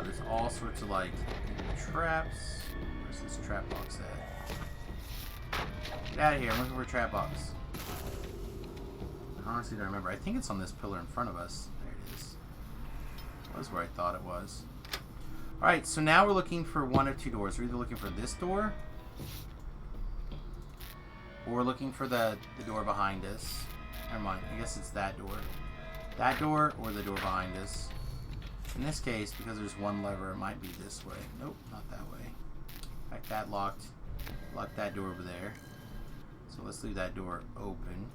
There's all sorts of like traps. Where's this trap box at? Get out of here! I'm looking for a trap box. I honestly don't remember. I think it's on this pillar in front of us. There it is. That was where I thought it was. Alright, so now we're looking for one of 2 doors. We're either looking for this door, or we're looking for the door behind us. Never mind. I guess it's that door. That door or the door behind us. In this case, because there's one lever, it might be this way. Nope, not that way. In fact, that locked that door over there. So let's leave that door open.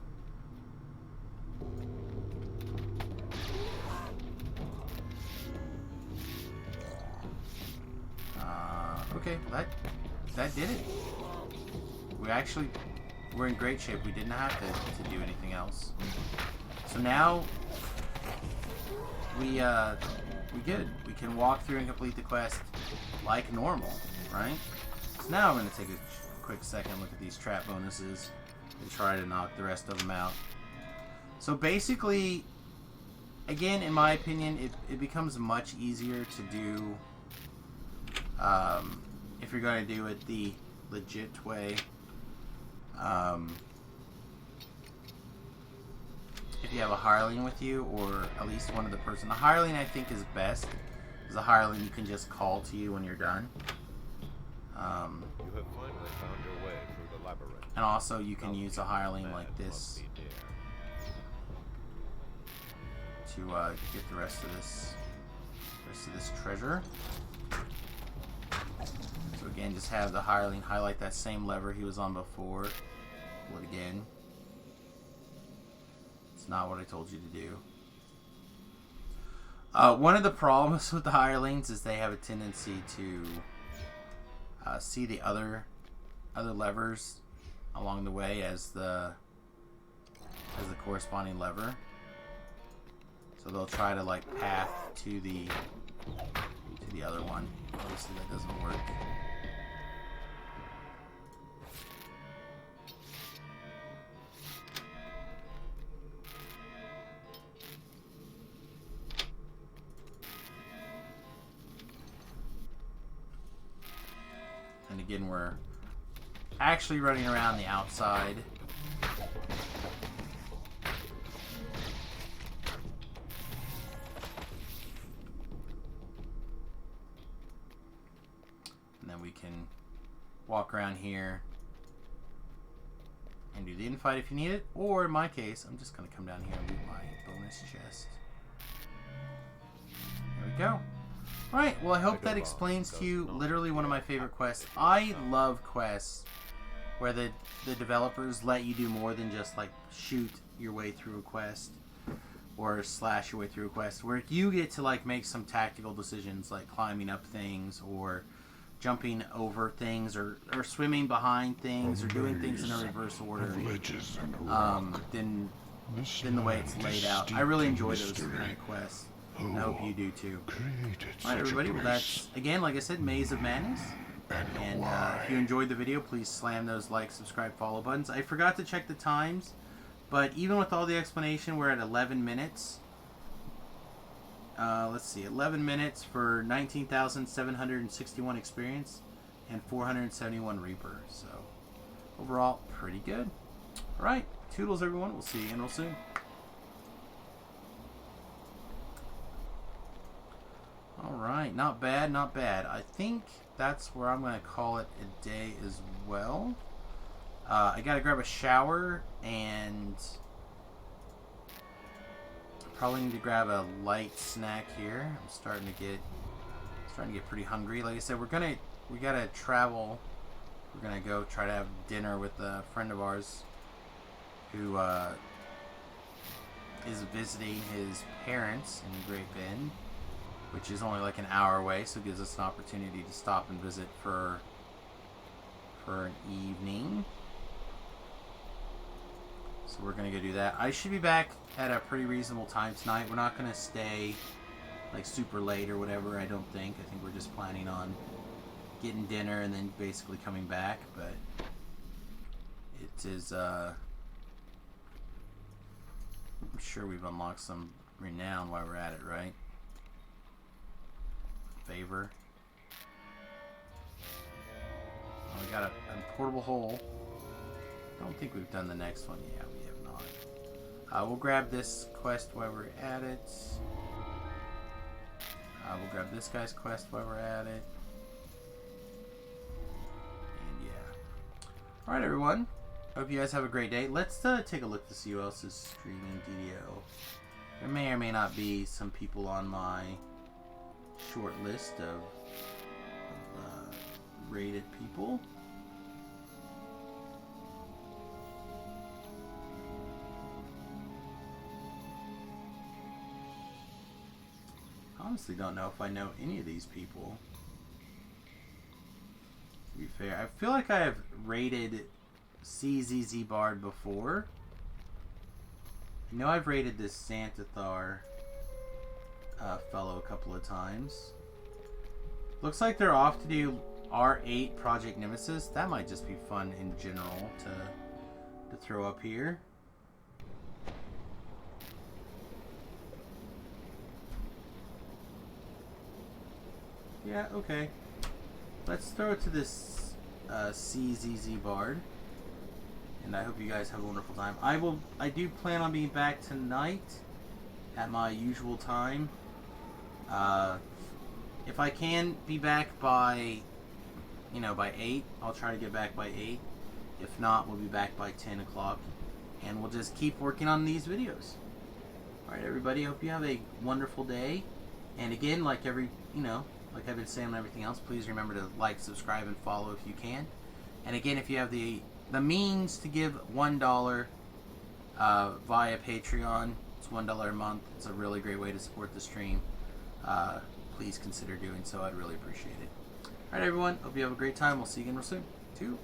Okay, well that did it. We're in great shape. We didn't have to do anything else. So now we good. We can walk through and complete the quest like normal, right? So now I'm going to take a quick second look at these trap bonuses and try to knock the rest of them out. So basically, again, in my opinion, it becomes much easier to do if you're going to do it the legit way. If you have a hireling with you, or at least one of the person. The hireling, I think, is best. Because the hireling you can just call to you when you're done. You have finally found your way through the labyrinth. And also, you can use a hireling like this to get the rest of this treasure. So again, just have the hireling highlight that same lever he was on before. Pull it again. Not what I told you to do. One of the problems with the hirelings is they have a tendency to see the other levers along the way as the corresponding lever. So they'll try to like path to the other one. Obviously that doesn't work. And again, we're actually running around the outside. And then we can walk around here and do the infight if you need it. Or in my case, I'm just going to come down here and loot my bonus chest. There we go. Alright, well I hope that explains to you literally one of my favorite quests. I love quests where the developers let you do more than just like shoot your way through a quest or slash your way through a quest, where you get to like make some tactical decisions like climbing up things or jumping over things or swimming behind things or doing things in a reverse order than the way it's laid out. I really enjoy those kind of quests. I hope you do too. Alright everybody, well that's, again, like I said, Maze of Madness. And if you enjoyed the video, please slam those like, subscribe, follow buttons. I forgot to check the times, but even with all the explanation, we're at 11 minutes. Let's see, 11 minutes for 19,761 experience and 471 Reaper. So, overall, pretty good. Alright, toodles everyone, we'll see you again real soon. Alright, not bad, not bad. I think that's where I'm going to call it a day as well. I got to grab a shower and probably need to grab a light snack here. I'm starting to get Starting to get pretty hungry. Like I said, we gotta travel. We're gonna go try to have dinner with a friend of ours who is visiting his parents in Great Bend, which is only like an hour away, so it gives us an opportunity to stop and visit for an evening. So we're gonna go do that. I should be back at a pretty reasonable time tonight. We're not gonna stay like super late or whatever, I don't think. I think we're just planning on getting dinner and then basically coming back, but it is I'm sure we've unlocked some renown while we're at it, right? Favor. Oh, we got a portable hole. I don't think we've done the next one. Yeah, we have not. We'll grab this quest while we're at it. We'll grab this guy's quest while we're at it. And yeah. Alright, everyone. Hope you guys have a great day. Let's take a look to see who else is streaming DDO. There may or may not be some people on my short list of rated people. Honestly don't know if I know any of these people. To be fair, I feel like I have rated CZZ Bard before. I know I've rated this Santathar fellow a couple of times. Looks like they're off to do R8 Project Nemesis. That might just be fun in general to throw up here. Yeah, okay. Let's throw it to this CZZ Bard. And I hope you guys have a wonderful time. I do plan on being back tonight at my usual time. If I can be back by, by 8, I'll try to get back by 8. If not, we'll be back by 10 o'clock. And we'll just keep working on these videos. Alright, everybody, hope you have a wonderful day. And again, like I've been saying on everything else, please remember to like, subscribe, and follow if you can. And again, if you have the means to give $1 via Patreon, it's $1 a month. It's a really great way to support the stream. Please consider doing so. I'd really appreciate it. Alright, everyone. Hope you have a great time. We'll see you again real soon. Cheers.